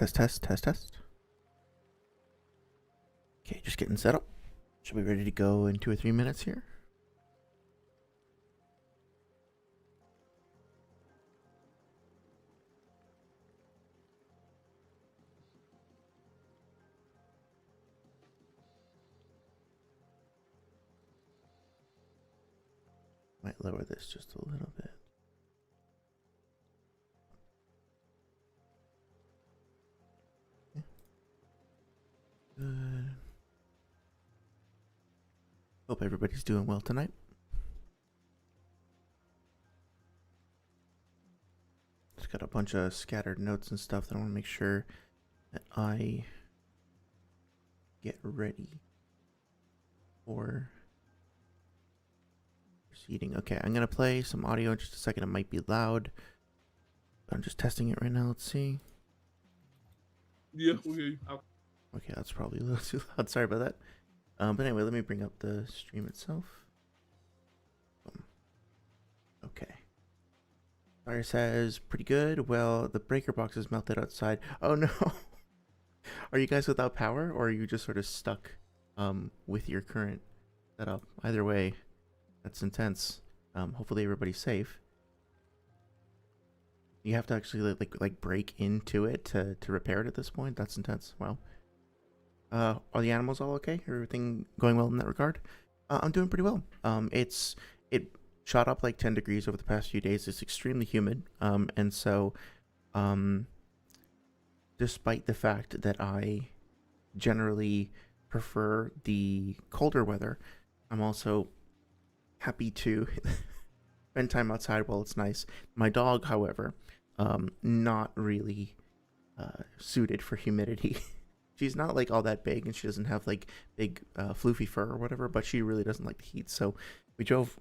Test, test, test, test. Okay, just getting set up. Should be ready to go in 2 or 3 minutes here. Might lower this just a little bit. Okay. Good. Hope everybody's doing well tonight. Just got a bunch of scattered notes and stuff that I want to make sure that I get ready for proceeding. Okay, I'm gonna play some audio in just a second. It might be loud. I'm just testing it right now. Let's see. Yeah, we hear you. Okay, that's probably a little too loud. Sorry about that. But anyway, let me bring up the stream itself. Okay. Fire says, pretty good. Well, the breaker box is melted outside. Oh no. Are you guys without power, or are you just sort of stuck with your current setup? Either way, that's intense. Hopefully everybody's safe. You have to actually like break into it to repair it at this point. That's intense. Wow. Are the animals all okay? Everything going well in that regard? I'm doing pretty well. It shot up like 10 degrees over the past few days. It's extremely humid. And so, despite the fact that I generally prefer the colder weather, I'm also happy to spend time outside while it's nice. My dog, however, not really suited for humidity. She's not like all that big, and she doesn't have like big floofy fur or whatever, but she really doesn't like the heat. So we drove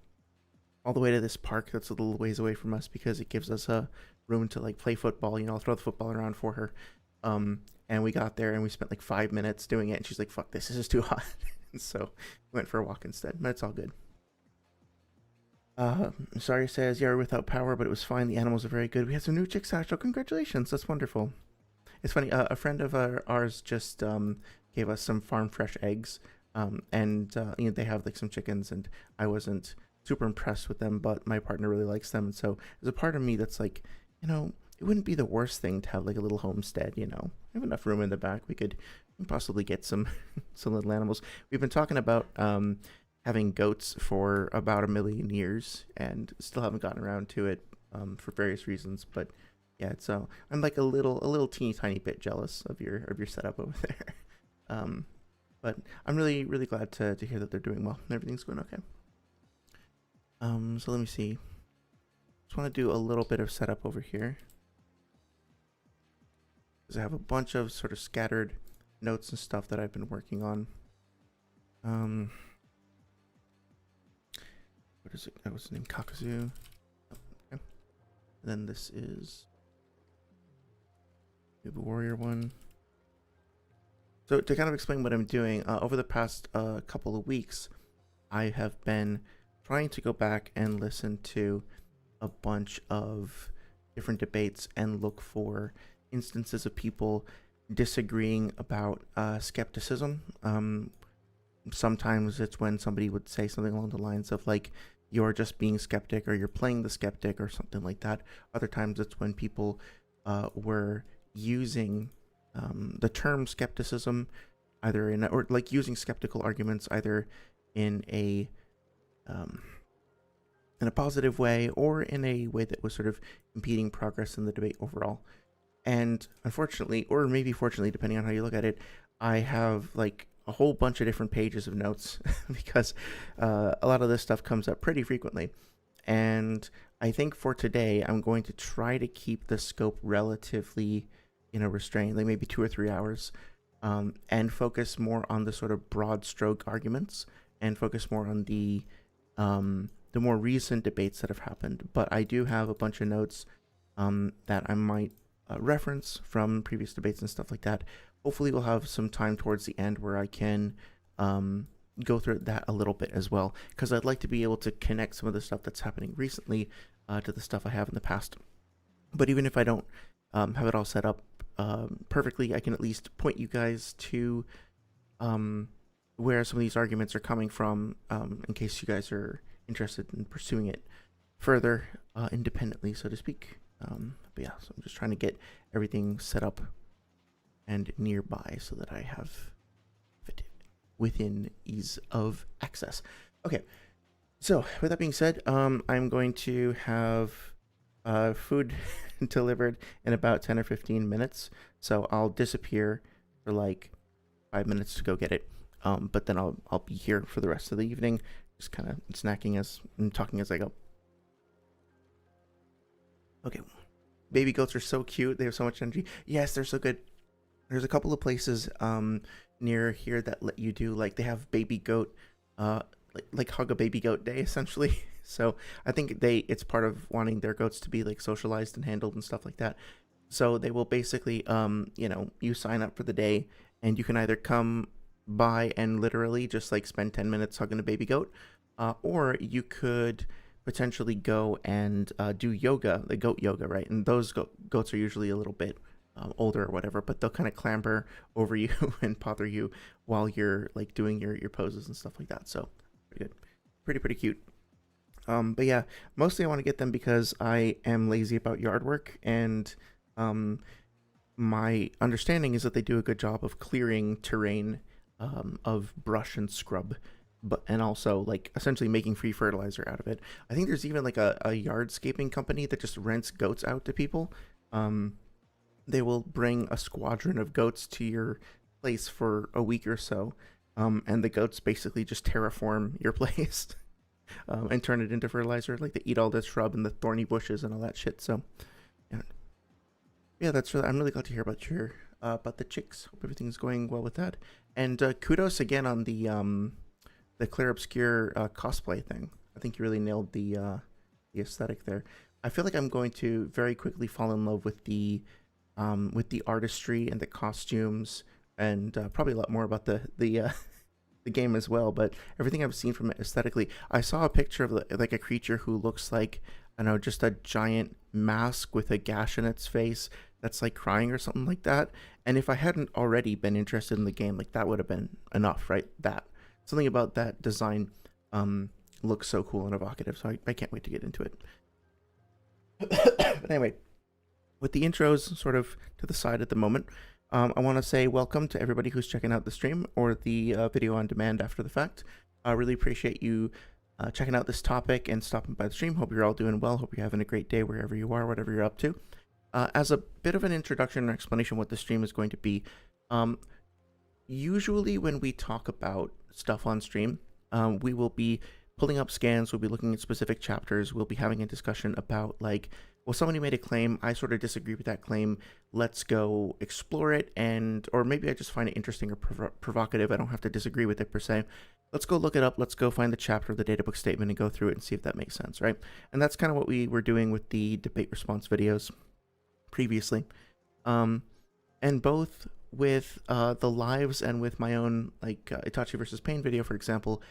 all the way to this park that's a little ways away from us because it gives us a room to like play football. You know, I'll throw the football around for her. And we got there and we spent like 5 minutes doing it, and she's like, "Fuck this is too hot." And so we went for a walk instead. But it's all good. Sorry says, yeah, we're without power, but it was fine. The animals are very good. We had some new chicks hatched. Oh, congratulations. That's wonderful. It's funny, a friend of ours just gave us some farm fresh eggs, and you know, they have like some chickens, and I wasn't super impressed with them, but my partner really likes them, and so there's a part of me that's like, you know, it wouldn't be the worst thing to have like a little homestead, you know. We have enough room in the back. We could possibly get some some little animals. We've been talking about having goats for about 1 million years, and still haven't gotten around to it for various reasons, but yeah, it's I'm like a little teeny tiny bit jealous of your setup over there. But I'm really glad to hear that they're doing well and everything's going okay. So let me see. Just want to do a little bit of setup over here, because I have a bunch of sort of scattered notes and stuff that I've been working on. What is it? That was the name, Kakazu. Oh, okay. And then this is the warrior one. So to kind of explain what I'm doing, over the past couple of weeks, I have been trying to go back and listen to a bunch of different debates and look for instances of people disagreeing about skepticism. Sometimes it's when somebody would say something along the lines of like, you're just being skeptic, or you're playing the skeptic, or something like that. Other times it's when people were using the term skepticism either in, or like using skeptical arguments either in a positive way or in a way that was sort of impeding progress in the debate overall. And unfortunately, or maybe fortunately, depending on how you look at it, I have like a whole bunch of different pages of notes because a lot of this stuff comes up pretty frequently. And I think for today, I'm going to try to keep the scope relatively, you know, restrained, like maybe 2 or 3 hours, and focus more on the sort of broad stroke arguments and focus more on the more recent debates that have happened. But I do have a bunch of notes that I might reference from previous debates and stuff like that. Hopefully we'll have some time towards the end where I can go through that a little bit as well, because I'd like to be able to connect some of the stuff that's happening recently to the stuff I have in the past. But even if I don't have it all set up perfectly, I can at least point you guys to where some of these arguments are coming from, in case you guys are interested in pursuing it further independently, so to speak. But yeah, so I'm just trying to get everything set up and nearby so that I have it within ease of access. Okay, so with that being said, I'm going to have food delivered in about 10 or 15 minutes. So I'll disappear for like 5 minutes to go get it. But then I'll be here for the rest of the evening, just kind of snacking and talking as I go. Okay. Baby goats are so cute. They have so much energy. Yes, they're so good. There's a couple of places near here that let you do, like, they have baby goat, like hug a baby goat day, essentially. So I think it's part of wanting their goats to be like socialized and handled and stuff like that. So they will basically, you sign up for the day, and you can either come by and literally just like spend 10 minutes hugging a baby goat, or you could potentially go and do yoga, the goat yoga, right? And those goats are usually a little bit older or whatever, but they'll kind of clamber over you and bother you while you're like doing your poses and stuff like that. So pretty good, pretty cute. But yeah, mostly I want to get them because I am lazy about yard work, and my understanding is that they do a good job of clearing terrain of brush and scrub, and also like essentially making free fertilizer out of it. I think there's even like a yardscaping company that just rents goats out to people. They will bring a squadron of goats to your place for a week or so, and the goats basically just terraform your place and turn it into fertilizer. Like, they eat all the shrub and the thorny bushes and all that shit. So yeah, I'm really glad to hear about the chicks. Hope everything's going well with that. And kudos again on the Clear Obscure cosplay thing. I think you really nailed the aesthetic there. I feel like I'm going to very quickly fall in love with the artistry and the costumes, and probably a lot more about the game as well. But everything I've seen from it aesthetically, I saw a picture of like a creature who looks like, I don't know, just a giant mask with a gash in its face that's like crying or something like that. And if I hadn't already been interested in the game, like, that would have been enough, right? That something about that design looks so cool and evocative. So I can't wait to get into it. But anyway, with the intros sort of to the side at the moment, I want to say welcome to everybody who's checking out the stream or the video on demand after the fact. I really appreciate you checking out this topic and stopping by the stream. Hope you're all doing well. Hope you're having a great day wherever you are, whatever you're up to. As a bit of an introduction or explanation what the stream is going to be, usually when we talk about stuff on stream, we will be pulling up scans, we'll be looking at specific chapters, we'll be having a discussion about, like, well, somebody made a claim, I sort of disagree with that claim, let's go explore it, or maybe I just find it interesting or provocative, I don't have to disagree with it per se. Let's go look it up, let's go find the chapter of the databook statement and go through it and see if that makes sense, right? And that's kind of what we were doing with the debate response videos previously. And both with the lives and with my own, like, Itachi versus Pain video, for example,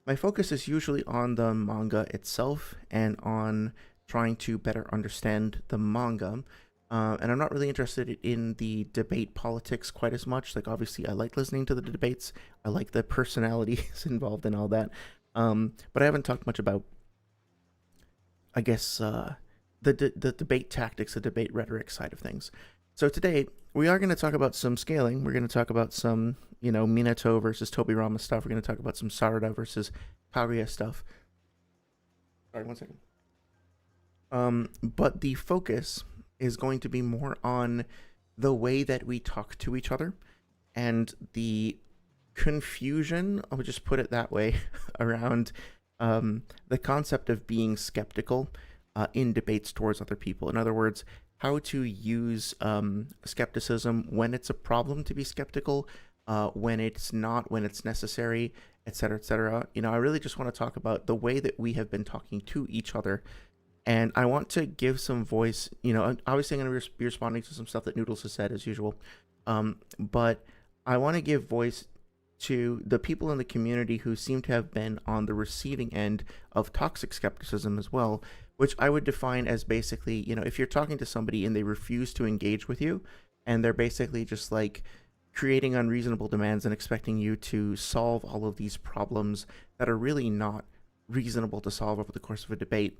my focus is usually on the manga itself and on trying to better understand the manga. And I'm not really interested in the debate politics quite as much. Like, obviously, I like listening to the debates. I like the personalities involved in all that. But I haven't talked much about, I guess, the debate tactics, the debate rhetoric side of things. So today, we are going to talk about some scaling. We're going to talk about some, Minato versus Tobirama stuff. We're going to talk about some Sarada versus Kaguya stuff. Sorry, 1 second. But the focus is going to be more on the way that we talk to each other and the confusion, I'll just put it that way, around the concept of being skeptical in debates towards other people. In other words, how to use skepticism when it's a problem to be skeptical, when it's not, when it's necessary, etc., etc. I really just want to talk about the way that we have been talking to each other. And I want to give some voice, obviously I'm going to be responding to some stuff that Noodles has said as usual. But I want to give voice to the people in the community who seem to have been on the receiving end of toxic skepticism as well, which I would define as basically, if you're talking to somebody and they refuse to engage with you, and they're basically just like creating unreasonable demands and expecting you to solve all of these problems that are really not reasonable to solve over the course of a debate,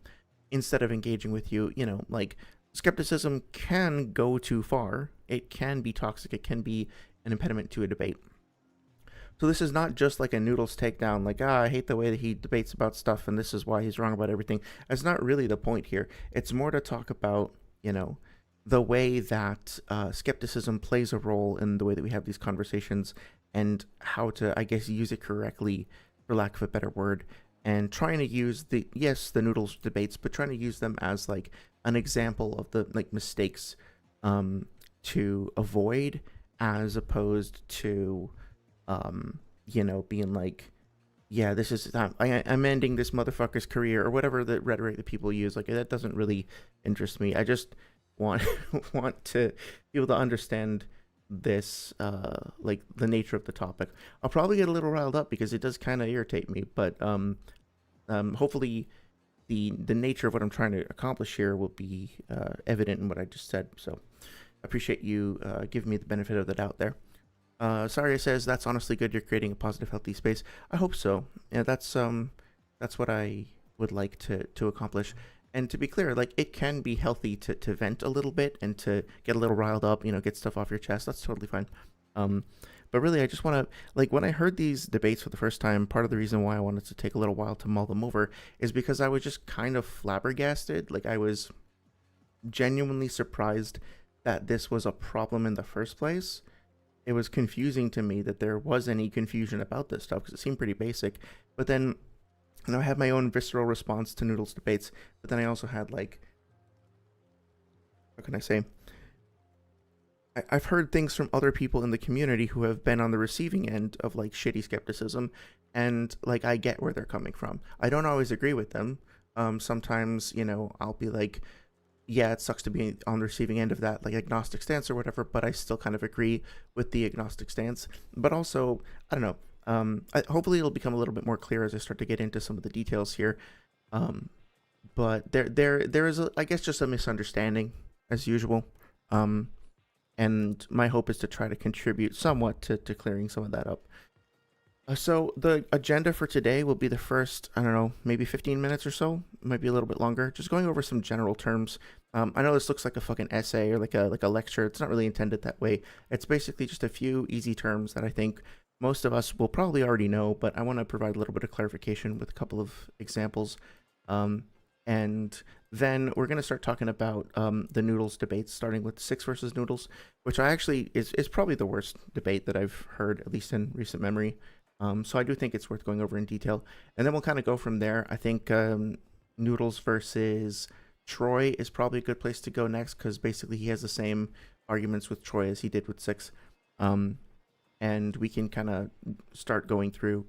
instead of engaging with you. Like, skepticism can go too far. It can be toxic. It can be an impediment to a debate. So this is not just like a Noodles takedown, like, I hate the way that he debates about stuff and this is why he's wrong about everything. That's not really the point here. It's more to talk about, the way that skepticism plays a role in the way that we have these conversations, and how to, I guess, use it correctly, for lack of a better word, and trying to use the Noodles debates, but trying to use them as like an example of the like mistakes to avoid, as opposed to being like, yeah, this is I'm ending this motherfucker's career, or whatever the rhetoric that people use. Like, that doesn't really interest me. I just want to be able to understand this, like, the nature of the topic. I'll probably get a little riled up because it does kind of irritate me, but hopefully the nature of what I'm trying to accomplish here will be evident in what I just said. So I appreciate you giving me the benefit of the doubt there. Saria says, that's honestly good. You're creating a positive, healthy space. I hope so. Yeah, that's what I would like to accomplish. And to be clear, like, it can be healthy to vent a little bit and to get a little riled up, get stuff off your chest. That's totally fine. But really, I just want to, like, when I heard these debates for the first time, part of the reason why I wanted to take a little while to mull them over is because I was just kind of flabbergasted. Like, I was genuinely surprised that this was a problem in the first place. It was confusing to me that there was any confusion about this stuff, because it seemed pretty basic. But then, I had my own visceral response to Noodles debates, but then I also had, like, what can I say? I've heard things from other people in the community who have been on the receiving end of, like, shitty skepticism, and, like, I get where they're coming from. I don't always agree with them. Sometimes, I'll be like, yeah, it sucks to be on the receiving end of that, like, agnostic stance or whatever, but I still kind of agree with the agnostic stance. But also, I don't know, hopefully it'll become a little bit more clear as I start to get into some of the details here. But there is, I guess, just a misunderstanding, as usual. And my hope is to try to contribute somewhat to clearing some of that up. So the agenda for today will be the first, I don't know, maybe 15 minutes or so. It might be a little bit longer. Just going over some general terms. I know this looks like a fucking essay or like a lecture. It's not really intended that way. It's basically just a few easy terms that I think most of us will probably already know, but I want to provide a little bit of clarification with a couple of examples. And then we're going to start talking about the Noodles debates, starting with Six versus Noodles, which I actually is probably the worst debate that I've heard, at least in recent memory. So I do think it's worth going over in detail. And then we'll kind of go from there. I think Noodles versus Troy is probably a good place to go next, because basically he has the same arguments with Troy as he did with Six. And we can kind of start going through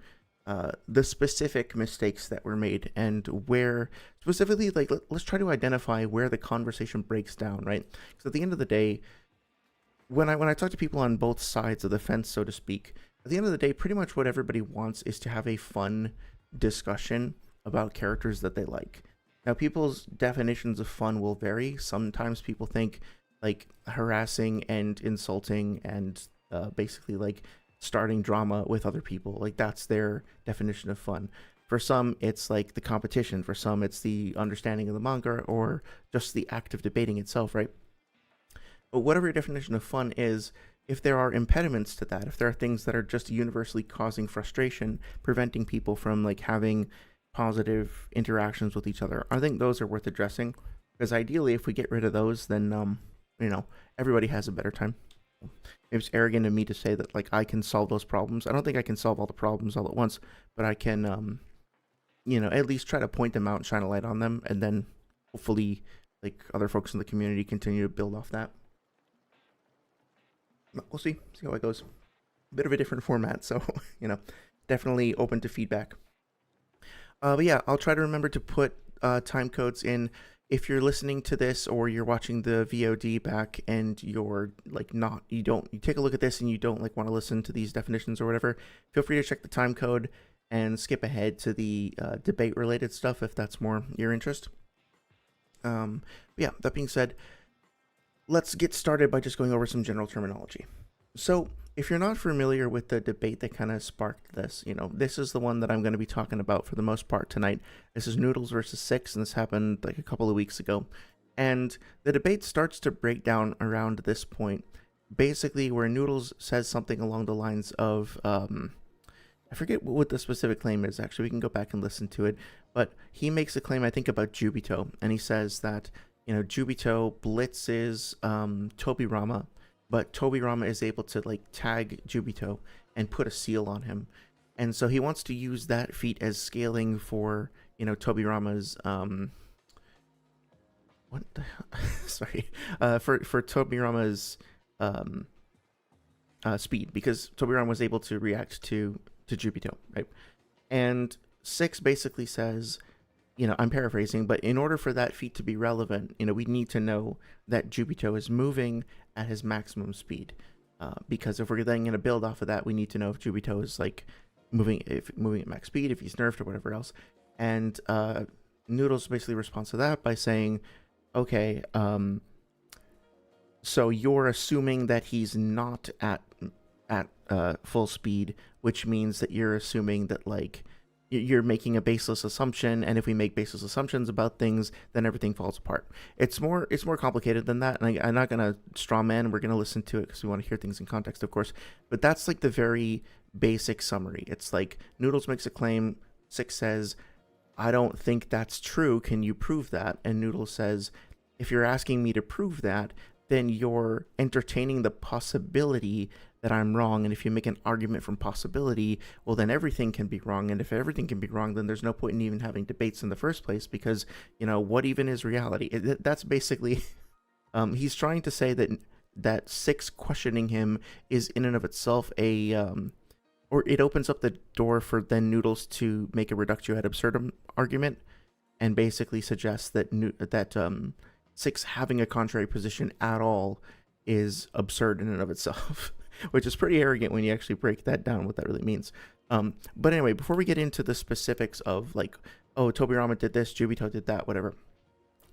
the specific mistakes that were made, and where specifically, like, let's try to identify where the conversation breaks down, right? Because at the end of the day, when I talk to people on both sides of the fence, so to speak, at the end of the day, pretty much what everybody wants is to have a fun discussion about characters that they like. Now, people's definitions of fun will vary. Sometimes people think, like, harassing and insulting and basically, like, starting drama with other people, like, that's their definition of fun. For some, it's like the competition. For some, it's the understanding of the manga, or just the act of debating itself, right? But whatever your definition of fun is, if there are impediments to that, if there are things that are just universally causing frustration, preventing people from, like, having positive interactions with each other, I think those are worth addressing, because ideally, if we get rid of those, then everybody has a better time. It's arrogant of me to say that, like, I can solve those problems. I don't think I can solve all the problems all at once, but I can at least try to point them out and shine a light on them, and then hopefully, like, other folks in the community continue to build off that. We'll see how it goes. A bit of a different format, so definitely open to feedback. But yeah, I'll try to remember to put time codes in. If you're listening to this or you're watching the VOD back and you're, like, you take a look at this and you don't, like, want to listen to these definitions or whatever, feel free to check the time code and skip ahead to the debate related stuff if that's more your interest. Yeah, that being said, let's get started by just going over some general terminology. So, if you're not familiar with the debate that kind of sparked this, this is the one that I'm going to be talking about for the most part tonight. This is Noodles versus Six, and this happened like a couple of weeks ago. And the debate starts to break down around this point, basically where Noodles says something along the lines of, I forget what the specific claim is, actually. We can go back and listen to it. But he makes a claim, I think, about Jubito, and he says that, Jubito blitzes Tobirama, but Tobirama is able to like tag Jubito and put a seal on him, and so he wants to use that feat as scaling for Tobirama's what the hell? Sorry, for Tobirama's speed, because Tobirama was able to react to Jubito, right? And Six basically says, I'm paraphrasing, but in order for that feat to be relevant, we need to know that Jubito is moving at his maximum speed. Because if we're then going to build off of that, we need to know if Jubito is like moving at max speed, if he's nerfed or whatever else. And Noodles basically responds to that by saying, okay, so you're assuming that he's not at full speed, which means that you're assuming that like you're making a baseless assumption, and if we make baseless assumptions about things, then everything falls apart. It's more complicated than that, and I'm not gonna straw man. We're gonna listen to it because we want to hear things in context, of course. But that's like the very basic summary. It's like Noodles makes a claim, Six says, "I don't think that's true. Can you prove that?" And Noodles says, "If you're asking me to prove that, then you're entertaining the possibility that I'm wrong, and if you make an argument from possibility, well, then everything can be wrong, and if everything can be wrong, then there's no point in even having debates in the first place, because, what even is reality?" That's basically, he's trying to say that Six questioning him is in and of itself or it opens up the door for then Noodles to make a Reductio ad Absurdum argument, and basically suggests that Six having a contrary position at all is absurd in and of itself, which is pretty arrogant when you actually break that down, what that really means. But anyway, before we get into the specifics of like, oh, Tobirama did this, Jubito did that, whatever,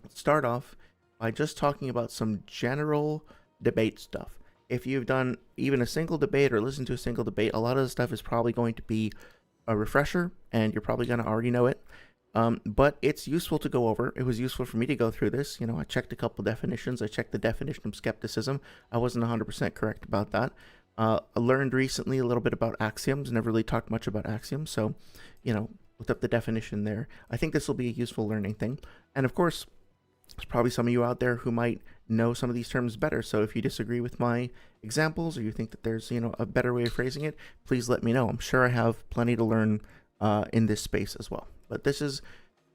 let's start off by just talking about some general debate stuff. If you've done even a single debate or listened to a single debate, a lot of the stuff is probably going to be a refresher, and you're probably going to already know it. But it's useful to go over. It was useful for me to go through this. I checked a couple definitions. I checked the definition of skepticism. I wasn't 100% correct about that. I learned recently a little bit about axioms. Never really talked much about axioms. So, looked up the definition there. I think this will be a useful learning thing. And of course, there's probably some of you out there who might know some of these terms better. So if you disagree with my examples, or you think that there's, a better way of phrasing it, please let me know. I'm sure I have plenty to learn in this space as well. But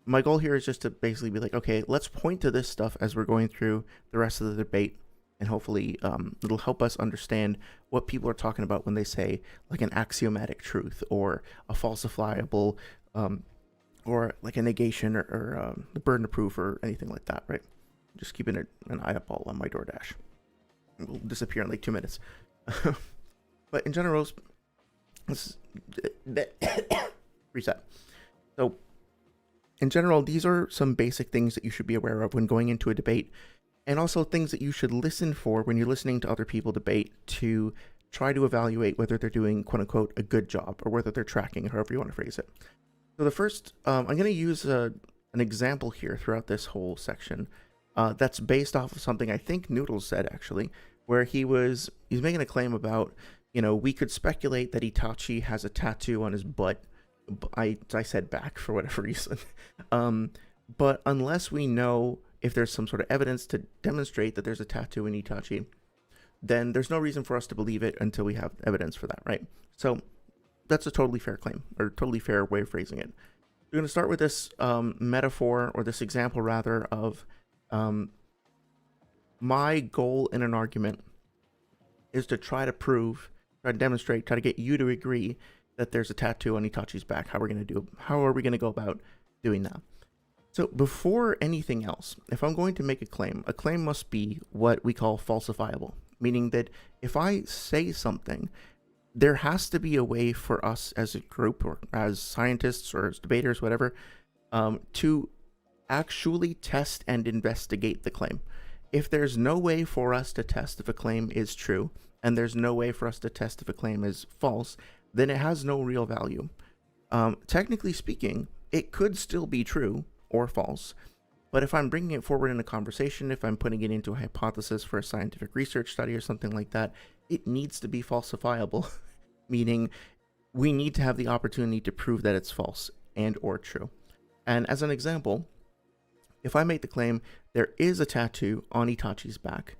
my goal here is just to basically be like, okay, let's point to this stuff as we're going through the rest of the debate, and hopefully it'll help us understand what people are talking about when they say like an axiomatic truth or a falsifiable or like a negation or the burden of proof or anything like that, right? Just keeping an eye up all on my DoorDash. It will disappear in like 2 minutes. But in general, reset. So in general, these are some basic things that you should be aware of when going into a debate, and also things that you should listen for when you're listening to other people debate to try to evaluate whether they're doing, quote unquote, a good job, or whether they're tracking, however you want to phrase it. So the first, I'm going to use an example here throughout this whole section that's based off of something I think Noodles said, actually, where he's making a claim about, we could speculate that Itachi has a tattoo on his butt. I said back for whatever reason. But unless we know if there's some sort of evidence to demonstrate that there's a tattoo in Itachi, then there's no reason for us to believe it until we have evidence for that, right? So that's a totally fair claim, or totally fair way of phrasing it. We're going to start with this metaphor, or this example rather, of my goal in an argument is to try to demonstrate, try to get you to agree that there's a tattoo on Itachi's back. How are we going to go about doing that? So before anything else, if I'm going to make a claim must be what we call falsifiable, meaning that if I say something, there has to be a way for us as a group, or as scientists or as debaters, whatever, to actually test and investigate the claim. if there's no way for us to test if a claim is true, and there's no way for us to test if a claim is false, then it has no real value. Technically speaking, it could still be true or false, but if I'm bringing it forward in a conversation, if I'm putting it into a hypothesis for a scientific research study or something like that, it needs to be falsifiable, meaning we need to have the opportunity to prove that it's false and or true. And as an example, if I make the claim there is a tattoo on Itachi's back,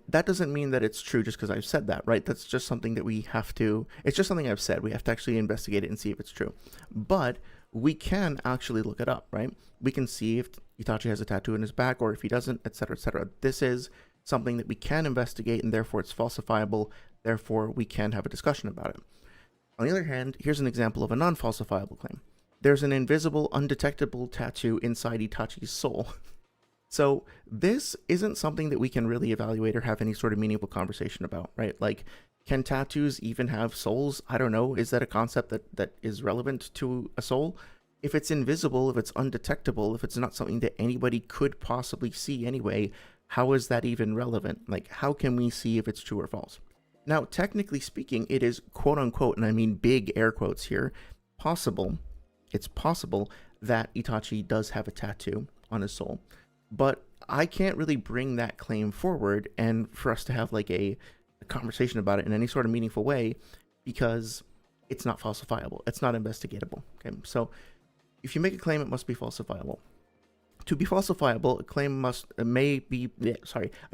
that doesn't mean that it's true just because I've said that, right? That's just something that we have to, it's just something I've said. We have to actually investigate it and see if it's true. But we can actually look it up, right? We can see if Itachi has a tattoo in his back or if he doesn't, etc., etc. This is something that we can investigate, and therefore it's falsifiable. Therefore, we can have a discussion about it. On the other hand, here's an example of a non-falsifiable claim. There's an invisible, undetectable tattoo inside Itachi's soul. So this isn't something that we can really evaluate or have any sort of meaningful conversation about, right? Like, can tattoos even have souls? I don't know. Is that a concept that is relevant to a soul? If it's invisible, if it's undetectable, if it's not something that anybody could possibly see anyway, how is that even relevant? Like, how can we see if it's true or false? Now, technically speaking, it is quote unquote, and I mean big air quotes here, possible. It's possible that Itachi does have a tattoo on his soul. But I can't really bring that claim forward and for us to have like a conversation about it in any sort of meaningful way because it's not falsifiable. It's not investigatable. Okay, so if you make a claim, it must be falsifiable. To be falsifiable, a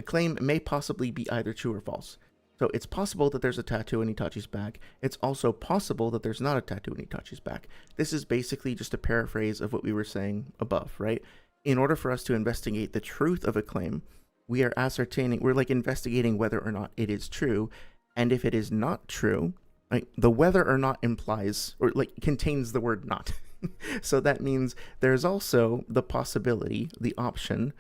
claim may possibly be either true or false. So it's possible that there's a tattoo in Itachi's back. It's also possible that there's not a tattoo in Itachi's back. This is basically just a paraphrase of what we were saying above, right? In order for us to investigate the truth of a claim, we're like investigating whether or not it is true. And if it is not true, right, the whether or not implies, or like contains the word not. So that means there's also the possibility, the option,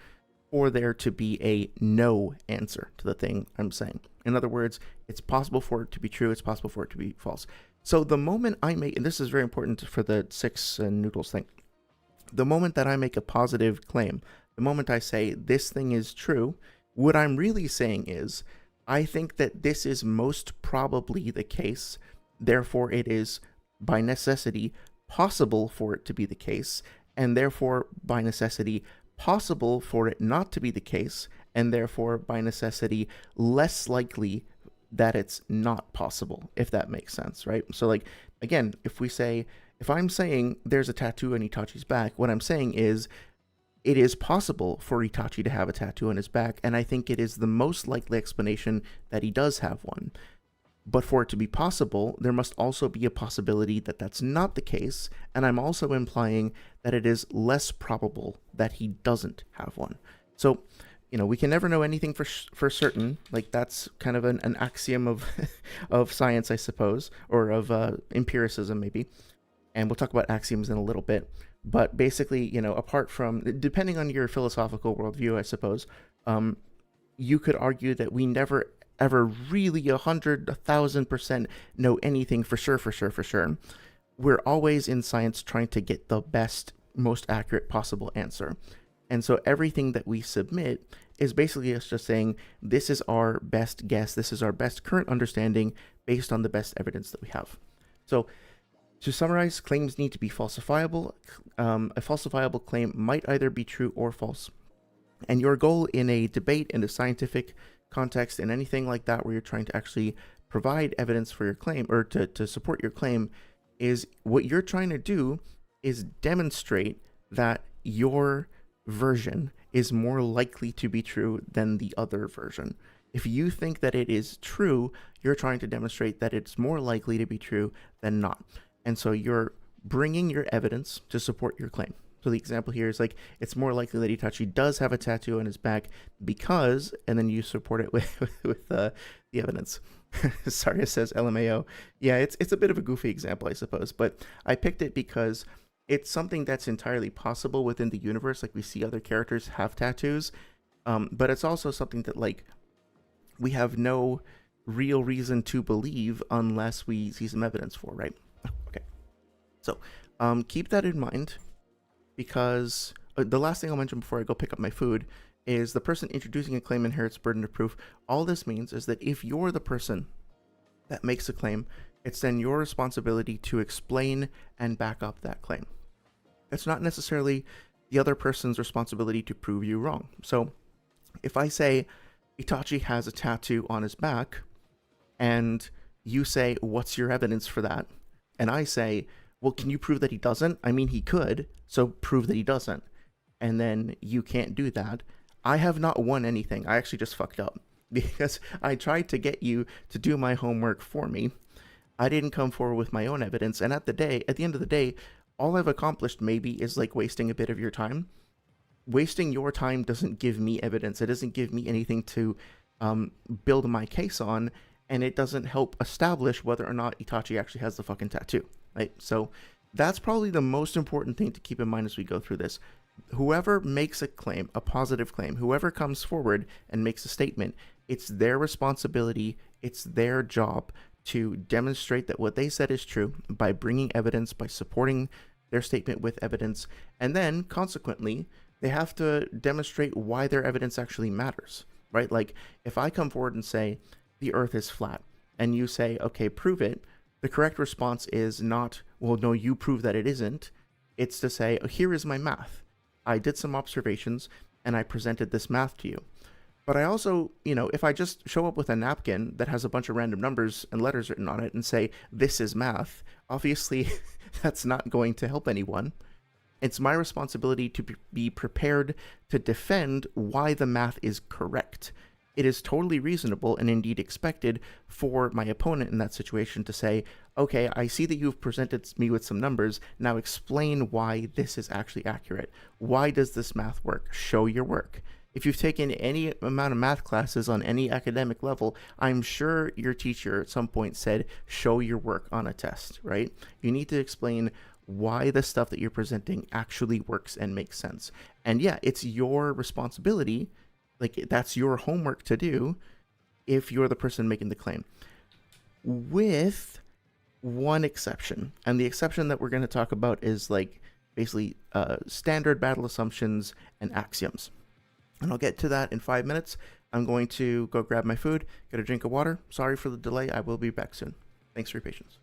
for there to be a no answer to the thing I'm saying. In other words, it's possible for it to be true, it's possible for it to be false. So the moment I make, and this is very important for the 6 noodles thing, the moment that I make a positive claim, the moment I say this thing is true, what I'm really saying is, I think that this is most probably the case, therefore it is by necessity possible for it to be the case, and therefore by necessity possible for it not to be the case, and therefore by necessity less likely that it's not possible, if that makes sense, right? So like, again, if I'm saying there's a tattoo on Itachi's back, what I'm saying is it is possible for Itachi to have a tattoo on his back, and I think it is the most likely explanation that he does have one. But for it to be possible, there must also be a possibility that that's not the case, and I'm also implying that it is less probable that he doesn't have one. So, we can never know anything for certain. Like, that's kind of an axiom of of science, I suppose, or of empiricism maybe. And we'll talk about axioms in a little bit. But basically, apart from, depending on your philosophical worldview, I suppose, you could argue that we never ever really 1,000% know anything for sure. We're always in science trying to get the best, most accurate possible answer. And so everything that we submit is basically us just saying, this is our best guess, this is our best current understanding based on the best evidence that we have. So to summarize, claims need to be falsifiable. A falsifiable claim might either be true or false. And your goal in a debate, in a scientific context, in anything like that where you're trying to actually provide evidence for your claim or to support your claim, is what you're trying to do is demonstrate that your version is more likely to be true than the other version. If you think that it is true, you're trying to demonstrate that it's more likely to be true than not. And so you're bringing your evidence to support your claim. So the example here is like, it's more likely that Itachi does have a tattoo on his back because, and then you support it with the evidence. Sorry, it says LMAO. Yeah, it's a bit of a goofy example, I suppose, but I picked it because it's something that's entirely possible within the universe. Like, we see other characters have tattoos, but it's also something that, like, we have no real reason to believe unless we see some evidence for, right? Okay. So keep that in mind, because the last thing I'll mention before I go pick up my food is the person introducing a claim inherits burden of proof. All this means is that if you're the person that makes a claim, it's then your responsibility to explain and back up that claim. It's not necessarily the other person's responsibility to prove you wrong. So if I say Itachi has a tattoo on his back, and you say, what's your evidence for that? And I say, well, can you prove that he doesn't? I mean, he could, so prove that he doesn't. And then you can't do that. I have not won anything. I actually just fucked up because I tried to get you to do my homework for me. I didn't come forward with my own evidence. And at the end of the day, all I've accomplished maybe is like wasting a bit of your time. Wasting your time doesn't give me evidence. It doesn't give me anything to build my case on. And it doesn't help establish whether or not Itachi actually has the fucking tattoo, right? So that's probably the most important thing to keep in mind as we go through this. Whoever makes a claim, a positive claim, whoever comes forward and makes a statement, it's their responsibility, it's their job to demonstrate that what they said is true by bringing evidence, by supporting their statement with evidence, and then, consequently, they have to demonstrate why their evidence actually matters, right? Like, if I come forward and say, the earth is flat, and you say, okay, prove it, the correct response is not, well, no, you prove that it isn't. It's to say, oh, here is my math. I did some observations, and I presented this math to you. But I also, if I just show up with a napkin that has a bunch of random numbers and letters written on it and say, this is math, obviously that's not going to help anyone. It's my responsibility to be prepared to defend why the math is correct. It is totally reasonable and indeed expected for my opponent in that situation to say, okay, I see that you've presented me with some numbers. Now explain why this is actually accurate. Why does this math work? Show your work. If you've taken any amount of math classes on any academic level, I'm sure your teacher at some point said, show your work on a test, right? You need to explain why the stuff that you're presenting actually works and makes sense. And yeah, it's your responsibility. Like, that's your homework to do if you're the person making the claim. With one exception. And the exception that we're going to talk about is like basically standard battle assumptions and axioms. And I'll get to that in 5 minutes. I'm going to go grab my food, get a drink of water. Sorry for the delay. I will be back soon. Thanks for your patience.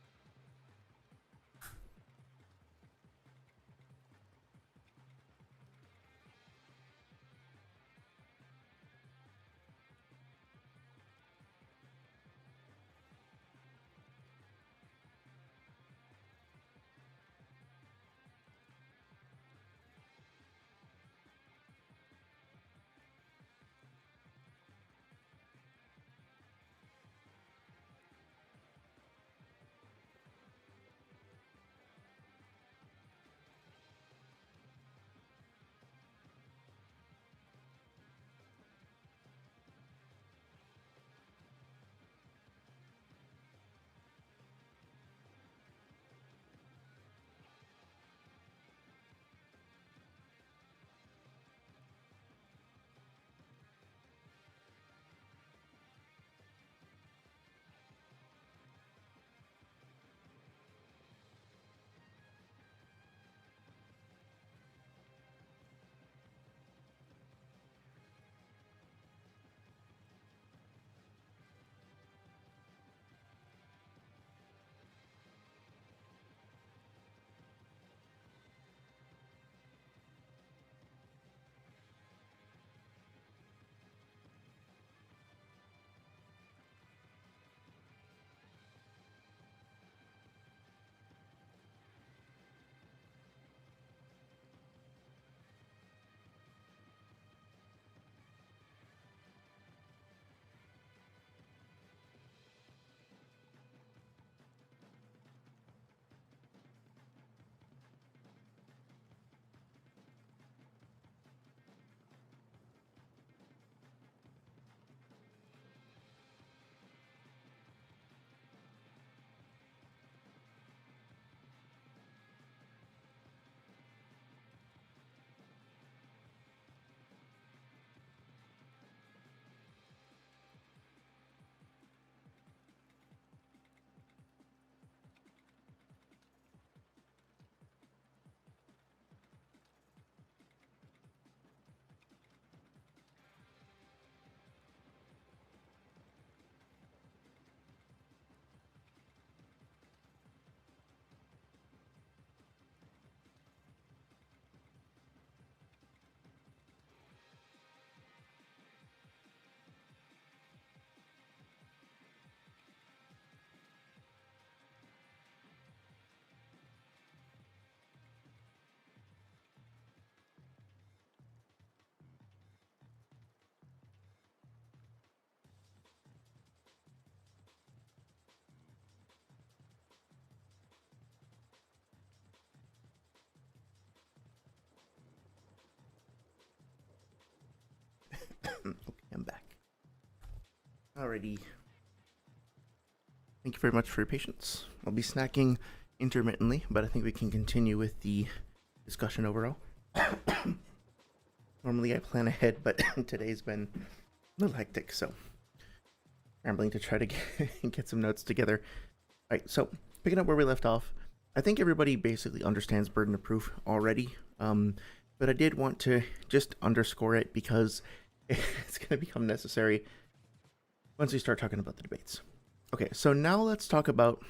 Okay, I'm back. Alrighty. Thank you very much for your patience. I'll be snacking intermittently, but I think we can continue with the discussion overall. Normally I plan ahead, but today's been a little hectic, so scrambling to try to get some notes together. Alright, so picking up where we left off, I think everybody basically understands burden of proof already, but I did want to just underscore it because it's going to become necessary once we start talking about the debates. Okay, so now let's talk about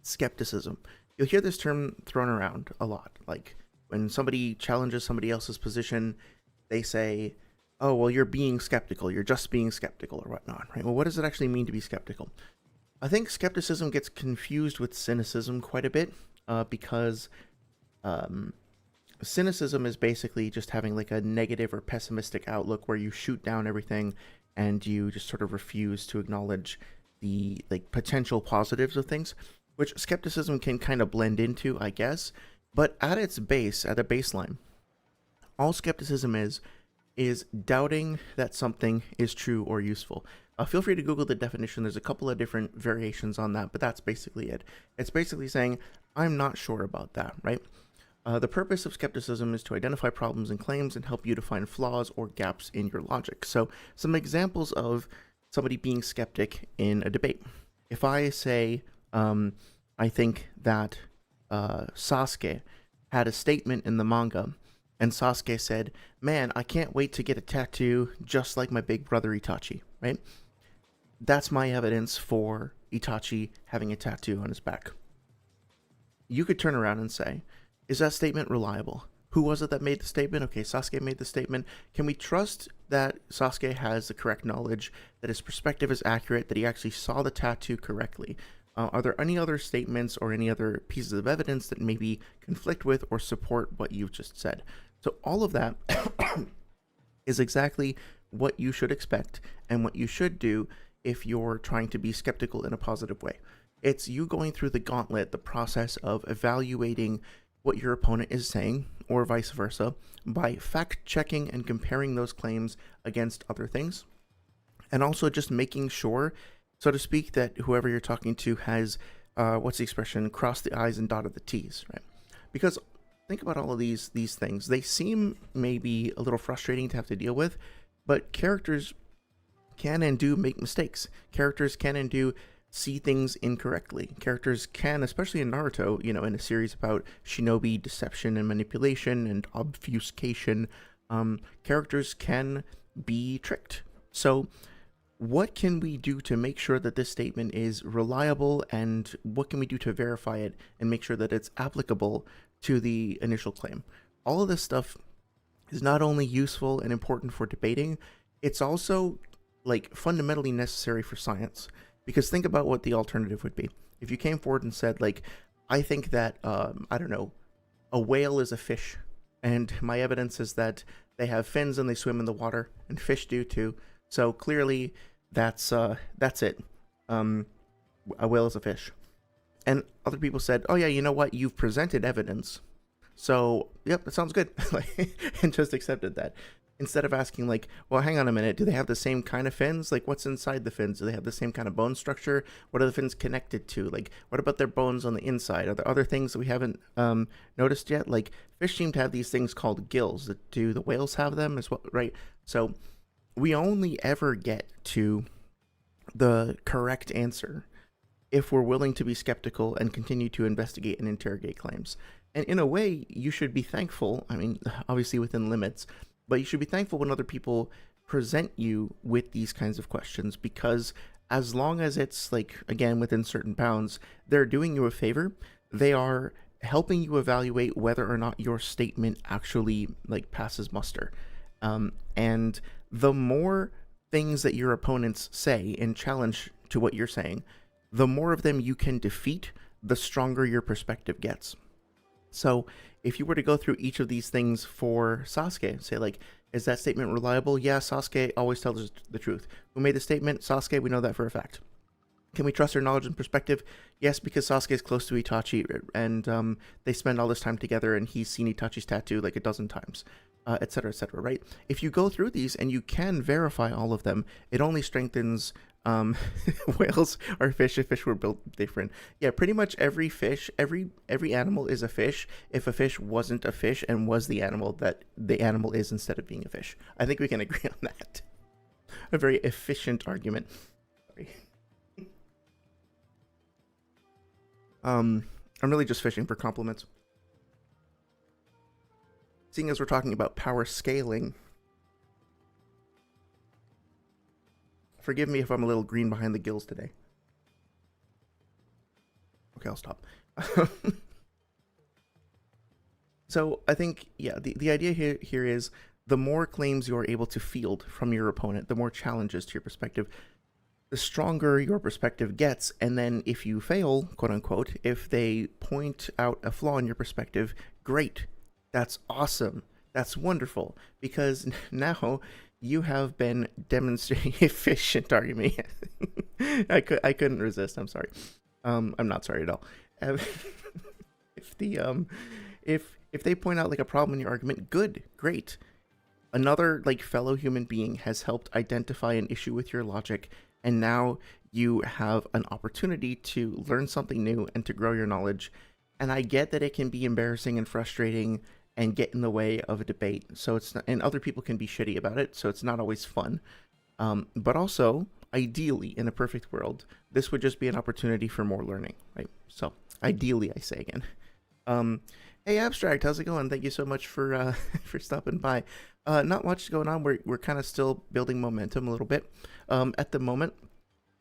skepticism. You'll hear this term thrown around a lot. Like when somebody challenges somebody else's position, they say, oh, well, you're being skeptical. You're just being skeptical or whatnot, right? Well, what does it actually mean to be skeptical? I think skepticism gets confused with cynicism quite a bit because cynicism is basically just having like a negative or pessimistic outlook where you shoot down everything and you just sort of refuse to acknowledge the like potential positives of things, which skepticism can kind of blend into, I guess. But at its base, at a baseline, all skepticism is doubting that something is true or useful. Feel free to Google the definition. There's a couple of different variations on that, but that's basically it. It's basically saying, I'm not sure about that, right? The purpose of skepticism is to identify problems and claims and help you to find flaws or gaps in your logic. So some examples of somebody being skeptic in a debate. If I say, I think that Sasuke had a statement in the manga, and Sasuke said, man, I can't wait to get a tattoo just like my big brother Itachi, right? That's my evidence for Itachi having a tattoo on his back. You could turn around and say, is that statement reliable? Who was it that made the statement? Okay, Sasuke made the statement. Can we trust that Sasuke has the correct knowledge, that his perspective is accurate, that he actually saw the tattoo correctly? Are there any other statements or any other pieces of evidence that maybe conflict with or support what you've just said? So all of that is exactly what you should expect and what you should do if you're trying to be skeptical in a positive way. It's you going through the gauntlet, the process of evaluating what your opponent is saying, or vice versa, by fact-checking and comparing those claims against other things, and also just making sure, so to speak, that whoever you're talking to has, what's the expression, crossed the I's and dotted the T's, right? Because think about all of these things. They seem maybe a little frustrating to have to deal with, but characters can and do make mistakes. Characters can and do see things incorrectly. Characters can, especially in Naruto, in a series about shinobi deception and manipulation and obfuscation, characters can be tricked. So what can we do to make sure that this statement is reliable, and what can we do to verify it and make sure that it's applicable to the initial claim? All of this stuff is not only useful and important for debating, it's also like fundamentally necessary for science. Because think about what the alternative would be. If you came forward and said, like, I think that, I don't know, a whale is a fish, and my evidence is that they have fins and they swim in the water, and fish do too. So clearly, that's it. A whale is a fish. And other people said, oh yeah, you know what? You've presented evidence. So, yep, that sounds good. And just accepted that. Instead of asking, like, well, hang on a minute, do they have the same kind of fins? Like, what's inside the fins? Do they have the same kind of bone structure? What are the fins connected to? Like, what about their bones on the inside? Are there other things that we haven't noticed yet? Like, fish seem to have these things called gills. Do the whales have them as well, right? So we only ever get to the correct answer if we're willing to be skeptical and continue to investigate and interrogate claims. And in a way, you should be thankful, I mean, obviously within limits, but you should be thankful when other people present you with these kinds of questions, because as long as it's, like, again, within certain bounds, they're doing you a favor. They are helping you evaluate whether or not your statement actually, like, passes muster. And the more things that your opponents say in challenge to what you're saying, the more of them you can defeat, the stronger your perspective gets. So if you were to go through each of these things for Sasuke, say, like, is that statement reliable? Yeah, Sasuke always tells us the truth. Who made the statement? Sasuke, we know that for a fact. Can we trust her knowledge and perspective? Yes, because Sasuke is close to Itachi, and they spend all this time together, and he's seen Itachi's tattoo like a dozen times, etc., right? If you go through these and you can verify all of them, it only strengthens whales are fish if fish were built different. Yeah, pretty much every fish, every animal is a fish if a fish wasn't a fish and was the animal that the animal is instead of being a fish. I think we can agree on that. A very efficient argument. Sorry. I'm really just fishing for compliments. Seeing as we're talking about power scaling, forgive me if I'm a little green behind the gills today. Okay, I'll stop. So I think, yeah, the idea here is the more claims you're able to field from your opponent, the more challenges to your perspective, the stronger your perspective gets. And then if you fail, quote unquote, if they point out a flaw in your perspective, great. That's awesome. That's wonderful. Because now you have been demonstrating efficient argument. I couldn't resist. I'm sorry. I'm not sorry at all. If they point out like a problem in your argument, good, great. Another like fellow human being has helped identify an issue with your logic, and now you have an opportunity to learn something new and to grow your knowledge. And I get that it can be embarrassing and frustrating and get in the way of a debate. So it's not, and other people can be shitty about it, so it's not always fun. But also, ideally, in a perfect world, this would just be an opportunity for more learning, right? So ideally, I say again. Hey, Abstract, how's it going? Thank you so much for for stopping by. Not much going on. We're kind of still building momentum a little bit. At the moment,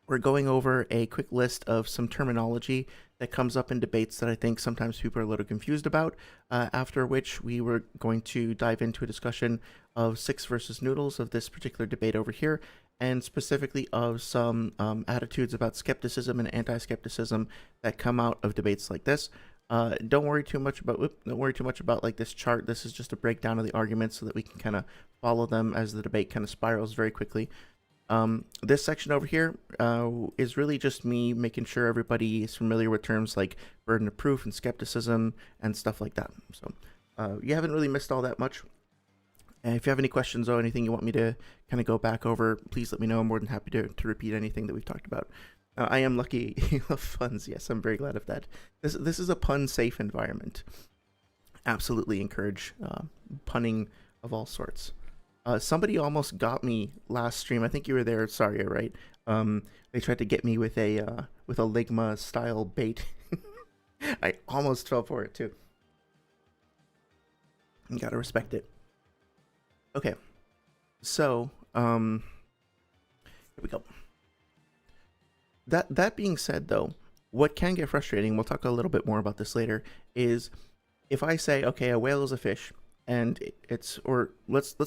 we're going over a quick list of some terminology that comes up in debates that I think sometimes people are a little confused about, after which we were going to dive into a discussion of Six versus Noodles of this particular debate over here, and specifically of some attitudes about skepticism and anti-skepticism that come out of debates like this. Don't worry too much about like this chart. This is just a breakdown of the arguments so that we can kind of follow them as the debate kind of spirals very quickly. This section over here is really just me making sure everybody is familiar with terms like burden of proof and skepticism and stuff like that. So you haven't really missed all that much. And if you have any questions or anything you want me to kind of go back over, please let me know. I'm more than happy to repeat anything that we've talked about. I am lucky you love puns. Yes, I'm very glad of that. This is a pun-safe environment. Absolutely encourage punning of all sorts. Somebody almost got me last stream. I think you were there, Saria, right? They tried to get me with a Ligma style bait. I almost fell for it too. You gotta respect it. Okay, so here we go. That being said, though, what can get frustrating, we'll talk a little bit more about this later, is if I say, okay, a whale is a fish, and let's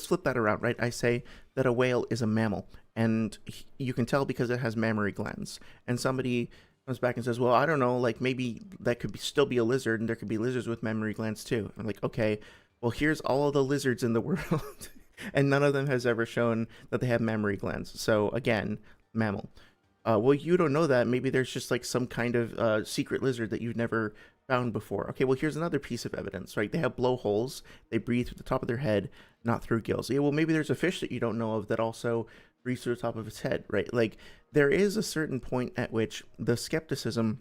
flip that around, right? I say that a whale is a mammal, and you can tell because it has mammary glands. And somebody comes back and says, well, I don't know, like maybe that could still be a lizard, and there could be lizards with mammary glands too. I'm like, okay, well, here's all of the lizards in the world, and none of them has ever shown that they have mammary glands. So again, mammal. Well, you don't know that. Maybe there's just like some kind of secret lizard that you've never found before. Okay, well, here's another piece of evidence, right? They have blowholes. They breathe through the top of their head, not through gills. Yeah, well, maybe there's a fish that you don't know of that also breathes through the top of its head, right? Like, there is a certain point at which the skepticism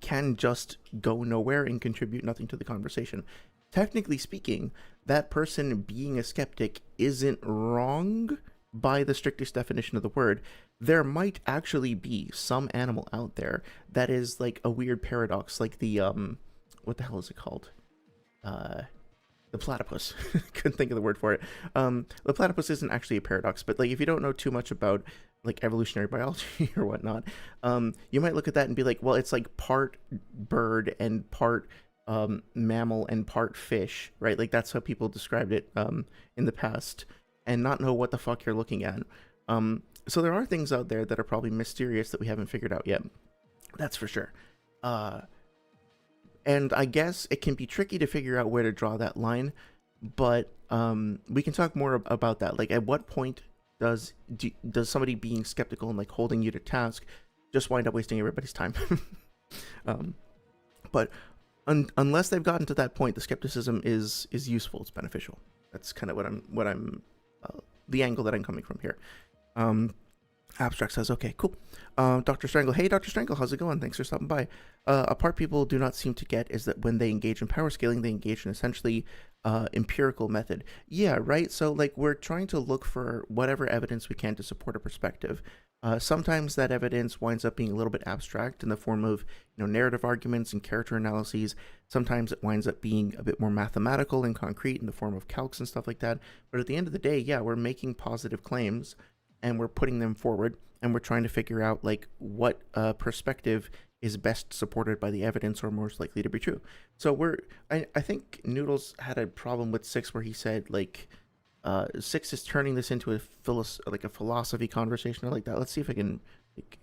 can just go nowhere and contribute nothing to the conversation. Technically speaking, that person being a skeptic isn't wrong by the strictest definition of the word. There might actually be some animal out there that is like a weird paradox, like the what the hell is it called? The platypus. Couldn't think of the word for it. The platypus isn't actually a paradox, but like if you don't know too much about like evolutionary biology or whatnot, you might look at that and be like, well, it's like part bird and part mammal and part fish, right? Like that's how people described it in the past, and not know what the fuck you're looking at. So there are things out there that are probably mysterious that we haven't figured out yet. That's for sure. And I guess it can be tricky to figure out where to draw that line, but we can talk more about that. Like, at what point does somebody being skeptical and like holding you to task just wind up wasting everybody's time. But unless they've gotten to that point, the skepticism is useful. It's beneficial. That's kind of what I'm the angle that I'm coming from here. Abstract says, okay, cool. Dr. Strangle, hey, Dr. Strangle, how's it going? Thanks for stopping by. A part people do not seem to get is that when they engage in power scaling, they engage in essentially empirical method. Yeah, right? So, like, we're trying to look for whatever evidence we can to support a perspective. Sometimes that evidence winds up being a little bit abstract in the form of, narrative arguments and character analyses. Sometimes it winds up being a bit more mathematical and concrete in the form of calcs and stuff like that. But at the end of the day, yeah, we're making positive claims and we're putting them forward, and we're trying to figure out, like, what perspective is best supported by the evidence or most likely to be true. So I think Noodles had a problem with 6 where he said, like, 6 is turning this into a philosophy conversation or like that. Let's see if I can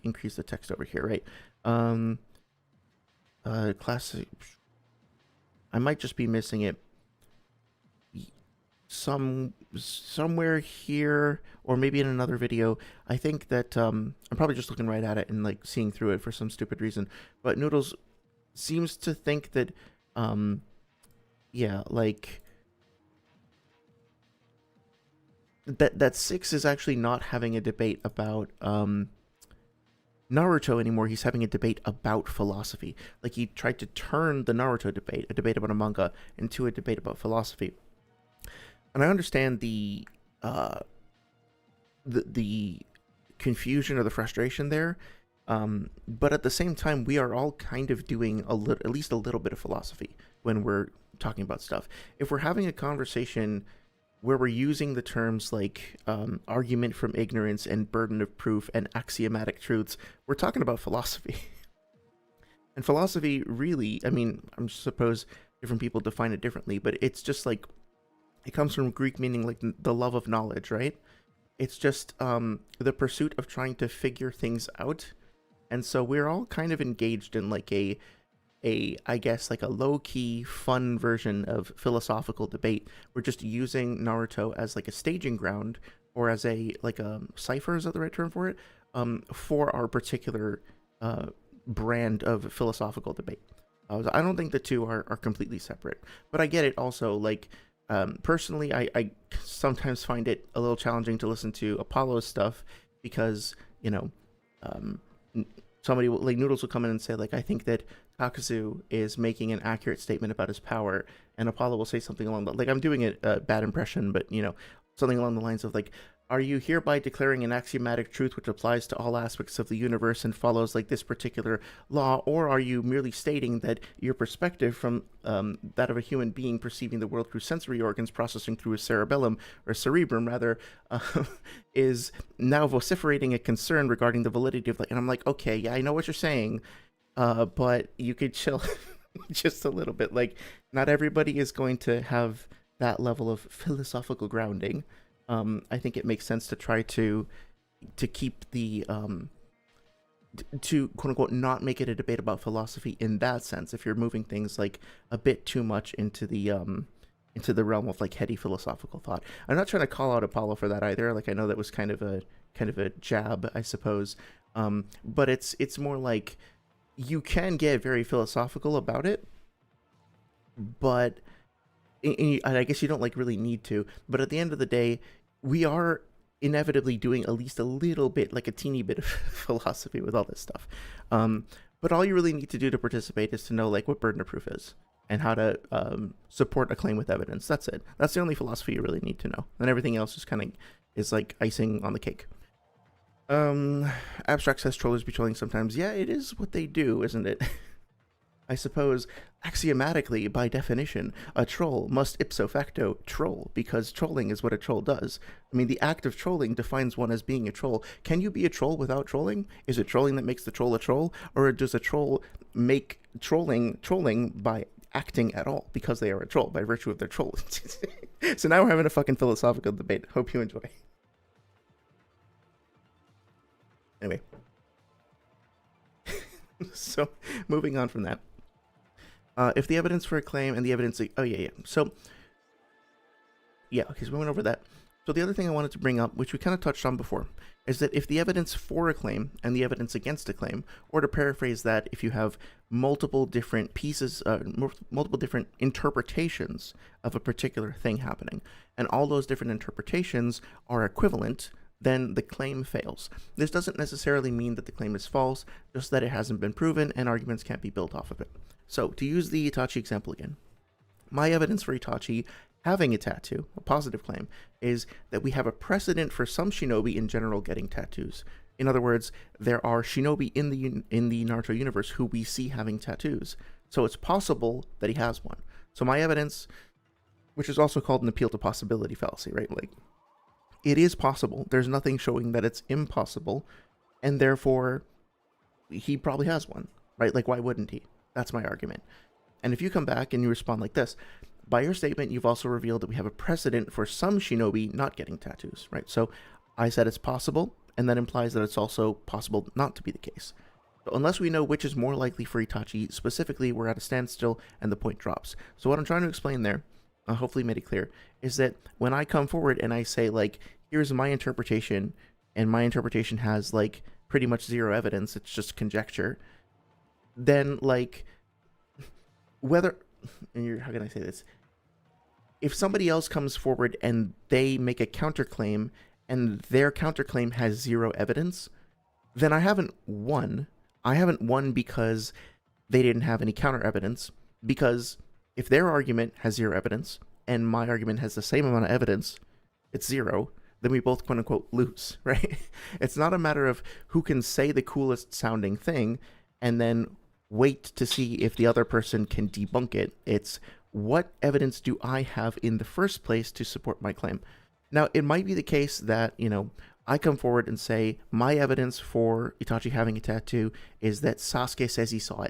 increase the text over here, right? Classic. I might just be missing it somewhere here, or maybe in another video. I think that I'm probably just looking right at it and like seeing through it for some stupid reason. But Noodles seems to think that, yeah, like that 6 is actually not having a debate about Naruto anymore. He's having a debate about philosophy. Like, he tried to turn the Naruto debate, a debate about a manga, into a debate about philosophy. And I understand the confusion or the frustration there, but at the same time, we are all kind of doing at least a little bit of philosophy when we're talking about stuff. If we're having a conversation where we're using the terms like argument from ignorance and burden of proof and axiomatic truths, we're talking about philosophy. And philosophy really, I mean, I suppose different people define it differently, but it's just like, it comes from Greek meaning like the love of knowledge, right? It's just the pursuit of trying to figure things out. And so we're all kind of engaged in like I guess like a low-key fun version of philosophical debate. We're just using Naruto as like a staging ground, or as a cipher, is that the right term for it? For our particular brand of philosophical debate. I don't think the two are completely separate, but I get it also. Like, personally, I sometimes find it a little challenging to listen to Apollo's stuff because, somebody like Noodles will come in and say, like, I think that Takazu is making an accurate statement about his power, and Apollo will say something along the, like, I'm doing a bad impression, but, something along the lines of, like, are you hereby declaring an axiomatic truth which applies to all aspects of the universe and follows like this particular law, or are you merely stating that your perspective from that of a human being perceiving the world through sensory organs processing through a cerebellum, or cerebrum rather, is now vociferating a concern regarding the validity of, like, and I'm like, okay, yeah, I know what you're saying, but you could chill just a little bit. Like, not everybody is going to have that level of philosophical grounding. I think it makes sense to try to keep the to quote unquote not make it a debate about philosophy in that sense. If you're moving things like a bit too much into the realm of like heady philosophical thought, I'm not trying to call out Apollo for that either. Like, I know that was kind of a jab, I suppose, but it's more like you can get very philosophical about it, but. And I guess you don't like really need to, but at the end of the day, we are inevitably doing at least a little bit, like a teeny bit of philosophy with all this stuff. But all you really need to do to participate is to know like what burden of proof is and how to support a claim with evidence. That's it. That's the only philosophy you really need to know. And everything else just kind of is like icing on the cake. Abstract says trollers be trolling sometimes. Yeah, it is what they do, isn't it? I suppose, axiomatically, by definition, a troll must ipso facto troll, because trolling is what a troll does. I mean, the act of trolling defines one as being a troll. Can you be a troll without trolling? Is it trolling that makes the troll a troll? Or does a troll make trolling by acting at all, because they are a troll, by virtue of their troll? So now we're having a fucking philosophical debate. Hope you enjoy. Anyway. So, moving on from that. If the evidence for a claim and the evidence... Oh, yeah. So, yeah, okay, so we went over that. So the other thing I wanted to bring up, which we kind of touched on before, is that if the evidence for a claim and the evidence against a claim, or to paraphrase that, if you have multiple different pieces, multiple different interpretations of a particular thing happening, and all those different interpretations are equivalent, then the claim fails. This doesn't necessarily mean that the claim is false, just that it hasn't been proven and arguments can't be built off of it. So to use the Itachi example again, my evidence for Itachi having a tattoo, a positive claim, is that we have a precedent for some shinobi in general getting tattoos. In other words, there are shinobi in the Naruto universe who we see having tattoos. So it's possible that he has one. So my evidence, which is also called an appeal to possibility fallacy, right? Like, it is possible. There's nothing showing that it's impossible, and therefore he probably has one, right? Like, why wouldn't he? That's my argument. And if you come back and you respond like this, by your statement, you've also revealed that we have a precedent for some shinobi not getting tattoos, right? So I said it's possible, and that implies that it's also possible not to be the case. So unless we know which is more likely for Itachi, specifically, we're at a standstill and the point drops. So what I'm trying to explain there, hopefully made it clear, is that when I come forward and I say, like, here's my interpretation, and my interpretation has, like, pretty much zero evidence, it's just conjecture, then, like, whether, and how can I say this? If somebody else comes forward and they make a counterclaim and their counterclaim has zero evidence, then I haven't won. I haven't won because they didn't have any counter evidence, because if their argument has zero evidence and my argument has the same amount of evidence, it's zero, then we both quote unquote lose, right? It's not a matter of who can say the coolest sounding thing and then wait to see if the other person can debunk it. It's what evidence do I have in the first place to support my claim? Now, it might be the case that, I come forward and say, my evidence for Itachi having a tattoo is that Sasuke says he saw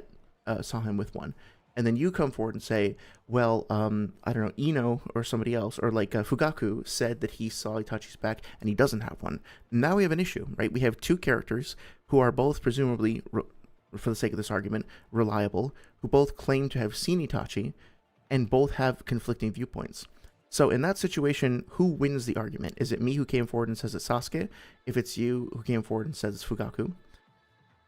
him with one. And then you come forward and say, well, I don't know, Ino or somebody else, or like Fugaku said that he saw Itachi's back and he doesn't have one. Now we have an issue, right? We have two characters who are both presumably, for the sake of this argument, reliable, who both claim to have seen Itachi, and both have conflicting viewpoints. So in that situation, who wins the argument? Is it me who came forward and says it's Sasuke? If it's you who came forward and says it's Fugaku?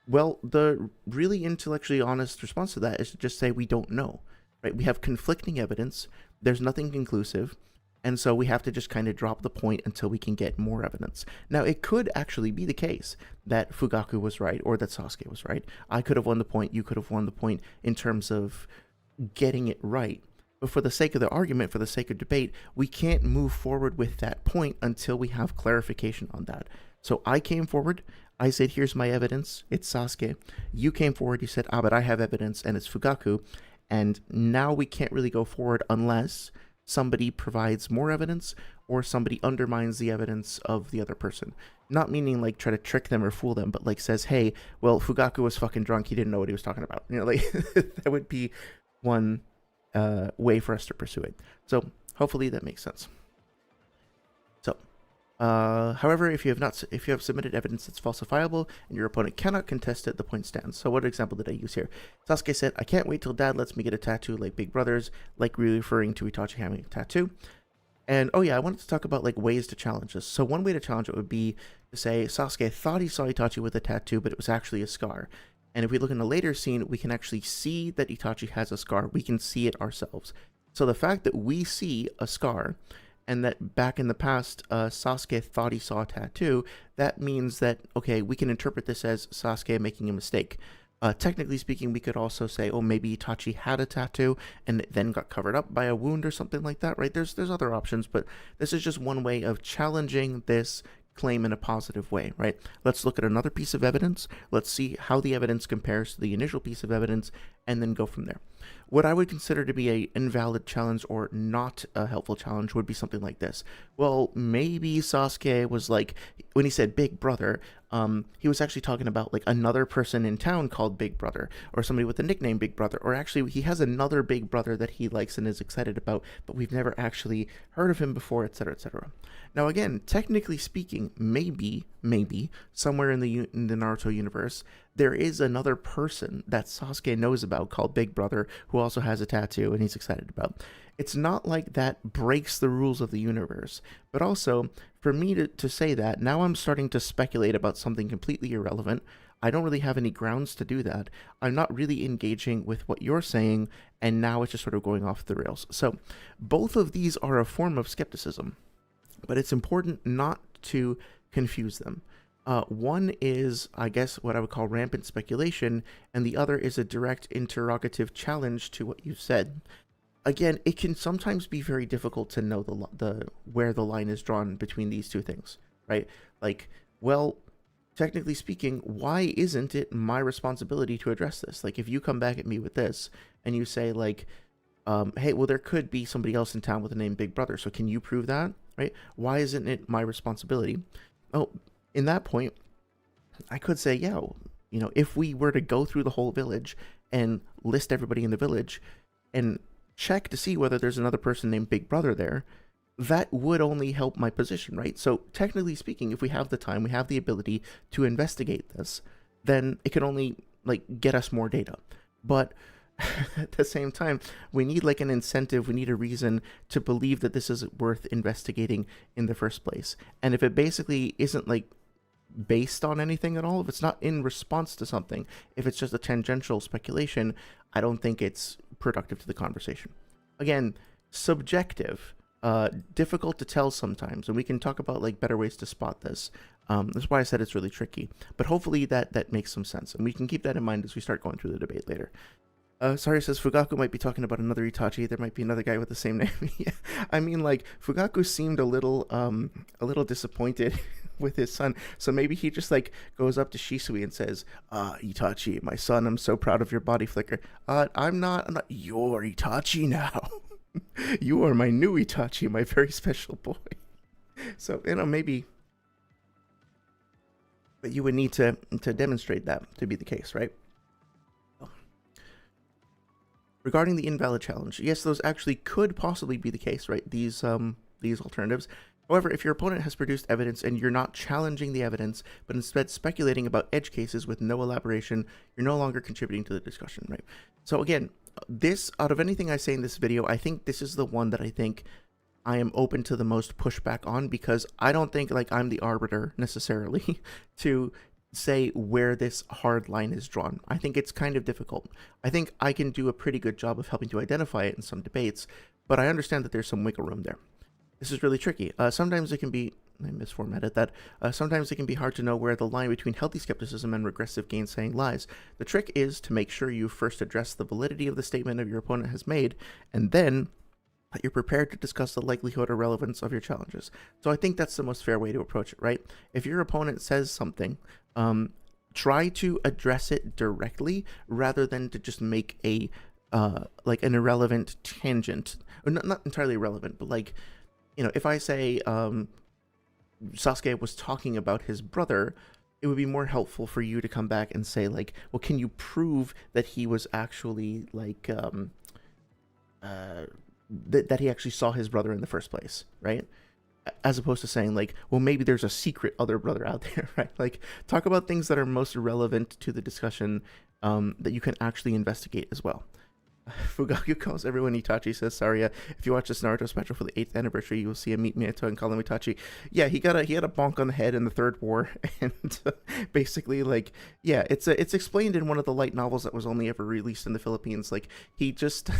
Well, the really intellectually honest response to that is to just say we don't know, right? We have conflicting evidence, there's nothing conclusive, and so we have to just kind of drop the point until we can get more evidence. Now, it could actually be the case that Fugaku was right, or that Sasuke was right. I could have won the point, you could have won the point in terms of getting it right. But for the sake of the argument, for the sake of debate, we can't move forward with that point until we have clarification on that. So I came forward, I said, here's my evidence, it's Sasuke. You came forward, you said, but I have evidence and it's Fugaku. And now we can't really go forward unless somebody provides more evidence or somebody undermines the evidence of the other person. Not meaning like try to trick them or fool them, but like says, hey, well, Fugaku was fucking drunk, he didn't know what he was talking about. Like that would be one way for us to pursue it. So hopefully that makes sense. So, however, if you have submitted evidence that's falsifiable and your opponent cannot contest it, the point stands. So what example did I use here? Sasuke said, I can't wait till dad lets me get a tattoo like big brothers, like really referring to Itachi having a tattoo. And oh yeah, I wanted to talk about like ways to challenge this. So one way to challenge it would be to say Sasuke thought he saw Itachi with a tattoo, but it was actually a scar. And if we look in a later scene, we can actually see that Itachi has a scar. We can see it ourselves. So the fact that we see a scar and that back in the past, Sasuke thought he saw a tattoo, that means that, okay, we can interpret this as Sasuke making a mistake. Technically speaking, we could also say, oh, maybe Itachi had a tattoo and it then got covered up by a wound or something like that, right? There's other options, but this is just one way of challenging this claim in a positive way, right? Let's look at another piece of evidence. Let's see how the evidence compares to the initial piece of evidence and then go from there. What I would consider to be an invalid challenge or not a helpful challenge would be something like this. Well, maybe Sasuke was like, when he said big brother, he was actually talking about like another person in town called Big Brother, or somebody with the nickname Big Brother, or actually he has another big brother that he likes and is excited about, but we've never actually heard of him before, etc., etc. Now again, technically speaking, maybe somewhere in the Naruto universe, there is another person that Sasuke knows about called Big Brother who also has a tattoo and he's excited about. It's not like that breaks the rules of the universe. But also, for me to say that, now I'm starting to speculate about something completely irrelevant. I don't really have any grounds to do that. I'm not really engaging with what you're saying, and now it's just sort of going off the rails. So, both of these are a form of skepticism, but it's important not to confuse them. One is, I guess, what I would call rampant speculation, and the other is a direct interrogative challenge to what you've said. Again, it can sometimes be very difficult to know the where the line is drawn between these two things, right? Like, well, technically speaking, why isn't it my responsibility to address this? Like, if you come back at me with this and you say, like, hey, well, there could be somebody else in town with the name Big Brother, so can you prove that, right? Why isn't it my responsibility? Oh, in that point, I could say, yeah, if we were to go through the whole village and list everybody in the village and check to see whether there's another person named Big Brother there, that would only help my position, right? So technically speaking, if we have the time, we have the ability to investigate this, then it can only get us more data. But at the same time, we need an incentive, we need a reason to believe that this is worth investigating in the first place. And if it basically isn't based on anything at all, if it's not in response to something, if it's just a tangential speculation, I don't think it's productive to the conversation. Again, subjective, difficult to tell sometimes, and we can talk about better ways to spot this. That's why I said it's really tricky, but hopefully that makes some sense, and we can keep that in mind as we start going through the debate later. Sorry says Fugaku might be talking about another Itachi. There might be another guy with the same name. Yeah. I mean, Fugaku seemed a little disappointed with his son, so maybe he just goes up to Shisui and says, Itachi, my son, I'm so proud of your body flicker. I'm not your Itachi now. You are my new Itachi, my very special boy. So, maybe, but you would need to demonstrate that to be the case, right? Regarding the invalid challenge, yes, those actually could possibly be the case, right? These alternatives. However, if your opponent has produced evidence and you're not challenging the evidence, but instead speculating about edge cases with no elaboration, you're no longer contributing to the discussion, right? So again, out of anything I say in this video, I think this is the one that I think I am open to the most pushback on, because I don't think I'm the arbiter necessarily to say where this hard line is drawn. I think it's kind of difficult. I think I can do a pretty good job of helping to identify it in some debates, but I understand that there's some wiggle room there. This is really tricky. Sometimes it can be, I misformatted that, sometimes it can be hard to know where the line between healthy skepticism and regressive gainsaying lies. The trick is to make sure you first address the validity of the statement your opponent has made, and then that you're prepared to discuss the likelihood or relevance of your challenges. So I think that's the most fair way to approach it, right? If your opponent says something, try to address it directly rather than to just make an irrelevant tangent, or not entirely irrelevant, but if I say Sasuke was talking about his brother, it would be more helpful for you to come back and say well, can you prove that he was actually that he actually saw his brother in the first place, right? As opposed to saying well, maybe there's a secret other brother out there, right? Talk about things that are most relevant to the discussion, that you can actually investigate as well. Fugaku calls everyone Itachi, says Saria. If you watch this Naruto special for the 8th anniversary, you will see him meet Minato and call him Itachi. Yeah, he had a bonk on the head in the Third War, and basically yeah, it's explained in one of the light novels that was only ever released in the Philippines. He just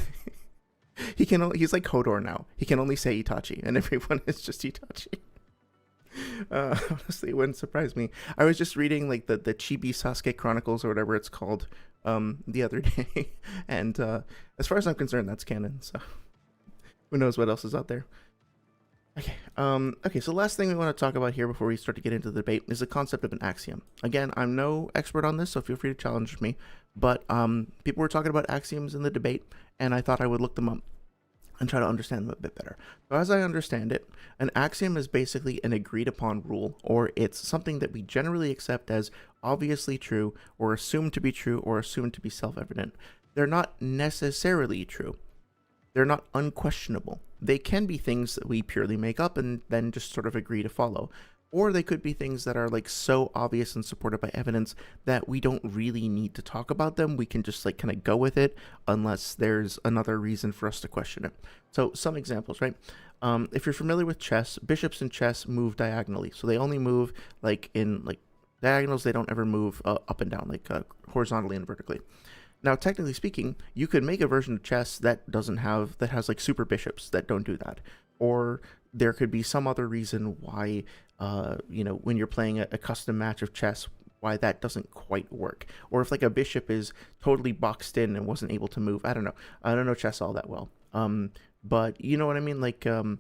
he's like Hodor now. He can only say Itachi, and everyone is just Itachi. Honestly, it wouldn't surprise me. I was just reading the Chibi Sasuke Chronicles or whatever it's called the other day, and as far as I'm concerned, that's canon. So who knows what else is out there. Okay, so last thing we want to talk about here before we start to get into the debate is the concept of an axiom. Again, I'm no expert on this, so feel free to challenge me, but people were talking about axioms in the debate, and I thought I would look them up and try to understand them a bit better. So as I understand it, an axiom is basically an agreed upon rule, or it's something that we generally accept as obviously true, or assumed to be true, or assumed to be self-evident. They're not necessarily true. They're not unquestionable. They can be things that we purely make up and then just sort of agree to follow. or they could be things that are like so obvious and supported by evidence that we don't really need to talk about them. We can just like kind of go with it unless there's another reason for us to question it. So some examples, right? If you're familiar with chess, bishops in chess move diagonally. So they only move like in like diagonals. They don't ever move up and down, like horizontally and vertically. Now, technically speaking, you could make a version of chess that has like super bishops that don't do that. Or there could be some other reason why, when you're playing a custom match of chess, why that doesn't quite work. Or if like a bishop is totally boxed in and wasn't able to move. I don't know. I don't know chess all that well. But you know what I mean? Like, well,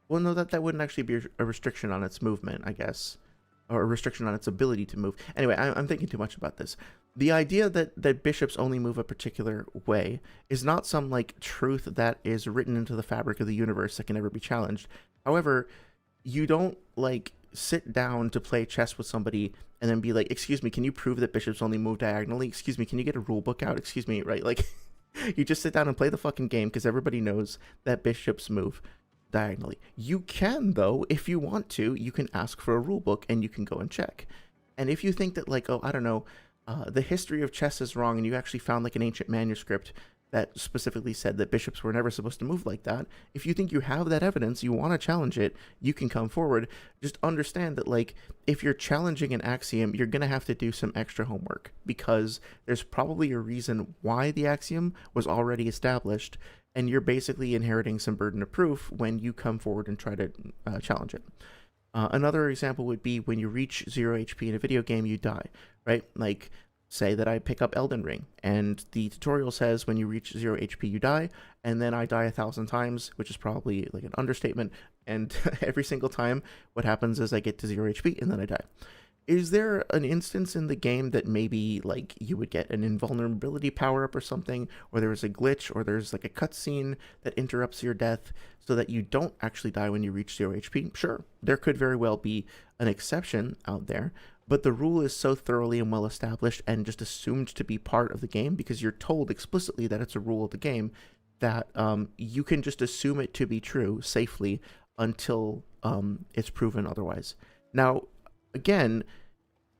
no, that wouldn't actually be a restriction on its movement, I guess. Or a restriction on its ability to move. Anyway, I'm thinking too much about this. The idea that bishops only move a particular way is not some like truth that is written into the fabric of the universe that can never be challenged. However, you don't like sit down to play chess with somebody and then be like, excuse me, can you prove that bishops only move diagonally? Excuse me, can you get a rule book out? Excuse me, right? Like, you just sit down and play the fucking game because everybody knows that bishops move diagonally. You can, though, if you want to, you can ask for a rule book and you can go and check. And if you think that, like, oh, I don't know, the history of chess is wrong, and you actually found like an ancient manuscript that specifically said that bishops were never supposed to move like that, if you think you have that evidence, you want to challenge it, you can come forward. Just understand that, like, if you're challenging an axiom, you're going to have to do some extra homework, because there's probably a reason why the axiom was already established, and you're basically inheriting some burden of proof when you come forward and try to challenge it. Another example would be when you reach 0 HP in a video game, you die, right? Like, say that I pick up Elden Ring, and the tutorial says when you reach 0 HP, you die, and then I die 1,000 times, which is probably like an understatement, and every single time, what happens is I get to 0 HP, and then I die. Is there an instance in the game that maybe, like, you would get an invulnerability power-up or something, or there is a glitch, or there's, like, a cutscene that interrupts your death so that you don't actually die when you reach 0 HP? Sure, there could very well be an exception out there, but the rule is so thoroughly and well established and just assumed to be part of the game because you're told explicitly that it's a rule of the game that you can just assume it to be true safely until it's proven otherwise. Now, again,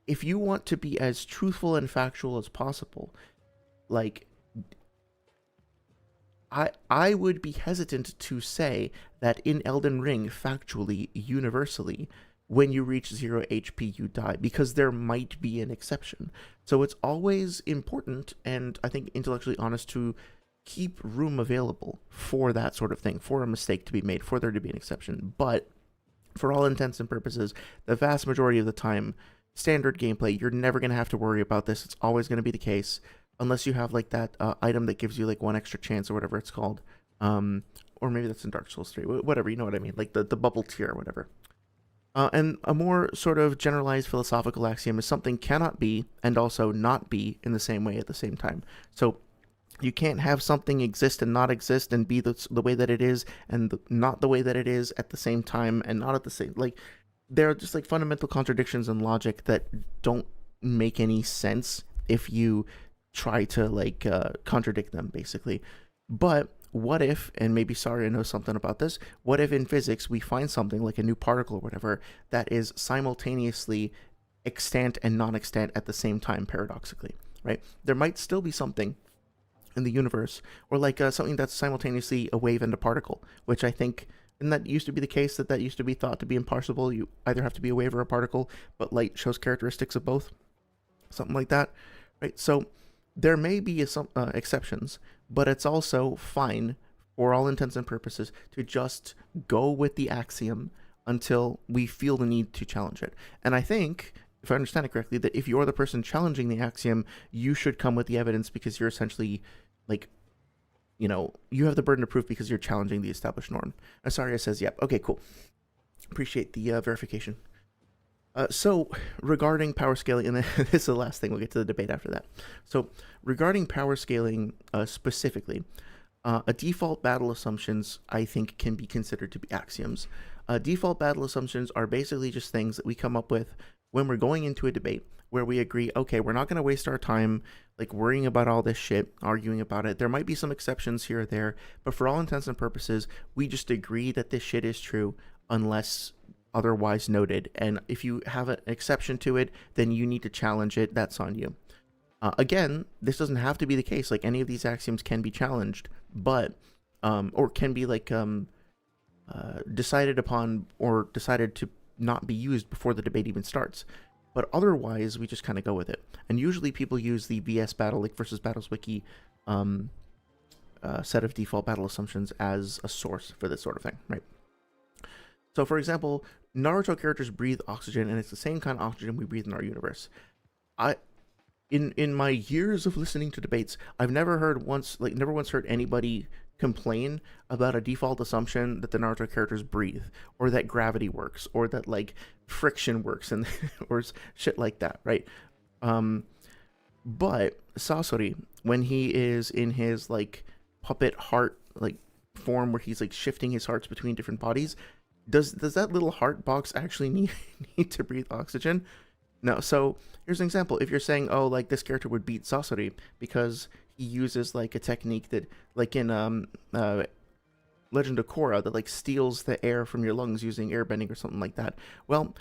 if you want to be as truthful and factual as possible, like, I would be hesitant to say that in Elden Ring, factually, universally, when you reach 0 HP, you die, because there might be an exception. So it's always important, and I think intellectually honest, to keep room available for that sort of thing, for a mistake to be made, for there to be an exception. But for all intents and purposes, the vast majority of the time, standard gameplay, you're never going to have to worry about this. It's always going to be the case, unless you have like that item that gives you like one extra chance or whatever it's called. Or maybe that's in Dark Souls 3, whatever, you know what I mean, like the bubble tier or whatever. And a more sort of generalized philosophical axiom is something cannot be and also not be in the same way at the same time. So you can't have something exist and not exist and be the way that it is and not the way that it is at the same time and not at the same, like, there are just like fundamental contradictions in logic that don't make any sense if you try to like contradict them, basically. But what if, and maybe Saria knows something about this, what if in physics we find something like a new particle or whatever that is simultaneously extant and non-extant at the same time, paradoxically, right? There might still be something in the universe, or like something that's simultaneously a wave and a particle, which I think, and that used to be the case, that used to be thought to be impossible. You either have to be a wave or a particle, but light shows characteristics of both, something like that, right? So there may be some exceptions, but it's also fine, for all intents and purposes, to just go with the axiom until we feel the need to challenge it. And I think, if I understand it correctly, that if you're the person challenging the axiom, you should come with the evidence, because you're essentially, like, you know, you have the burden of proof because you're challenging the established norm. Asaria says, yep. Okay, cool. Appreciate the verification. So, regarding power scaling, and this is the last thing, we'll get to the debate after that. So, regarding power scaling specifically, a default battle assumptions, I think, can be considered to be axioms. Default battle assumptions are basically just things that we come up with when we're going into a debate, where we agree, okay, we're not going to waste our time like worrying about all this shit, arguing about it. There might be some exceptions here or there, but for all intents and purposes, we just agree that this shit is true unless otherwise noted. And if you have an exception to it, then you need to challenge it. That's on you. Again, this doesn't have to be the case. Like, any of these axioms can be challenged, but or can be like decided upon or decided to not be used before the debate even starts. But otherwise, we just kind of go with it. And usually people use the VS Battle, like versus Battles Wiki set of default battle assumptions as a source for this sort of thing, right? So, for example, Naruto characters breathe oxygen, and it's the same kind of oxygen we breathe in our universe. In my years of listening to debates, I've never once heard anybody complain about a default assumption that the Naruto characters breathe, or that gravity works, or that like friction works, and or shit like that, right? But Sasori, when he is in his like puppet heart like form, where he's like shifting his hearts between different bodies, does that little heart box actually need to breathe oxygen? No. So here's an example. If you're saying, oh, like this character would beat Sasori because he uses like a technique that, like in Legend of Korra, that like steals the air from your lungs using airbending or something like that. Well,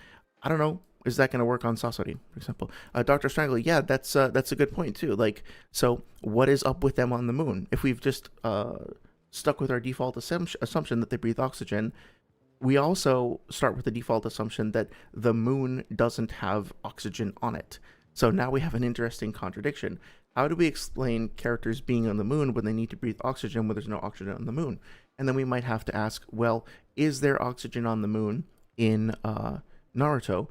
I don't know. Is that going to work on Sasori, for example? Dr. Strangle, yeah, that's a good point too. Like, so what is up with them on the moon? If we've just stuck with our default assumption that they breathe oxygen, we also start with the default assumption that the moon doesn't have oxygen on it. So now we have an interesting contradiction. How do we explain characters being on the moon when they need to breathe oxygen when there's no oxygen on the moon? And then we might have to ask, well, is there oxygen on the moon in Naruto?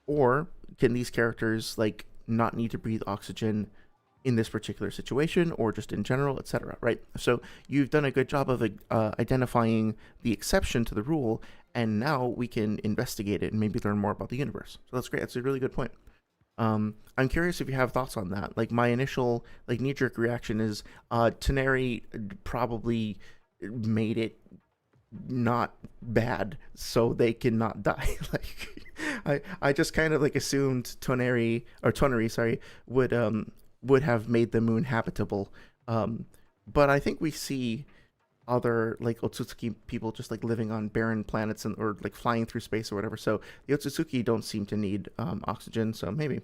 Or can these characters like not need to breathe oxygen in this particular situation, or just in general, etc., right? So you've done a good job of identifying the exception to the rule, and now we can investigate it and maybe learn more about the universe. So that's great. That's a really good point. I'm curious if you have thoughts on that. Like, my initial like knee-jerk reaction is Toneri probably made it not bad so they cannot die. Like, I just kind of like assumed Toneri, sorry, would have made the moon habitable. But I think we see other like Otsutsuki people just like living on barren planets or like flying through space or whatever. So the Otsutsuki don't seem to need oxygen. So maybe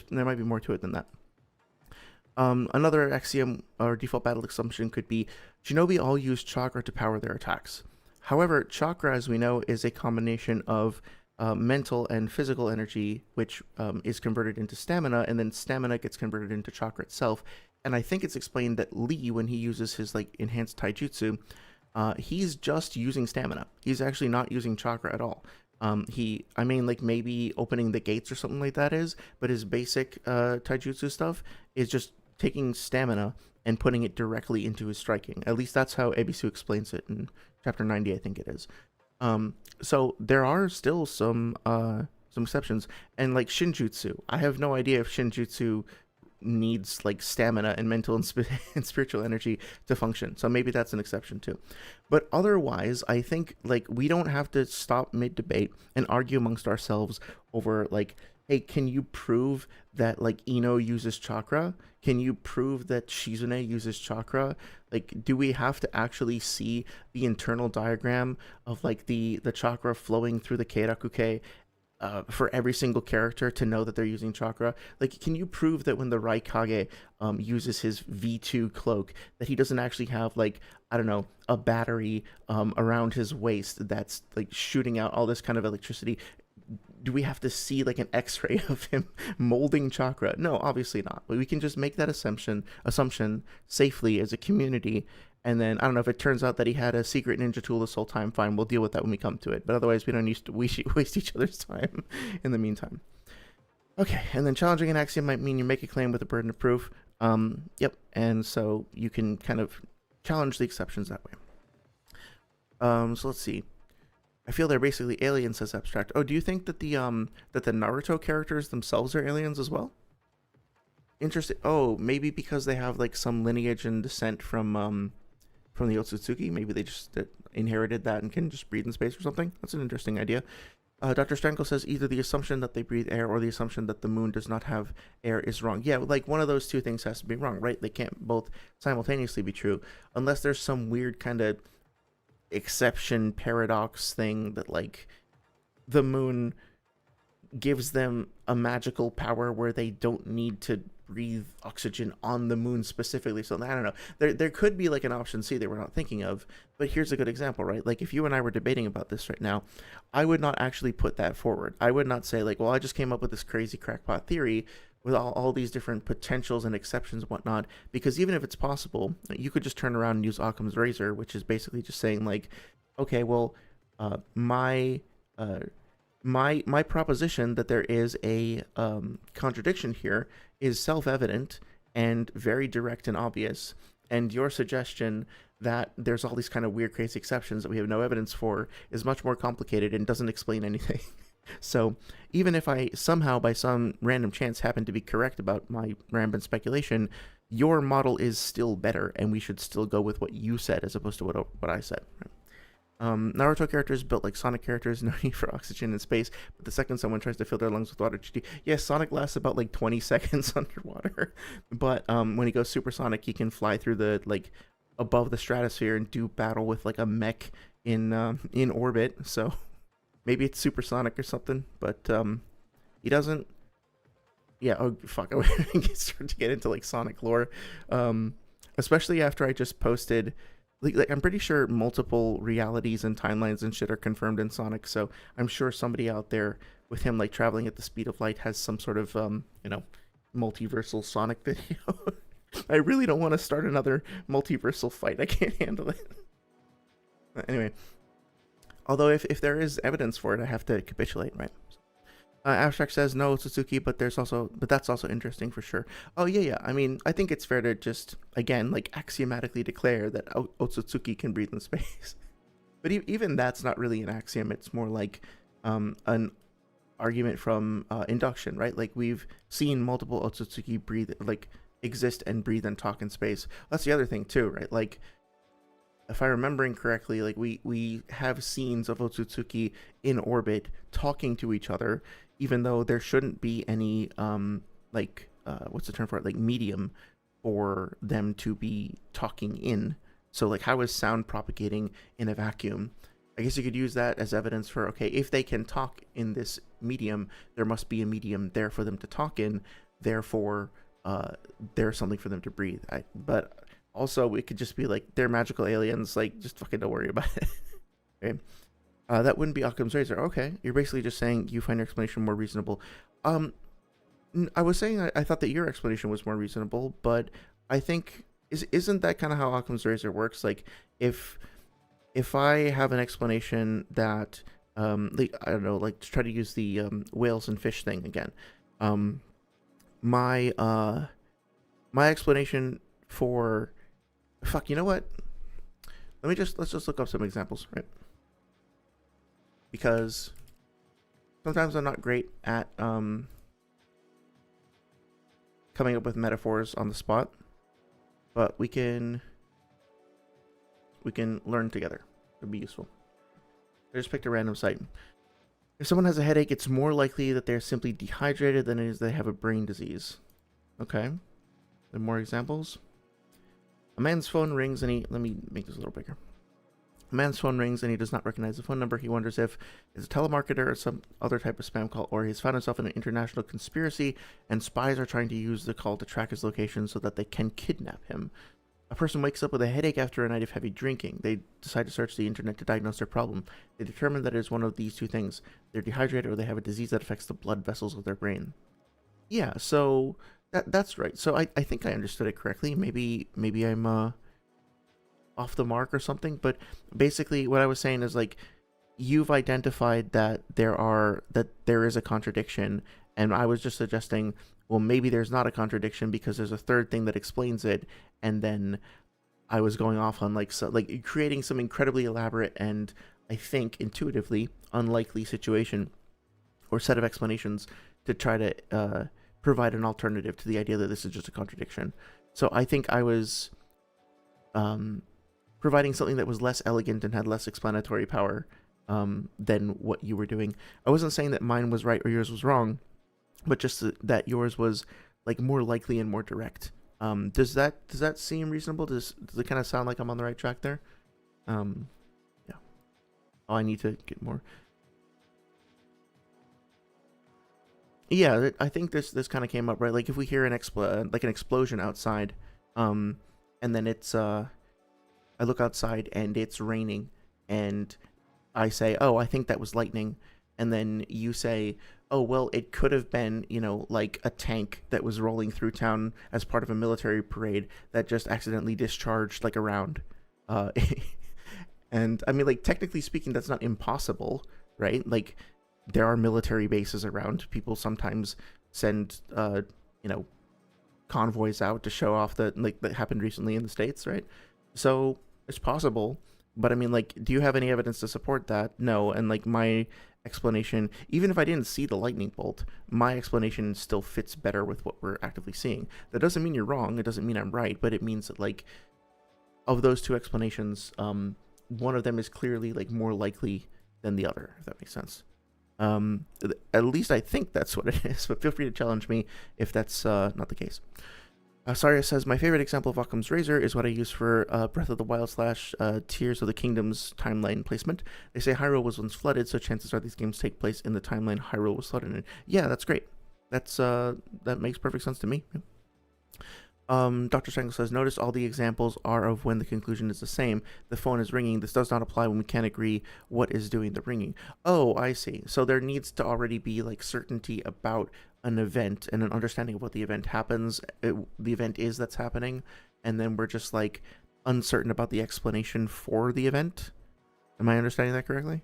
there might be more to it than that. Another axiom or default battle assumption could be Shinobi all use chakra to power their attacks. However, chakra, as we know, is a combination of mental and physical energy, which is converted into stamina, and then stamina gets converted into chakra itself. And I think it's explained that Lee, when he uses his like enhanced taijutsu, he's just using stamina. He's actually not using chakra at all. Like maybe opening the gates or something like that but his basic taijutsu stuff is just taking stamina and putting it directly into his striking. At least that's how Ebisu explains it in chapter 90, I think it is. So there are still some exceptions, and like Shinjutsu, I have no idea if Shinjutsu needs like stamina and mental and spiritual energy to function. So maybe that's an exception too. But otherwise, I think like we don't have to stop mid-debate and argue amongst ourselves over like, hey, can you prove that like Ino uses chakra? Can you prove that Shizune uses chakra? Like, do we have to actually see the internal diagram of like the chakra flowing through the Keirakuke for every single character to know that they're using chakra? Like, can you prove that when the Raikage uses his V2 cloak, that he doesn't actually have like, I don't know, a battery around his waist that's like shooting out all this kind of electricity? Do we have to see like an x-ray of him molding chakra? No, obviously not. We can just make that assumption safely as a community. And then, I don't know, if it turns out that he had a secret ninja tool this whole time, fine, we'll deal with that when we come to it. But otherwise, we don't need to waste each other's time in the meantime. Okay, and then challenging an axiom might mean you make a claim with a burden of proof. Yep, and so you can kind of challenge the exceptions that way. So let's see. I feel they're basically aliens, says Abstract. Oh, do you think that the Naruto characters themselves are aliens as well? Interesting. Oh, maybe because they have like some lineage and descent from the Otsutsuki. Maybe they just inherited that and can just breathe in space or something. That's an interesting idea. Dr. Strangle says either the assumption that they breathe air or the assumption that the moon does not have air is wrong. Yeah, like one of those two things has to be wrong, right? They can't both simultaneously be true unless there's some weird kind of exception paradox thing that like the moon gives them a magical power where they don't need to breathe oxygen on the moon specifically. So I don't know. There could be like an option C that we're not thinking of, but here's a good example, right? Like if you and I were debating about this right now, I would not actually put that forward. I would not say like, well, I just came up with this crazy crackpot theory with all these different potentials and exceptions and whatnot, because even if it's possible, you could just turn around and use Occam's razor, which is basically just saying like, okay, well, my proposition that there is a contradiction here is self-evident and very direct and obvious, and your suggestion that there's all these kind of weird, crazy exceptions that we have no evidence for is much more complicated and doesn't explain anything. So even if I somehow, by some random chance, happen to be correct about my rampant speculation, your model is still better, and we should still go with what you said as opposed to what I said. Naruto characters built like Sonic characters, no need for oxygen in space, but the second someone tries to fill their lungs with water, yes, Sonic lasts about like 20 seconds underwater, but when he goes supersonic, he can fly through the, like, above the stratosphere and do battle with like a mech in orbit, so maybe it's supersonic or something, but he doesn't. Yeah, oh fuck, I would start to get into like Sonic lore, especially after I just posted. Like I'm pretty sure multiple realities and timelines and shit are confirmed in Sonic, so I'm sure somebody out there with him like traveling at the speed of light has some sort of multiversal Sonic video. I really don't want to start another multiversal fight. I can't handle it. Anyway, although if there is evidence for it, I have to capitulate, right? Abstract says no Otsutsuki, but that's also interesting for sure. Oh yeah. I mean, I think it's fair to just again like axiomatically declare that Otsutsuki can breathe in space. But even that's not really an axiom. It's more like an argument from induction, right? Like we've seen multiple Otsutsuki exist and breathe and talk in space. That's the other thing too, right? Like if I'm remembering correctly, like we have scenes of Otsutsuki in orbit talking to each other, even though there shouldn't be any what's the term for it, like medium for them to be talking in. So like how is sound propagating in a vacuum? I guess you could use that as evidence for, okay, if they can talk in this medium, there must be a medium there for them to talk in, therefore there's something for them to breathe. But also it could just be like they're magical aliens, like just fucking don't worry about it. Okay. That wouldn't be Occam's razor. Okay, you're basically just saying you find your explanation more reasonable. I was saying I thought that your explanation was more reasonable, but I think isn't that kind of how Occam's razor works? Like if I have an explanation that I don't know, like to try to use the whales and fish thing again, my explanation for you know what? Let's just look up some examples, right? Because sometimes I'm not great at coming up with metaphors on the spot, but we can learn together. It'd be useful. I just picked a random site. If someone has a headache, it's more likely that they're simply dehydrated than it is they have a brain disease. Okay. There more examples. A man's phone rings and let me make this a little bigger. A man's phone rings and he does not recognize the phone number. He wonders if it's a telemarketer or some other type of spam call, or he's found himself in an international conspiracy and spies are trying to use the call to track his location so that they can kidnap him. A person wakes up with a headache after a night of heavy drinking. They decide to search the internet to diagnose their problem. They determine that it is one of these two things. They're dehydrated or they have a disease that affects the blood vessels of their brain. Yeah, so that's right. So I think I understood it correctly. Maybe I'm off the mark or something, but basically what I was saying is like you've identified that there is a contradiction, and I was just suggesting, well, maybe there's not a contradiction because there's a third thing that explains it, and then I was going off on like creating some incredibly elaborate and I think intuitively unlikely situation or set of explanations to try to provide an alternative to the idea that this is just a contradiction. So I think I was providing something that was less elegant and had less explanatory power than what you were doing. I wasn't saying that mine was right or yours was wrong, but just that yours was like more likely and more direct. Does that seem reasonable? Does it kind of sound like I'm on the right track there? Yeah. Oh, I need to get more. Yeah, I think this kind of came up, right? Like if we hear an explosion outside, and then I look outside and it's raining, and I say, "Oh, I think that was lightning," and then you say, "Oh, well, it could have been, like a tank that was rolling through town as part of a military parade that just accidentally discharged like a round." Uh, and I mean, like technically speaking, that's not impossible, right? Like there are military bases around. People sometimes send, convoys out to show off that happened recently in the States, right? So it's possible, but I mean, like, do you have any evidence to support that? No. And like my explanation, even if I didn't see the lightning bolt, my explanation still fits better with what we're actively seeing. That doesn't mean you're wrong. It doesn't mean I'm right, but it means that like of those two explanations, one of them is clearly like more likely than the other, if that makes sense. At least I think that's what it is, but feel free to challenge me if that's not the case. Saria says, my favorite example of Occam's razor is what I use for Breath of the Wild / Tears of the Kingdom's timeline placement. They say Hyrule was once flooded, so chances are these games take place in the timeline Hyrule was flooded in. Yeah, that's great. That makes perfect sense to me. Yeah. Dr. Strangle says, notice all the examples are of when the conclusion is the same. The phone is ringing. This does not apply when we can't agree what is doing the ringing. Oh, I see. So there needs to already be like certainty about an event and an understanding of what the event the event is that's happening, and then we're just like uncertain about the explanation for the event. Am I understanding that correctly?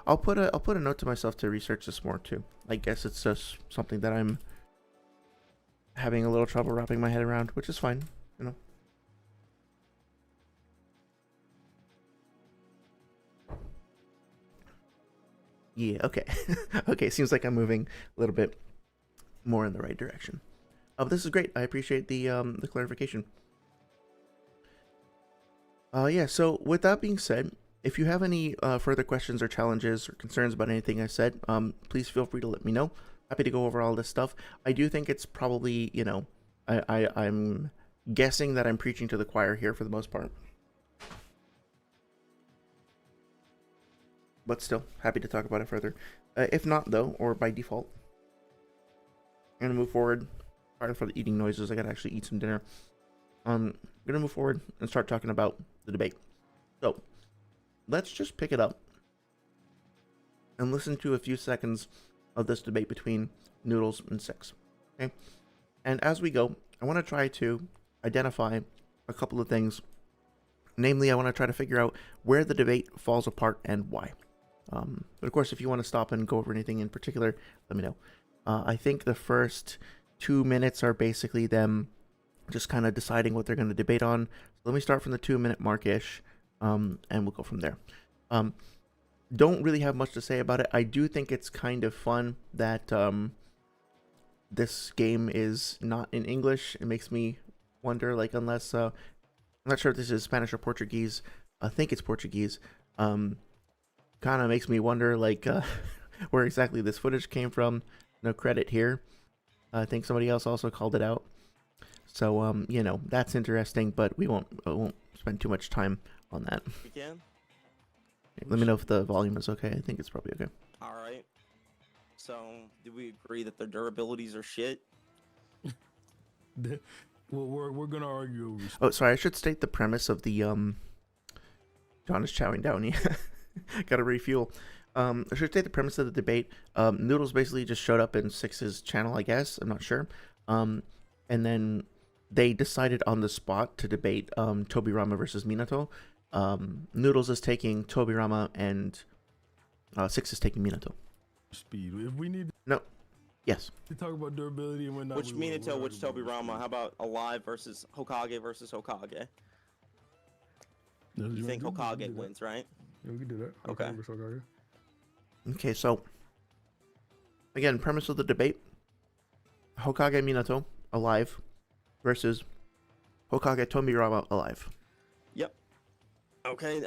I'll put a note to myself to research this more too. I guess it's just something that I'm having a little trouble wrapping my head around, which is fine, Yeah, okay. Okay, seems like I'm moving a little bit more in the right direction. This is great. I appreciate the clarification. Yeah, so with that being said, if you have any further questions or challenges or concerns about anything I said, please feel free to let me know. Happy to go over all this stuff. I do think it's probably, I'm guessing that I'm preaching to the choir here for the most part. But still, happy to talk about it further. If not, though, or by default, I'm going to move forward. Sorry for the eating noises. I got to actually eat some dinner. I'm going to move forward and start talking about the debate. So, let's just pick it up and listen to a few seconds of this debate between Noodles and Six. Okay? And as we go, I want to try to identify a couple of things. Namely, I want to try to figure out where the debate falls apart and why. But of course, if you want to stop and go over anything in particular, let me know. I think the first 2 minutes are basically them just kind of deciding what they're going to debate on. So let me start from the 2-minute mark-ish, and we'll go from there. Don't really have much to say about it. I do think it's kind of fun that this game is not in English. It makes me wonder, like, unless I'm not sure if this is Spanish or Portuguese. I think it's Portuguese. Kind of makes me wonder, like, where exactly this footage came from. No credit here. I think somebody else also called it out. So, that's interesting, but we won't spend too much time on that. We can. Let me know if the volume is okay. I think it's probably okay. All right. So, do we agree that their durabilities are shit? Well, we're gonna argue. Oh, sorry. I should state the premise of the John is chowing down. Yeah, gotta refuel. I should state the premise of the debate. Noodles basically just showed up in Six's channel, I guess. I'm not sure. And then they decided on the spot to debate Tobirama versus Minato. Noodles is taking Tobirama and Six is taking Minato. Speed. If we need Yes. to talk about durability and whatnot. Which Minato, which Tobirama? How about Alive versus Hokage versus Hokage? You think Hokage wins, right? Yeah, we can do that. Okay. Okay, so again, premise of the debate: Hokage Minato alive versus Hokage Tobirama alive. Yep. Okay.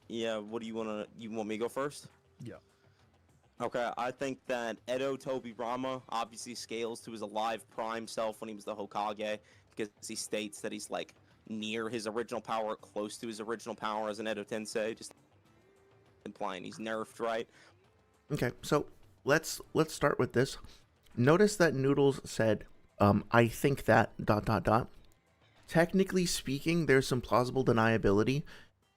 Yeah. What do you want me to go first? Yeah. Okay, I think that Edo Tobirama obviously scales to his alive prime self when he was the Hokage, because he states that he's like near his original power, close to his original power as an Edo Tensei, just implying he's nerfed, right? Okay, so let's start with this. Notice that Noodles said, I think that ... Technically speaking, there's some plausible deniability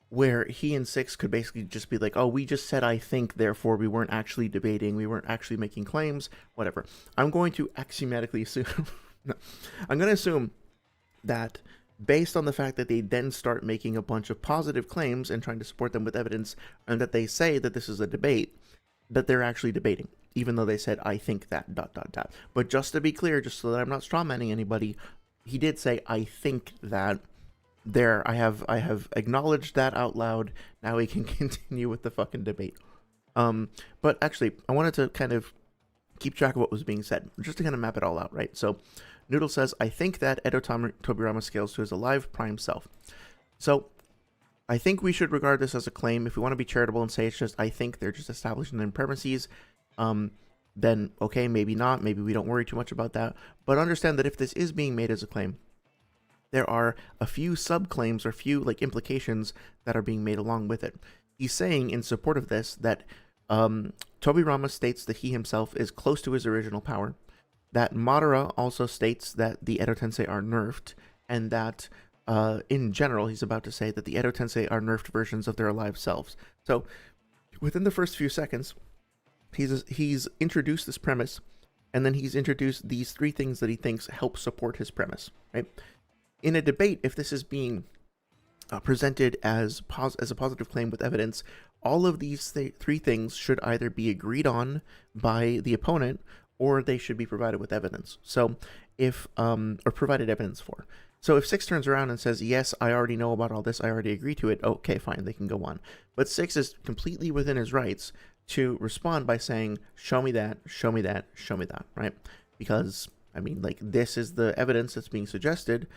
where he and Six could basically just be like, oh, we just said I think, therefore we weren't actually debating, we weren't actually making claims, whatever. I'm going to axiomatically assume, no, I'm going to assume that based on the fact that they then start making a bunch of positive claims and trying to support them with evidence, and that they say that this is a debate, that they're actually debating, even though they said, I think that ... But just to be clear, just so that I'm not strawmanning anybody, he did say, I think that. There, I have acknowledged that out loud. Now we can continue with the fucking debate. But actually, I wanted to kind of keep track of what was being said, just to kind of map it all out, right? So, Noodle says, I think that Edo Tobirama scales to his alive prime self. So, I think we should regard this as a claim. If we want to be charitable and say it's just, I think they're just establishing their premises, then okay, maybe not. Maybe we don't worry too much about that. But understand that if this is being made as a claim, there are a few subclaims or few like implications that are being made along with it. He's saying in support of this that Tobirama states that he himself is close to his original power, that Madara also states that the Edo Tensei are nerfed, and that in general he's about to say that the Edo Tensei are nerfed versions of their alive selves. So within the first few seconds, he's introduced this premise, and then he's introduced these three things that he thinks help support his premise, right? In a debate, if this is being presented as a positive claim with evidence, all of these three things should either be agreed on by the opponent, or they should be provided with evidence. So, if or provided evidence for. So, if Six turns around and says, "Yes, I already know about all this. I already agree to it." Okay, fine, they can go on. But Six is completely within his rights to respond by saying, "Show me that. Show me that. Show me that." Right? Because I mean, like, this is the evidence that's being suggested.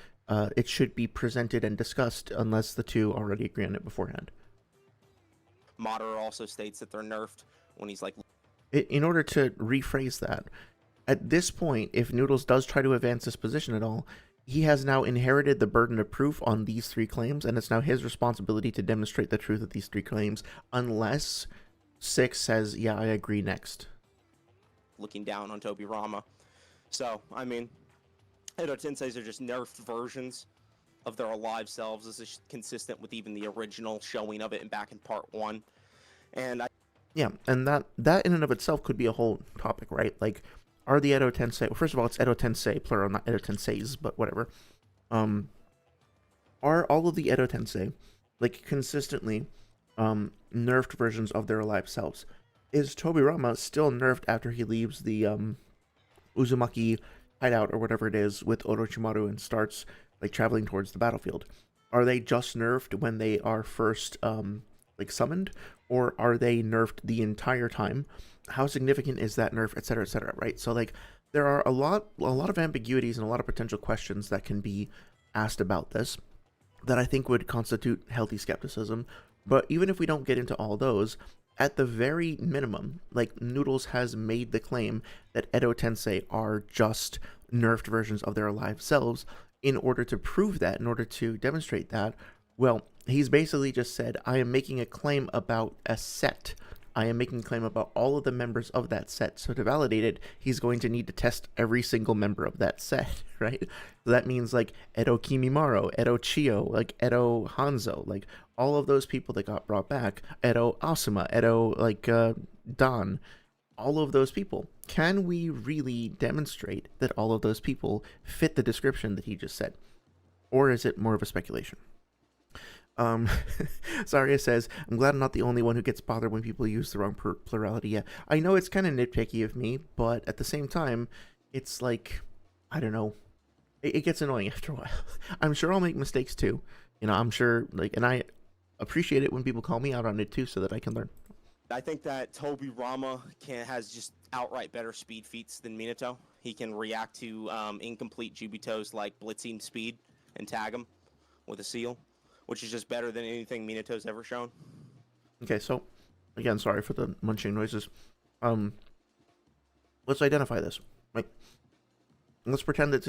It should be presented and discussed unless the two already agree on it beforehand. Madara also states that they're nerfed when he's like... In order to rephrase that, at this point, if Noodles does try to advance this position at all, he has now inherited the burden of proof on these three claims, and it's now his responsibility to demonstrate the truth of these three claims, unless Six says, yeah, I agree next. Looking down on Tobirama. So, I mean, Edo Tenseis are just nerfed versions of their alive selves. This is consistent with even the original showing of it back in part 1. And yeah, and that in and of itself could be a whole topic, right? Like, are the Edo Tensei... Well, first of all, it's Edo Tensei, plural, not Edo Tenseis, but whatever. Are all of the Edo Tensei, like, consistently nerfed versions of their alive selves? Is Tobirama still nerfed after he leaves the Uzumaki hideout or whatever it is with Orochimaru and starts like traveling towards the battlefield? Are they just nerfed when they are first like summoned, or are they nerfed the entire time? How significant is that nerf, etc., right? So like there are a lot of ambiguities and a lot of potential questions that can be asked about this that I think would constitute healthy skepticism. But even if we don't get into all those, at the very minimum, like, Noodles has made the claim that Edo Tensei are just nerfed versions of their alive selves. In order to prove that, in order to demonstrate that, well, he's basically just said, I am making a claim about a set. I am making a claim about all of the members of that set. So to validate it, he's going to need to test every single member of that set, right? So that means, like, Edo Kimimaro, Edo Chiyo, like, Edo Hanzo, like, all of those people that got brought back, Edo Asuma, Edo, like, Dan, all of those people. Can we really demonstrate that all of those people fit the description that he just said? Or is it more of a speculation? Zarya says, I'm glad I'm not the only one who gets bothered when people use the wrong plurality. Yeah, I know it's kind of nitpicky of me, but at the same time, it's like, I don't know, it gets annoying after a while. I'm sure I'll make mistakes too. You know, I'm sure, like, and I appreciate it when people call me out on it too, so that I can learn. I think that Tobirama has just outright better speed feats than Minato. He can react to incomplete Jubitos like blitzing speed and tag him with a seal, which is just better than anything Minato's ever shown. Okay, so, again, sorry for the munching noises. Let's identify this. Right? Let's pretend that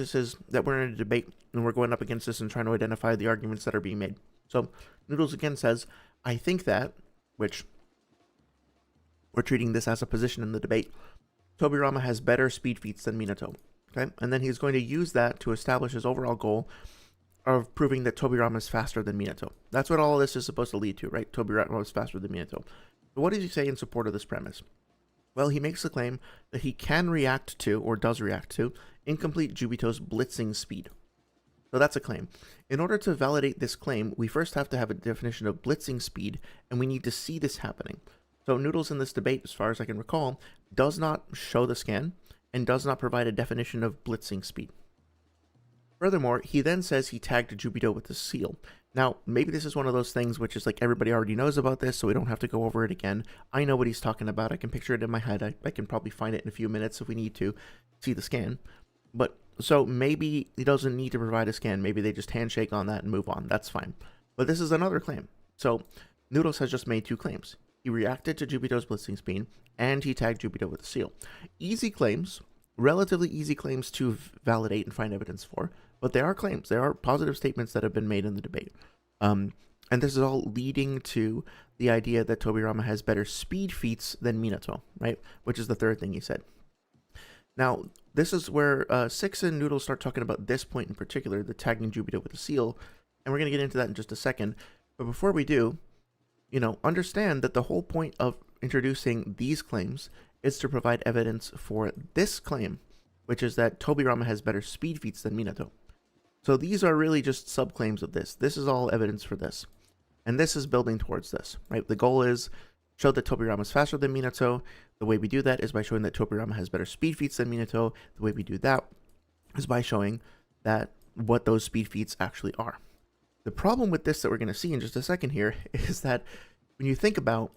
that we're in a debate and we're going up against this and trying to identify the arguments that are being made. So, Noodles again says, I think that, which we're treating this as a position in the debate. Tobirama has better speed feats than Minato. Okay, and then he's going to use that to establish his overall goal of proving that Tobirama is faster than Minato. That's what all of this is supposed to lead to, right? Tobirama is faster than Minato. But what does he say in support of this premise? Well, he makes the claim that he can react to, or does react to, incomplete Jubito's blitzing speed. So that's a claim. In order to validate this claim, we first have to have a definition of blitzing speed, and we need to see this happening. So Noodles in this debate, as far as I can recall, does not show the scan, and does not provide a definition of blitzing speed. Furthermore, he then says he tagged Jubito with the seal. Now, maybe this is one of those things which is like everybody already knows about this, so we don't have to go over it again. I know what he's talking about. I can picture it in my head. I can probably find it in a few minutes if we need to see the scan. But so maybe he doesn't need to provide a scan. Maybe they just handshake on that and move on. That's fine. But this is another claim. So Noodles has just made two claims. He reacted to Jubito's blitzing speed, and he tagged Jubito with a seal. Easy claims, relatively easy claims to validate and find evidence for, but they are claims. They are positive statements that have been made in the debate. And this is all leading to the idea that Tobirama has better speed feats than Minato, right? Which is the third thing he said. Now, this is where Six and Noodles start talking about this point in particular, the tagging Jubito with a seal, and we're going to get into that in just a second. But before we do, understand that the whole point of introducing these claims is to provide evidence for this claim, which is that Tobirama has better speed feats than Minato. So these are really just subclaims of this. This is all evidence for this. And this is building towards this, right? The goal is show that Tobirama is faster than Minato. The way we do that is by showing that Tobirama has better speed feats than Minato. The way we do that is by showing that what those speed feats actually are. The problem with this that we're going to see in just a second here is that when you think about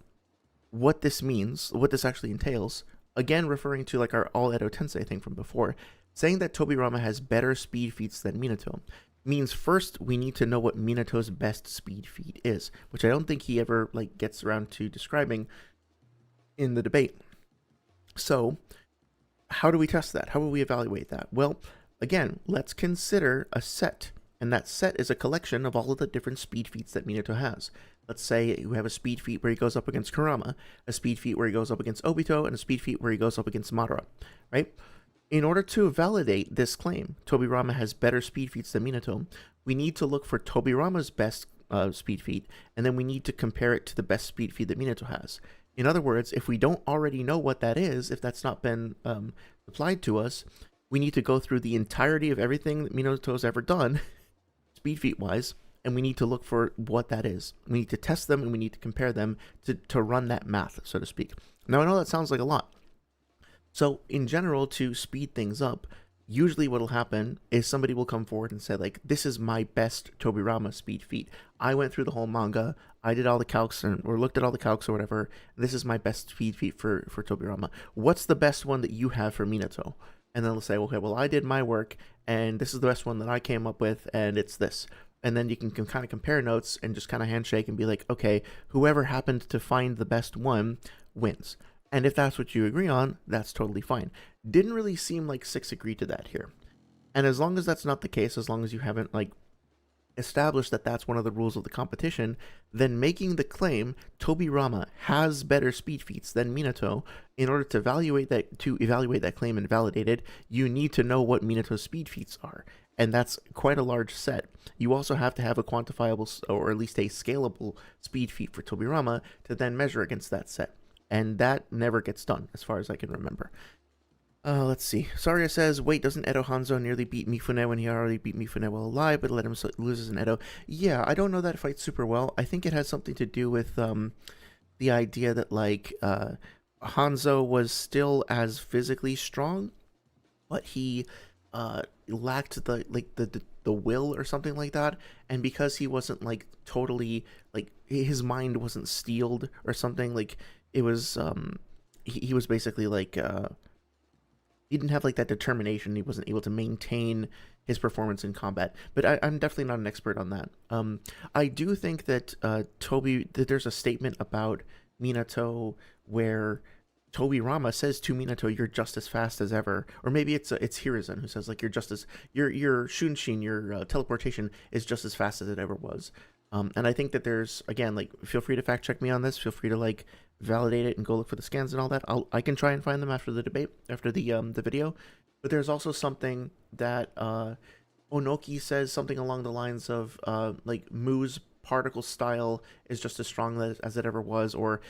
what this means, what this actually entails, again referring to like our all Edo Tensei thing from before, saying that Tobirama has better speed feats than Minato means first we need to know what Minato's best speed feat is, which I don't think he ever gets around to describing in the debate. So how do we test that? How will we evaluate that? Well, again, let's consider a set, and that set is a collection of all of the different speed feats that Minato has. Let's say you have a speed feat where he goes up against Kurama, a speed feat where he goes up against Obito, and a speed feat where he goes up against Madara, right? In order to validate this claim, Tobirama has better speed feats than Minato, we need to look for Tobirama's best speed feat, and then we need to compare it to the best speed feat that Minato has. In other words, if we don't already know what that is, if that's not been applied to us, we need to go through the entirety of everything that Minato's ever done, speed feat-wise, and we need to look for what that is. We need to test them, and we need to compare them to run that math, so to speak. Now, I know that sounds like a lot. So, in general, to speed things up, usually what will happen is somebody will come forward and say, this is my best Tobirama speed feat. I went through the whole manga, I did all the calcs, or looked at all the calcs or whatever, and this is my best speed feat for Tobirama. What's the best one that you have for Minato? And then they'll say, okay, well, I did my work, and this is the best one that I came up with, and it's this. And then you can kind of compare notes and just kind of handshake and be like, okay, whoever happened to find the best one wins. And if that's what you agree on, that's totally fine. Didn't really seem like Six agreed to that here. And as long as that's not the case, as long as you haven't established that that's one of the rules of the competition, then making the claim Tobirama has better speed feats than Minato, in order to evaluate that claim and validate it, you need to know what Minato's speed feats are. And that's quite a large set. You also have to have a quantifiable, or at least a scalable speed feat for Tobirama to then measure against that set. And that never gets done, as far as I can remember. Let's see. Saria says, wait, doesn't Edo Hanzo nearly beat Mifune when he already beat Mifune while alive, but let him lose as an Edo? Yeah, I don't know that fight super well. I think it has something to do with the idea that, Hanzo was still as physically strong, but he lacked the will or something like that, and because he wasn't totally his mind wasn't steeled or something, it was he was basically he didn't have that determination. He wasn't able to maintain his performance in combat. But I'm definitely not an expert on that. I do think that that there's a statement about Minato where Tobirama says to Minato, "You're just as fast as ever," or maybe it's Hiruzen who says "You're just as your Shunshin, your teleportation is just as fast as it ever was." And I think that there's, again, feel free to fact check me on this. Feel free to validate it and go look for the scans and all that, I can try and find them after the debate, after the video. But there's also something that Onoki says something along the lines of like Mu's particle style is just as strong as it ever was, or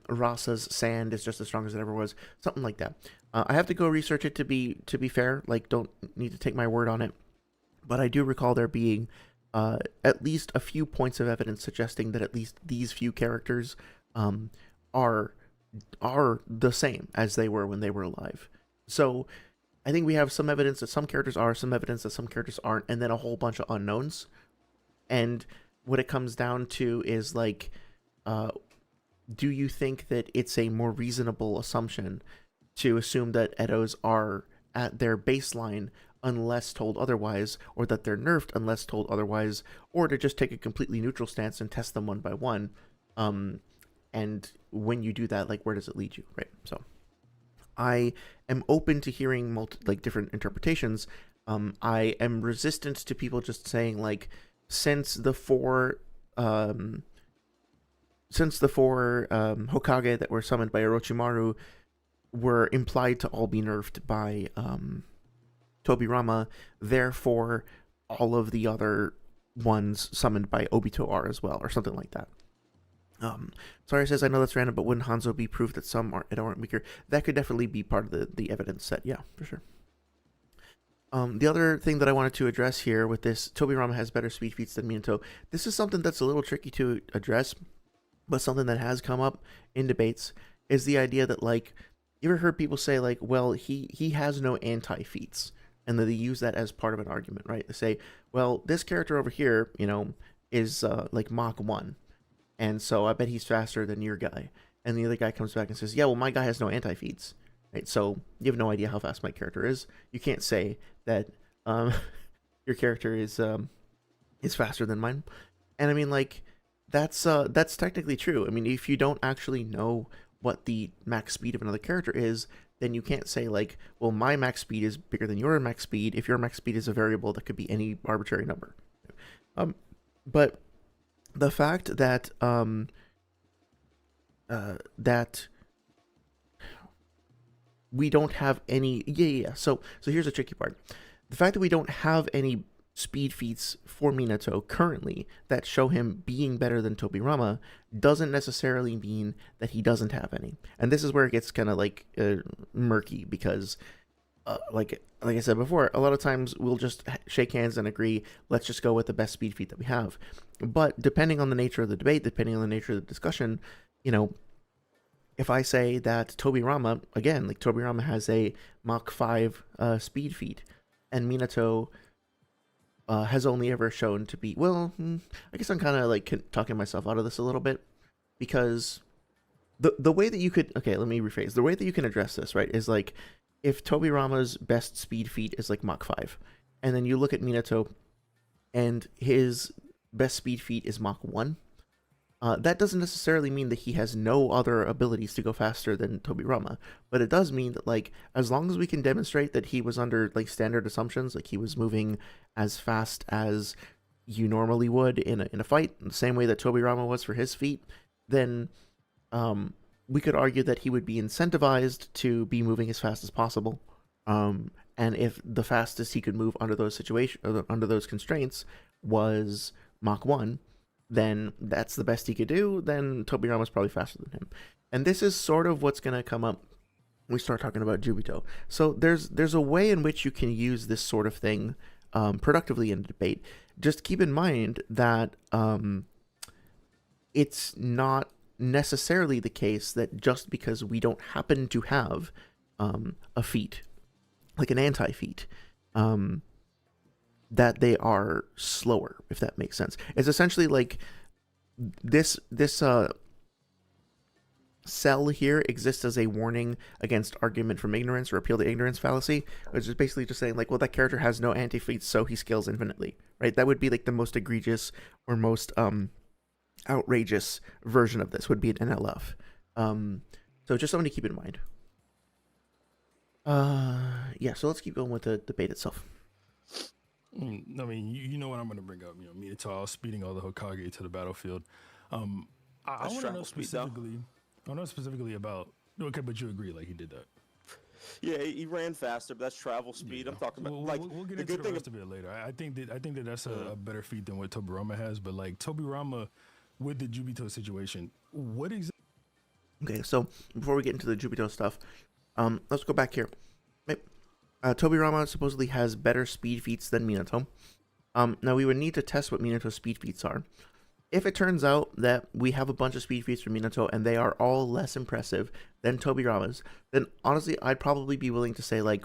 Rasa's sand is just as strong as it ever was, something like that. I have to go research it to be fair. Like, don't need to take my word on it, but I do recall there being at least a few points of evidence suggesting that at least these few characters are the same as they were when they were alive. So I think we have some evidence that some characters are, some evidence that some characters aren't, and then a whole bunch of unknowns. And what it comes down to is like, do you think that it's a more reasonable assumption to assume that Edos are at their baseline unless told otherwise, or that they're nerfed unless told otherwise, or to just take a completely neutral stance and test them one by one? And when you do that, like, where does it lead you, right? So I am open to hearing different interpretations. I am resistant to people just saying, like, since the four Hokage that were summoned by Orochimaru were implied to all be nerfed by Tobirama, therefore all of the other ones summoned by Obito are as well, or something like that. Sorry says, I know that's random, but wouldn't Hanzo be proof that some aren't weaker? That could definitely be part of the evidence set, yeah, for sure. The other thing that I wanted to address here with this, Tobirama has better speed feats than Minato. This is something that's a little tricky to address, but something that has come up in debates is the idea that, like, you ever heard people say, like, well, he has no anti-feats, and that they use that as part of an argument, right? They say, well, this character over here, you know, is like Mach 1, and so I bet he's faster than your guy. And the other guy comes back and says, yeah, well, my guy has no anti-feats, right? So you have no idea how fast my character is. You can't say that your character is faster than mine. And I mean, like, that's technically true. I mean, if you don't actually know what the max speed of another character is, then you can't say, like, well, my max speed is bigger than your max speed if your max speed is a variable that could be any arbitrary number. But the fact that that we don't have any so here's the tricky part. The fact that we don't have any speed feats for Minato currently that show him being better than Tobirama doesn't necessarily mean that he doesn't have any. And this is where it gets kind of like murky, because like I said before, a lot of times we'll just shake hands and agree, let's just go with the best speed feat that we have. But depending on the nature of the debate, depending on the nature of the discussion, you know, if I say that Tobirama, again, like, Tobirama has a Mach 5 speed feat, and Minato has only ever shown to be, well, I guess I'm kind of like talking myself out of this a little bit, because the way that you could, okay, let me rephrase, the way that you can address this, right, is like, if Tobirama's best speed feat is like Mach 5, and then you look at Minato, and his best speed feat is Mach 1, that doesn't necessarily mean that he has no other abilities to go faster than Tobirama, but it does mean that, like, as long as we can demonstrate that he was under, like, standard assumptions, like he was moving as fast as you normally would in a fight, in the same way that Tobirama was for his feat, then we could argue that he would be incentivized to be moving as fast as possible. And if the fastest he could move under those under those constraints was Mach 1, then that's the best he could do. Then Tobirama's probably faster than him. And this is sort of what's going to come up when we start talking about Jubito. So there's a way in which you can use this sort of thing productively in a debate. Just keep in mind that it's not necessarily the case that just because we don't happen to have a feat, like an anti-feat, that they are slower, if that makes sense. It's essentially like this cell here exists as a warning against argument from ignorance, or appeal to ignorance fallacy, which is basically just saying, like, well, that character has no anti-feats, so he scales infinitely, right? That would be like the most egregious or most outrageous version of this would be an NLF. So just something to keep in mind. Yeah, so let's keep going with the debate itself. I mean, you know what I'm going to bring up. You know, Minato speeding all the Hokage to the battlefield. I That's want to know travel speed, though. specifically. I know specifically about. Okay, but you agree, like he did that. Yeah, he ran faster, but that's travel speed. Yeah. I'm talking about We'll get the into good the thing. rest of it later. I think that that's a better feat than what Tobirama has. But like Tobirama with the Jubito situation, what exactly? Okay, so before we get into the Jubito stuff, let's go back here. Tobirama supposedly has better speed feats than Minato. Now we would need to test what Minato's speed feats are. If it turns out that we have a bunch of speed feats from Minato and they are all less impressive than Tobirama's, then honestly, I'd probably be willing to say, like,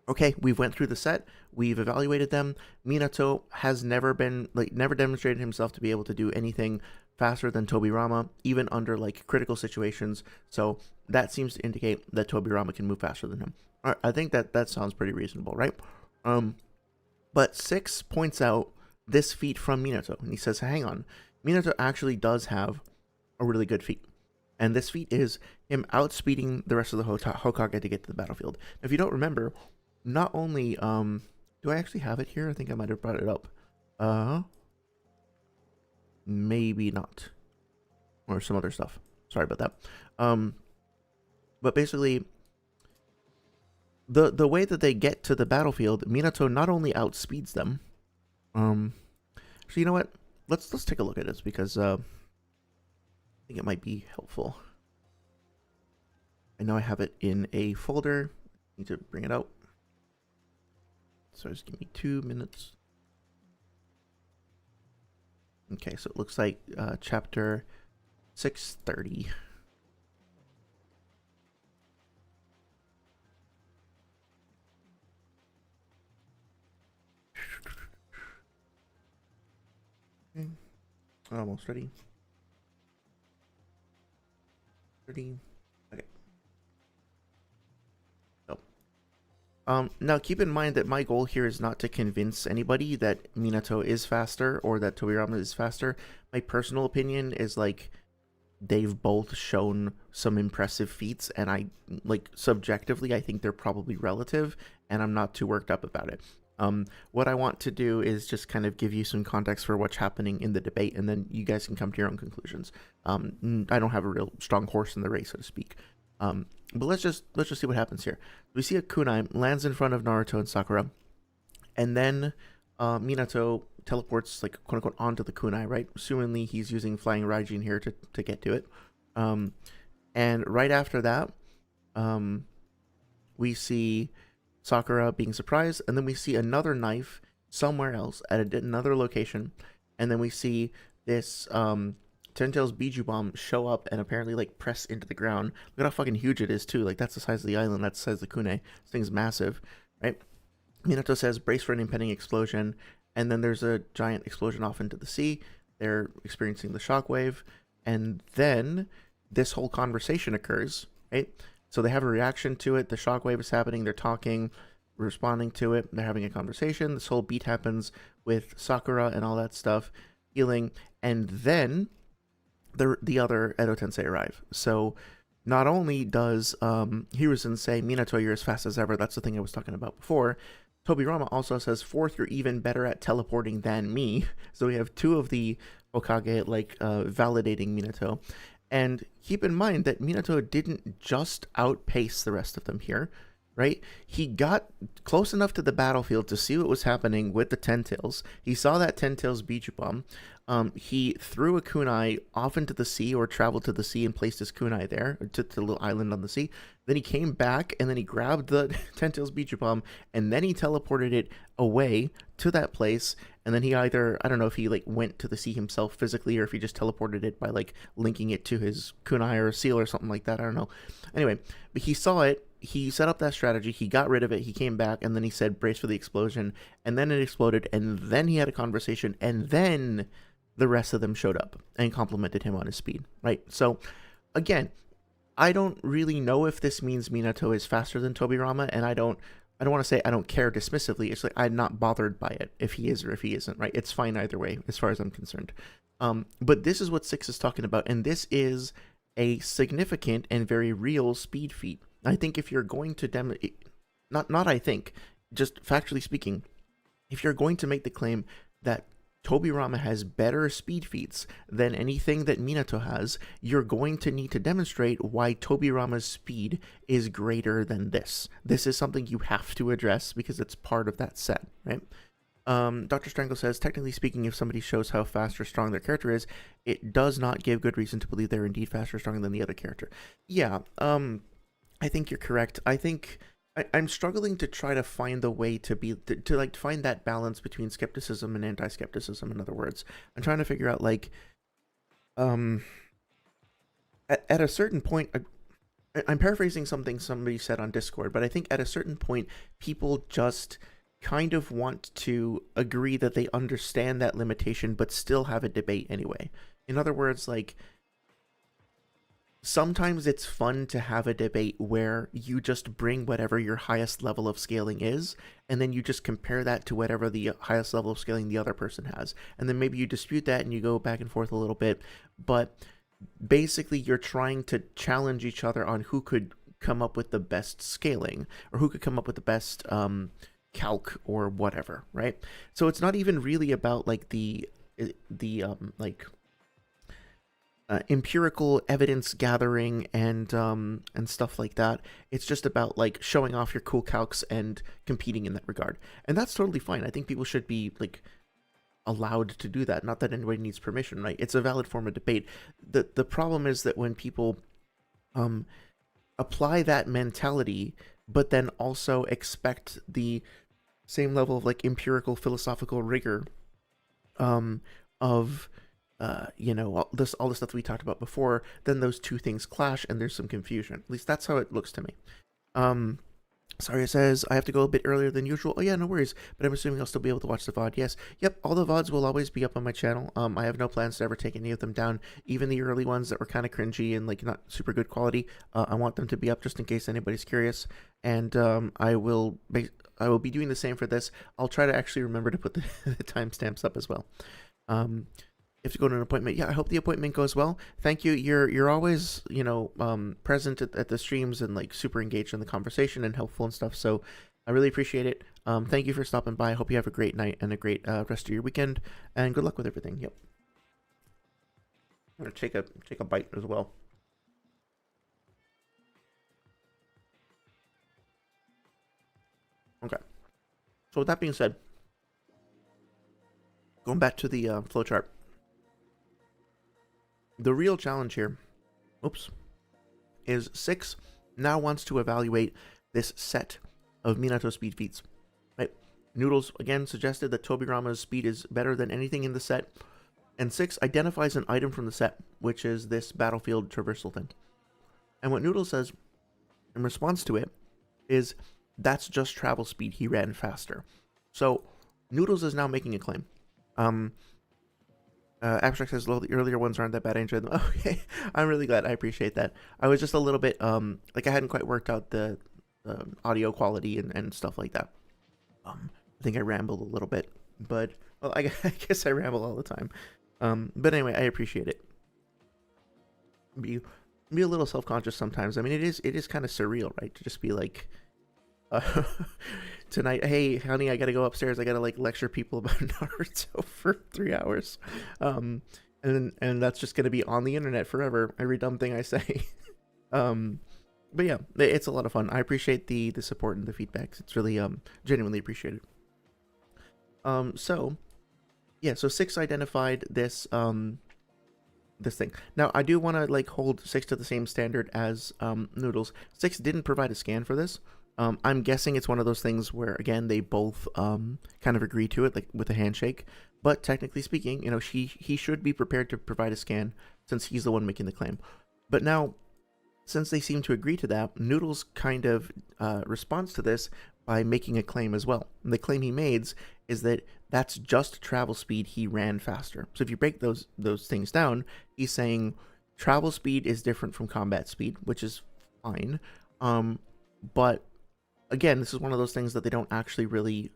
okay, we've went through the set, we've evaluated them. Minato has never demonstrated himself to be able to do anything faster than Tobirama, even under like critical situations. So that seems to indicate that Tobirama can move faster than him. All right, I think that sounds pretty reasonable, right? But 6 points out this feat from Minato, and he says, hang on, Minato actually does have a really good feat. And this feat is him outspeeding the rest of the Hokage to get to the battlefield. If you don't remember, not only, do I actually have it here? I think I might have brought it up. Maybe not. Or some other stuff. Sorry about that. But basically, the way that they get to the battlefield, Minato not only outspeeds them, so you know what? Let's take a look at this because I think it might be helpful. I know I have it in a folder. Need to bring it out. So just give me 2 minutes. Okay, so it looks like chapter 630. Okay. Almost ready. Ready. Okay. So, now keep in mind that my goal here is not to convince anybody that Minato is faster or that Tobirama is faster. My personal opinion is like they've both shown some impressive feats, and I like subjectively I think they're probably relative, and I'm not too worked up about it. What I want to do is just kind of give you some context for what's happening in the debate, and then you guys can come to your own conclusions. I don't have a real strong horse in the race, so to speak. But let's just see what happens here. We see a kunai lands in front of Naruto and Sakura, and then Minato teleports, like, quote unquote, onto the kunai, right? Assumingly he's using flying Raijin here to get to it. And right after that, we see Sakura being surprised, and then we see another knife somewhere else at another location, and then we see this Ten-Tails Biju Bomb show up and apparently like press into the ground. Look at how fucking huge it is too. Like that's the size of the island. That's the size of the Kunai. This thing's massive, right? Minato says brace for an impending explosion, and then there's a giant explosion off into the sea. They're experiencing the shockwave, and then this whole conversation occurs, right? So they have a reaction to it. The shockwave is happening. They're talking, responding to it. They're having a conversation. This whole beat happens with Sakura and all that stuff, healing, and then the other Edo Tensei arrive. So not only does Hiruzen say, Minato, you're as fast as ever. That's the thing I was talking about before. Tobirama also says, fourth, you're even better at teleporting than me. So we have two of the Hokage like validating Minato. And keep in mind that Minato didn't just outpace the rest of them here, right? He got close enough to the battlefield to see what was happening with the Ten-Tails. He saw that Ten-Tails Biju Bomb. He threw a kunai off into the sea, or traveled to the sea and placed his kunai there, to the little island on the sea. Then he came back, and then he grabbed the Ten-Tails Biju Bomb, and then he teleported it away to that place. And then he either, I don't know if he like went to the sea himself physically, or if he just teleported it by like linking it to his kunai or seal or something like that. I don't know. Anyway, but he saw it. He set up that strategy. He got rid of it. He came back, and then he said, brace for the explosion. And then it exploded. And then he had a conversation. And then the rest of them showed up and complimented him on his speed, right? So again, I don't really know if this means Minato is faster than Tobirama, and I don't want to say I don't care dismissively. It's like I'm not bothered by it if he is or if he isn't, right? It's fine either way as far as I'm concerned. But this is what 6 is talking about, and this is a significant and very real speed feat. I think if you're going to not I think, just factually speaking, if you're going to make the claim that Tobirama has better speed feats than anything that Minato has, you're going to need to demonstrate why Tobirama's speed is greater than this. This is something you have to address because it's part of that set, right? Dr. Strangle says, technically speaking, if somebody shows how fast or strong their character is, it does not give good reason to believe they're indeed faster or stronger than the other character. Yeah, I think you're correct. I think I'm struggling to try to find the way to be to like find that balance between skepticism and anti-skepticism. In other words, I'm trying to figure out like, at a certain point, I'm paraphrasing something somebody said on Discord, but I think at a certain point, people just kind of want to agree that they understand that limitation, but still have a debate anyway. In other words, like, sometimes it's fun to have a debate where you just bring whatever your highest level of scaling is, and then you just compare that to whatever the highest level of scaling the other person has. And then maybe you dispute that and you go back and forth a little bit, but basically you're trying to challenge each other on who could come up with the best scaling, or who could come up with the best calc or whatever, right? So it's not even really about like the empirical evidence gathering and stuff like that. It's just about like showing off your cool calcs and competing in that regard, and that's totally fine. I think people should be like allowed to do that. Not that anybody needs permission, right? It's a valid form of debate. The problem is that when people apply that mentality, but then also expect the same level of like empirical philosophical rigor of all the stuff we talked about before, then those two things clash and there's some confusion. At least that's how it looks to me. Saria says, I have to go a bit earlier than usual. Oh yeah, no worries, but I'm assuming I'll still be able to watch the VOD. Yes, yep, all the VODs will always be up on my channel. I have no plans to ever take any of them down, even the early ones that were kind of cringy and like not super good quality. I want them to be up just in case anybody's curious, and I will be doing the same for this. I'll try to actually remember to put the timestamps up as well. You have to go to an appointment. Yeah, I hope the appointment goes well. Thank you. You're always, present at the streams and like super engaged in the conversation and helpful and stuff. So I really appreciate it. Thank you for stopping by. I hope you have a great night and a great rest of your weekend, and good luck with everything. Yep. I'm gonna take a bite as well. Okay. So with that being said, going back to the flowchart. The real challenge here, is 6 now wants to evaluate this set of Minato speed feats. Right? Noodles again suggested that Tobirama's speed is better than anything in the set, and 6 identifies an item from the set, which is this battlefield traversal thing. And what Noodles says in response to it is, that's just travel speed, he ran faster. So Noodles is now making a claim. Abstract says, the earlier ones aren't that bad. I enjoyed them. Okay, I'm really glad. I appreciate that. I was just a little bit, like I hadn't quite worked out the audio quality and stuff like that. I think I rambled a little bit, but well, I guess I ramble all the time. But anyway, I appreciate it. Be a little self-conscious sometimes. I mean, it is kind of surreal, right? To just be like, tonight, hey honey, I gotta go upstairs, I gotta like lecture people about Naruto for 3 hours, and that's just gonna be on the internet forever, every dumb thing I say. But yeah, it's a lot of fun. I appreciate the support and the feedback. It's really genuinely appreciated. So 6 identified this this thing. Now I do want to like hold 6 to the same standard as Noodles. 6 didn't provide a scan for this. I'm guessing it's one of those things where, again, they both kind of agree to it, like with a handshake. But technically speaking, he should be prepared to provide a scan since he's the one making the claim. But now, since they seem to agree to that, Noodles kind of responds to this by making a claim as well. And the claim he made is that that's just travel speed, he ran faster. So if you break those things down, he's saying travel speed is different from combat speed, which is fine. But again, this is one of those things that they don't actually really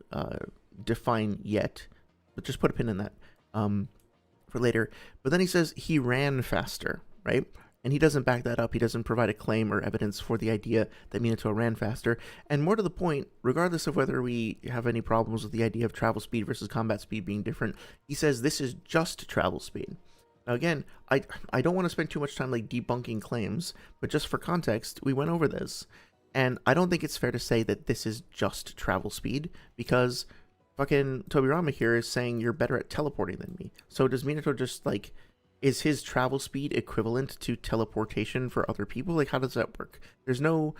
define yet, but just put a pin in that for later. But then he says he ran faster, right? And he doesn't back that up. He doesn't provide a claim or evidence for the idea that Minato ran faster. And more to the point, regardless of whether we have any problems with the idea of travel speed versus combat speed being different, he says this is just travel speed. Now again, I don't want to spend too much time like debunking claims, but just for context, we went over this. And I don't think it's fair to say that this is just travel speed, because fucking Tobirama here is saying you're better at teleporting than me. So does Minato just like... is his travel speed equivalent to teleportation for other people? Like, how does that work? There's no...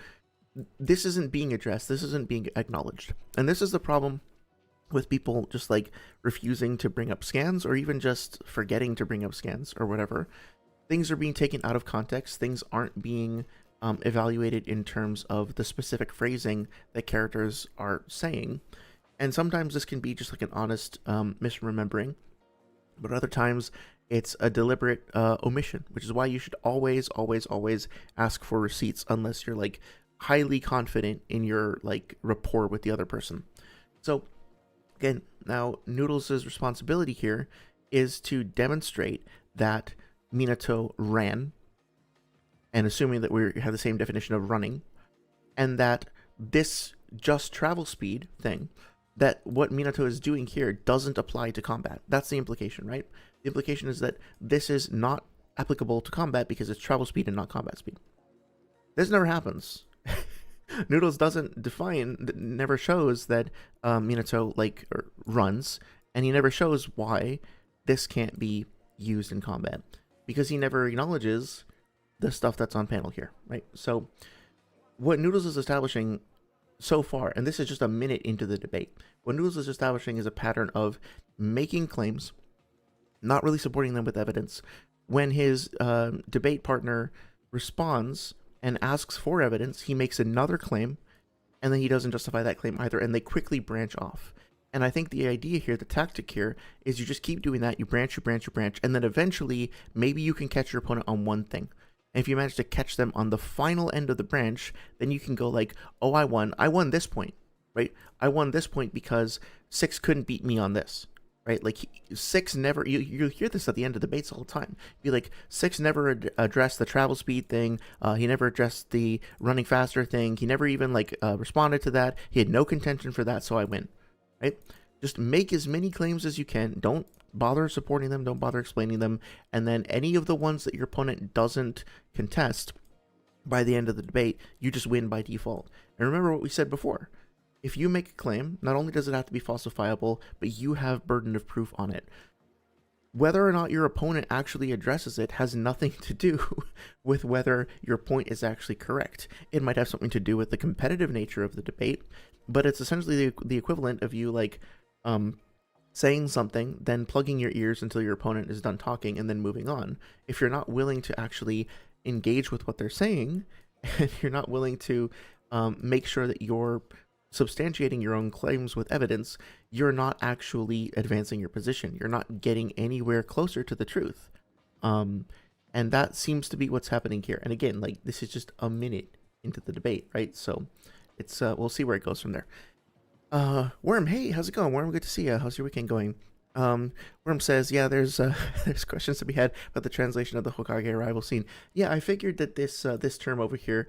this isn't being addressed. This isn't being acknowledged. And this is the problem with people just, like, refusing to bring up scans, or even just forgetting to bring up scans, or whatever. Things are being taken out of context. Things aren't being evaluated in terms of the specific phrasing that characters are saying. And sometimes this can be just, like, an honest misremembering. But other times... it's a deliberate omission, which is why you should always ask for receipts unless you're like highly confident in your like rapport with the other person. So again, now Noodles' responsibility here is to demonstrate that Minato ran, and assuming that we have the same definition of running, and that this just travel speed thing, that what Minato is doing here doesn't apply to combat. That's the implication, right? The implication is that this is not applicable to combat because it's travel speed and not combat speed. This never happens. Noodles doesn't never shows that Minato like runs, and he never shows why this can't be used in combat, because he never acknowledges the stuff that's on panel here, right? So what Noodles is establishing so far, and this is just a minute into the debate, what Noodles is establishing is a pattern of making claims, not really supporting them with evidence. When his debate partner responds and asks for evidence, he makes another claim, and then he doesn't justify that claim either, and they quickly branch off. And I think the idea here, the tactic here, is you just keep doing that, you branch, and then eventually, maybe you can catch your opponent on one thing. And if you manage to catch them on the final end of the branch, then you can go like, oh, I won this point, right? I won this point because 6 couldn't beat me on this. Right, like 6 never. You hear this at the end of debates all the time. Be like 6 never addressed the travel speed thing. He never addressed the running faster thing. He never even like responded to that. He had no contention for that, so I win. Right? Just make as many claims as you can. Don't bother supporting them. Don't bother explaining them. And then any of the ones that your opponent doesn't contest by the end of the debate, you just win by default. And remember what we said before. If you make a claim, not only does it have to be falsifiable, but you have burden of proof on it. Whether or not your opponent actually addresses it has nothing to do with whether your point is actually correct. It might have something to do with the competitive nature of the debate, but it's essentially the equivalent of you like saying something, then plugging your ears until your opponent is done talking, and then moving on. If you're not willing to actually engage with what they're saying, and you're not willing to make sure that you're substantiating your own claims with evidence, you're not actually advancing your position. You're not getting anywhere closer to the truth. And that seems to be what's happening here. And again, like, this is just a minute into the debate, right? So it's we'll see where it goes from there. Worm, hey, how's it going? Worm, good to see you. How's your weekend going? Worm says, yeah, there's questions to be had about the translation of the Hokage arrival scene. Yeah, I figured that this term over here,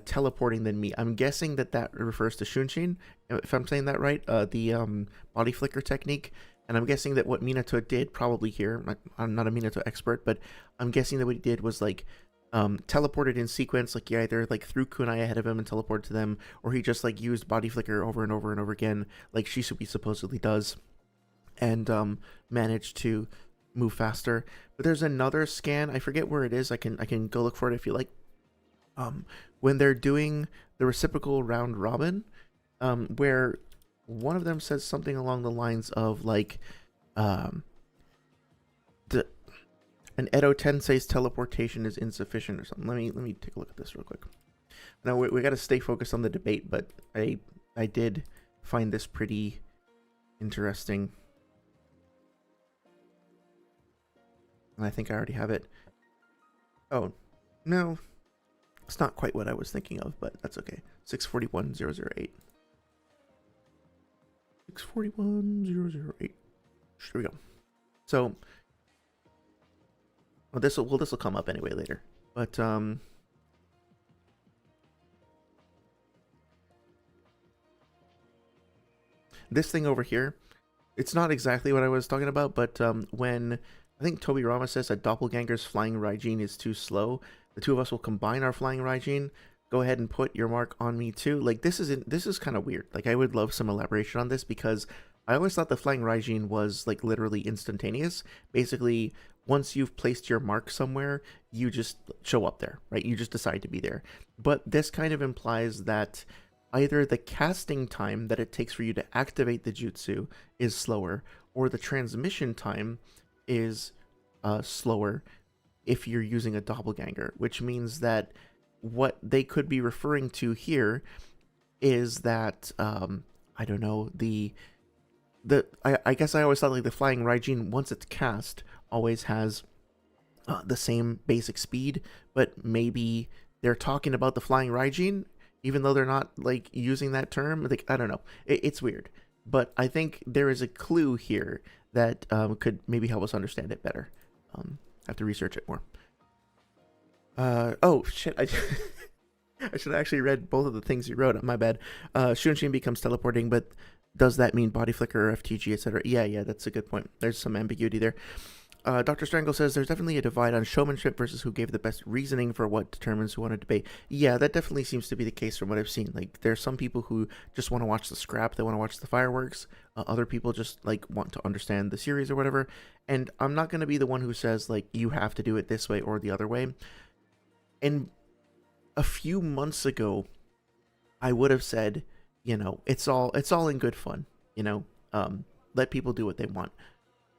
teleporting than me, I'm guessing that refers to Shunshin, if I'm saying that right, the body flicker technique. And I'm guessing that what Minato did probably here, I'm not a Minato expert, but I'm guessing that what he did was like teleported in sequence, like he either like threw kunai ahead of him and teleported to them, or he just like used body flicker over and over and over again, like Shisubi supposedly does, and managed to move faster. But there's another scan, I forget where it is, I can go look for it if you like. When they're doing the reciprocal round robin, where one of them says something along the lines of like, an Edo Tensei's teleportation is insufficient or something. Let me take a look at this real quick. Now we got to stay focused on the debate, but I did find this pretty interesting, and I think I already have it. Oh no, it's not quite what I was thinking of, but that's okay. 641.008. 641.008. There we go. So, well, this will come up anyway later. But this thing over here, it's not exactly what I was talking about, but when I think Toby Rama says that Doppelganger's flying Raijin is too slow, the two of us will combine our flying Raijin. Go ahead and put your mark on me too. Like, this is kind of weird. Like, I would love some elaboration on this, because I always thought the flying Raijin was like literally instantaneous. Basically, once you've placed your mark somewhere, you just show up there, right? You just decide to be there. But this kind of implies that either the casting time that it takes for you to activate the jutsu is slower, or the transmission time is slower if you're using a doppelganger, which means that what they could be referring to here is that I don't know, I guess I always thought like the flying Raijin, once it's cast, always has the same basic speed, but maybe they're talking about the flying Raijin even though they're not like using that term. Like, I don't know, it's weird, but I think there is a clue here that could maybe help us understand it better. Have to research it more. Oh shit, I should have actually read both of the things you wrote. My bad. Shunshin becomes teleporting, but does that mean body flicker or FTG, etc.? Yeah, that's a good point. There's some ambiguity there. Dr. Strangle says there's definitely a divide on showmanship versus who gave the best reasoning for what determines who won a debate. Yeah, that definitely seems to be the case from what I've seen. Like, there's some people who just want to watch the scrap, they want to watch the fireworks. Other people just like want to understand the series or whatever. And I'm not going to be the one who says like you have to do it this way or the other way. And a few months ago, I would have said, you know, it's all in good fun, you know, let people do what they want.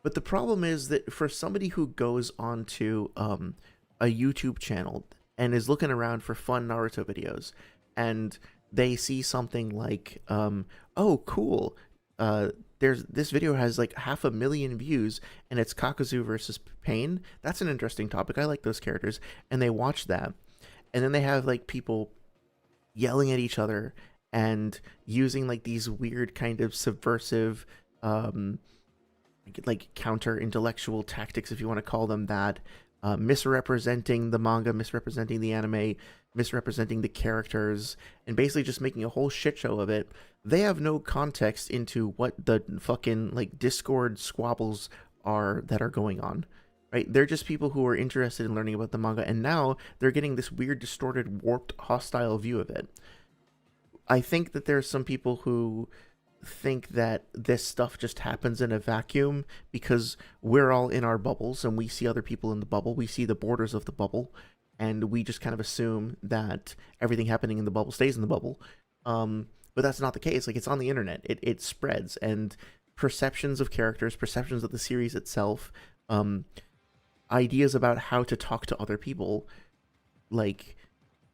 But the problem is that for somebody who goes onto a YouTube channel and is looking around for fun Naruto videos, and they see something like, oh, cool, this video has like 500,000 views, and it's Kakuzu versus Pain. That's an interesting topic. I like those characters. And they watch that, and then they have like people yelling at each other and using like these weird kind of subversive like counter intellectual tactics, if you want to call them that, misrepresenting the manga, misrepresenting the anime, misrepresenting the characters, and basically just making a whole shit show of it. They have no context into what the fucking like Discord squabbles are that are going on, right? They're just people who are interested in learning about the manga, and now they're getting this weird, distorted, warped, hostile view of it. I think that there's some people who think that this stuff just happens in a vacuum because we're all in our bubbles and we see other people in the bubble. We see the borders of the bubble, and we just kind of assume that everything happening in the bubble stays in the bubble. But that's not the case. Like, it's on the internet. It spreads, and perceptions of characters, perceptions of the series itself, ideas about how to talk to other people. Like,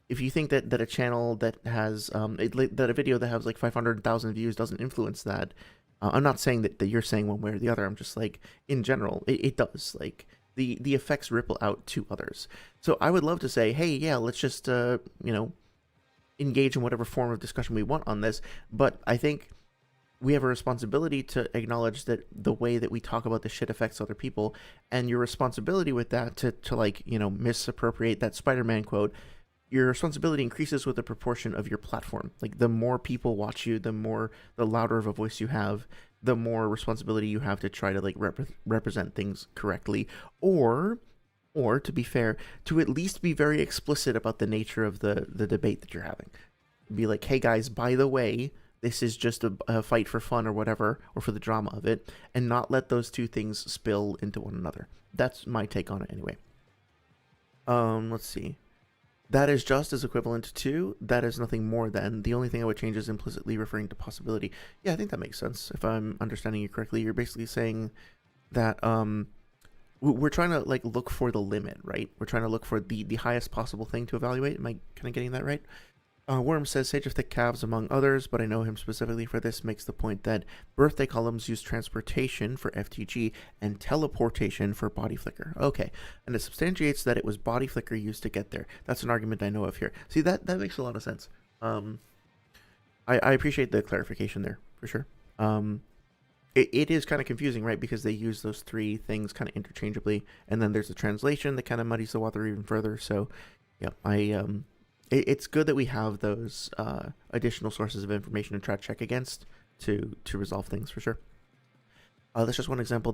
if you think that a channel that has that a video that has like 500,000 views doesn't influence that, I'm not saying that you're saying one way or the other. I'm just like, in general, it does. Like, the effects ripple out to others. So I would love to say, hey, yeah, let's just you know, engage in whatever form of discussion we want on this. But I think we have a responsibility to acknowledge that the way that we talk about this shit affects other people, and your responsibility with that to like, you know, misappropriate that Spider-Man quote. Your responsibility increases with the proportion of your platform. Like, the more people watch you, the louder of a voice you have, the more responsibility you have to try to like represent things correctly, or to be fair, to at least be very explicit about the nature of the debate that you're having. Be like, hey guys, by the way, this is just a fight for fun or whatever, or for the drama of it, and not let those two things spill into one another. That's my take on it anyway. Let's see. That is just as equivalent to, that is nothing more than. The only thing I would change is implicitly referring to possibility. Yeah, I think that makes sense. If I'm understanding you correctly, you're basically saying that we're trying to like look for the limit, right? We're trying to look for the highest possible thing to evaluate. Am I kind of getting that right? Worm says Sage of Thick Calves among others, but I know him specifically for this, makes the point that birthday columns use transportation for FTG and teleportation for body flicker. Okay, and it substantiates that it was body flicker used to get there. That's an argument I know of here. See, that makes a lot of sense. I appreciate the clarification there, for sure. it is kind of confusing, right? Because they use those three things kind of interchangeably, and then there's a translation that kind of muddies the water even further. So, yeah, it's good that we have those additional sources of information to try to check against to resolve things for sure. That's just one example.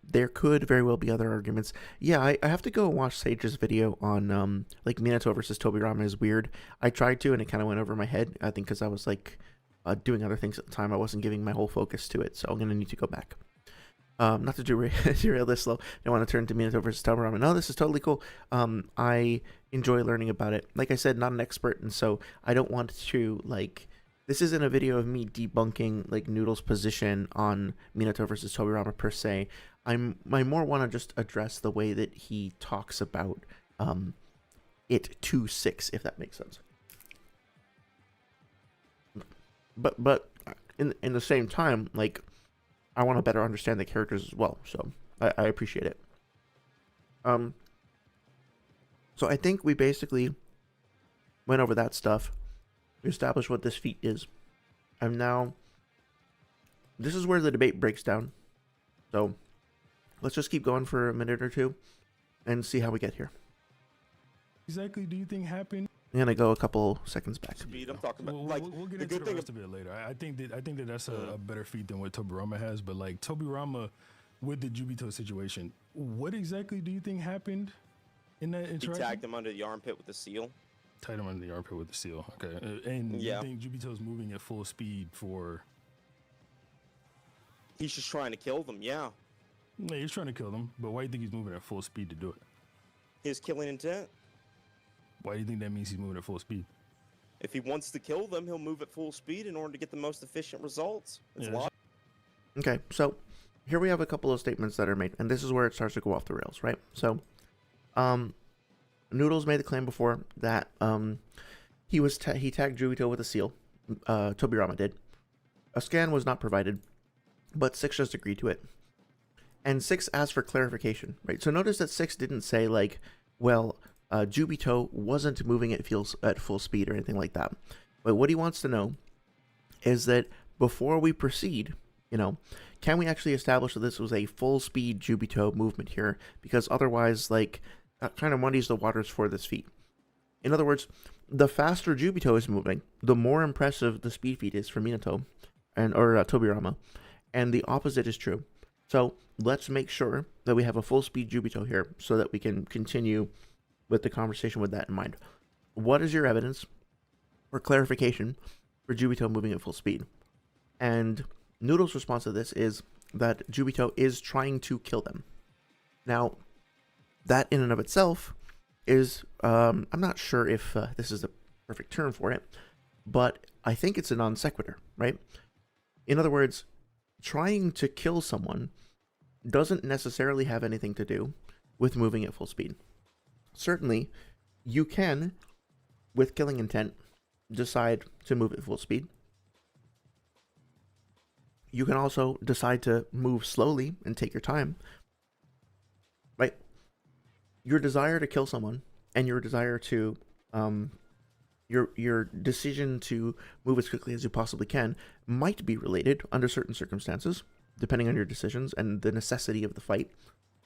There could very well be other arguments. Yeah, I have to go and watch Sage's video on like Minato versus Tobirama is weird. I tried to, and it kind of went over my head. I think because I was like doing other things at the time, I wasn't giving my whole focus to it. So I'm gonna need to go back. Not to derail this slow. I want to turn to Minato versus Tobirama. No, this is totally cool. I enjoy learning about it. Like I said, not an expert, and so I don't want to like. This isn't a video of me debunking like Noodle's position on Minato versus Tobirama per se. I more want to just address the way that he talks about it to 6, if that makes sense. But in the same time, like I want to better understand the characters as well. So I appreciate it. So I think we basically went over that stuff. We established what this feat is. And now, this is where the debate breaks down. So, let's just keep going for a minute or two and see how we get here. Exactly, do you think happened? I'm gonna go a couple seconds back. Speed, I'm talking about. We'll get into the rest of it later. I think that that's a better feat than what Tobirama has. But like Tobirama with the Jubito situation, what exactly do you think happened in that interaction? He tagged him under the armpit with the seal. Tied him under the armpit with the seal. Okay. And yeah. You think Jubito's moving at full speed for... He's just trying to kill them, yeah. Yeah, he's trying to kill them, but why do you think he's moving at full speed to do it? His killing intent. Why do you think that means he's moving at full speed? If he wants to kill them, he'll move at full speed in order to get the most efficient results. It's Yeah. Okay, so here we have a couple of statements that are made, and this is where it starts to go off the rails, right? So, Noodles made the claim before that he tagged Jubito with a seal. Tobirama did. A scan was not provided, but 6 just agreed to it. And 6 asked for clarification, right? So notice that 6 didn't say like, well, Jubito wasn't moving at full speed or anything like that. But what he wants to know is that before we proceed, can we actually establish that this was a full speed Jubito movement here? Because otherwise, like, that kind of muddies the waters for this feat. In other words, the faster Jubito is moving, the more impressive the speed feat is for Minato or Tobirama, and the opposite is true. So let's make sure that we have a full speed Jubito here so that we can continue with the conversation with that in mind. What is your evidence or clarification for Jubito moving at full speed? And Noodle's response to this is that Jubito is trying to kill them. Now, that in and of itself is, I'm not sure if this is the perfect term for it, but I think it's a non sequitur, right? In other words, trying to kill someone doesn't necessarily have anything to do with moving at full speed. Certainly, you can, with killing intent, decide to move at full speed. You can also decide to move slowly and take your time, right? Your desire to kill someone and your desire to, your decision to move as quickly as you possibly can might be related under certain circumstances, depending on your decisions and the necessity of the fight,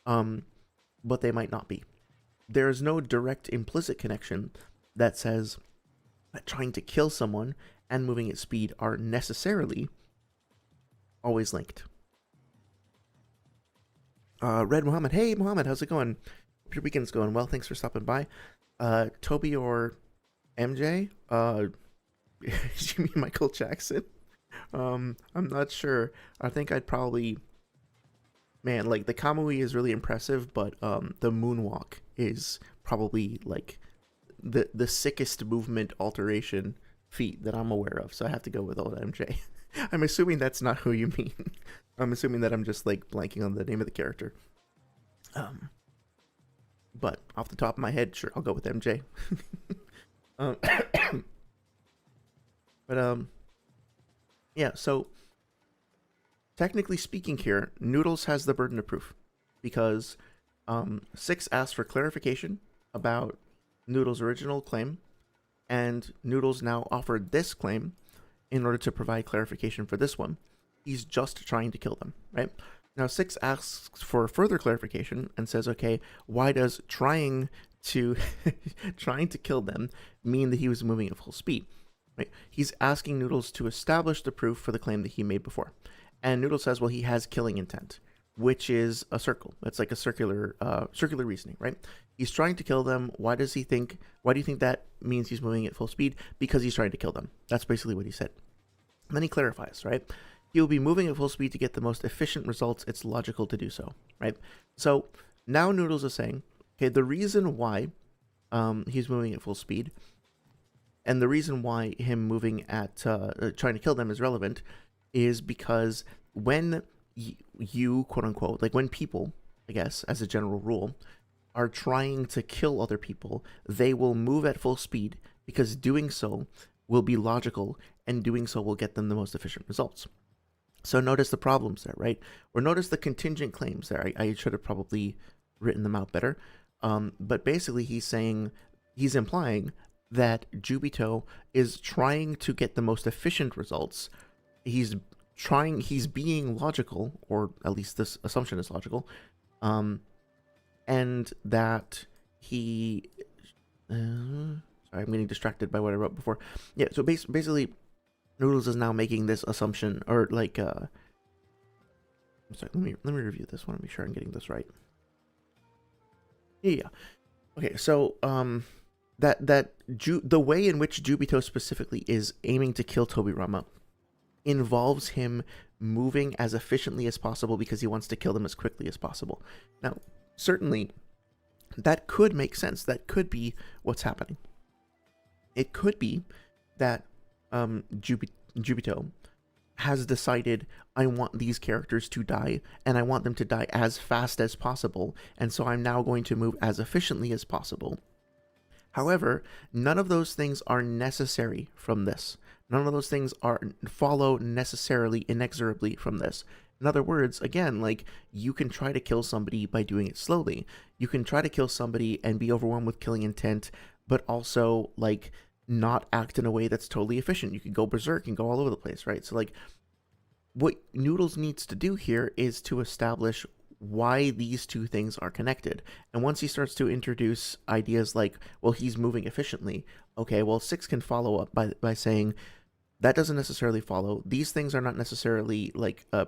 but they might not be. There is no direct implicit connection that says that trying to kill someone and moving at speed are necessarily always linked. Red Muhammad, hey Muhammad, how's it going? Hope your weekend's going well. Thanks for stopping by. Toby or MJ? You mean Michael Jackson? I'm not sure. I think I'd probably, man, like the Kamui is really impressive, but the moonwalk is probably like the sickest movement alteration feat that I'm aware of. So I have to go with old MJ. I'm assuming that's not who you mean. I'm assuming that I'm just like blanking on the name of the character. But off the top of my head, sure, I'll go with MJ. Yeah, so technically speaking here, Noodles has the burden of proof because 6 asked for clarification about Noodles' original claim, and Noodles now offered this claim in order to provide clarification for this one. He's just trying to kill them, right? Now, Six asks for further clarification and says, okay, why does trying to kill them mean that he was moving at full speed? Right? He's asking Noodles to establish the proof for the claim that he made before. And Noodles says, well, he has killing intent, which is a circle. It's like a circular reasoning, right? He's trying to kill them. Why do you think that means he's moving at full speed? Because he's trying to kill them. That's basically what he said. And then he clarifies, right? He will be moving at full speed to get the most efficient results. It's logical to do so, right? So now Noodles is saying, okay, the reason why he's moving at full speed and the reason why him moving at trying to kill them is relevant is because when you, quote unquote, like when people, I guess, as a general rule, are trying to kill other people, they will move at full speed because doing so will be logical and doing so will get them the most efficient results. So notice the problems there, right? Or notice the contingent claims there. I should have probably written them out better. But basically he's implying that Jubito is trying to get the most efficient results. He's being logical, or at least this assumption is logical, and that he, sorry, I'm getting distracted by what I wrote before. Yeah, so basically, Noodles is now making this assumption, or like, I'm sorry, let me review this one and make sure I'm getting this right. Yeah. Okay, so the way in which Jubito specifically is aiming to kill Tobirama involves him moving as efficiently as possible because he wants to kill them as quickly as possible. Now, certainly, that could make sense. That could be what's happening. It could be that Jubito has decided, I want these characters to die, and I want them to die as fast as possible, and so I'm now going to move as efficiently as possible. However, none of those things are necessary from this. None of those things follow necessarily inexorably from this. In other words, again, like, you can try to kill somebody by doing it slowly. You can try to kill somebody and be overwhelmed with killing intent, but also, like, not act in a way that's totally efficient. You could go berserk and go all over the place, right? So, like, what Noodles needs to do here is to establish why these two things are connected. And once he starts to introduce ideas like, well, he's moving efficiently, okay, well, Six can follow up by saying, that doesn't necessarily follow. These things are not necessarily like a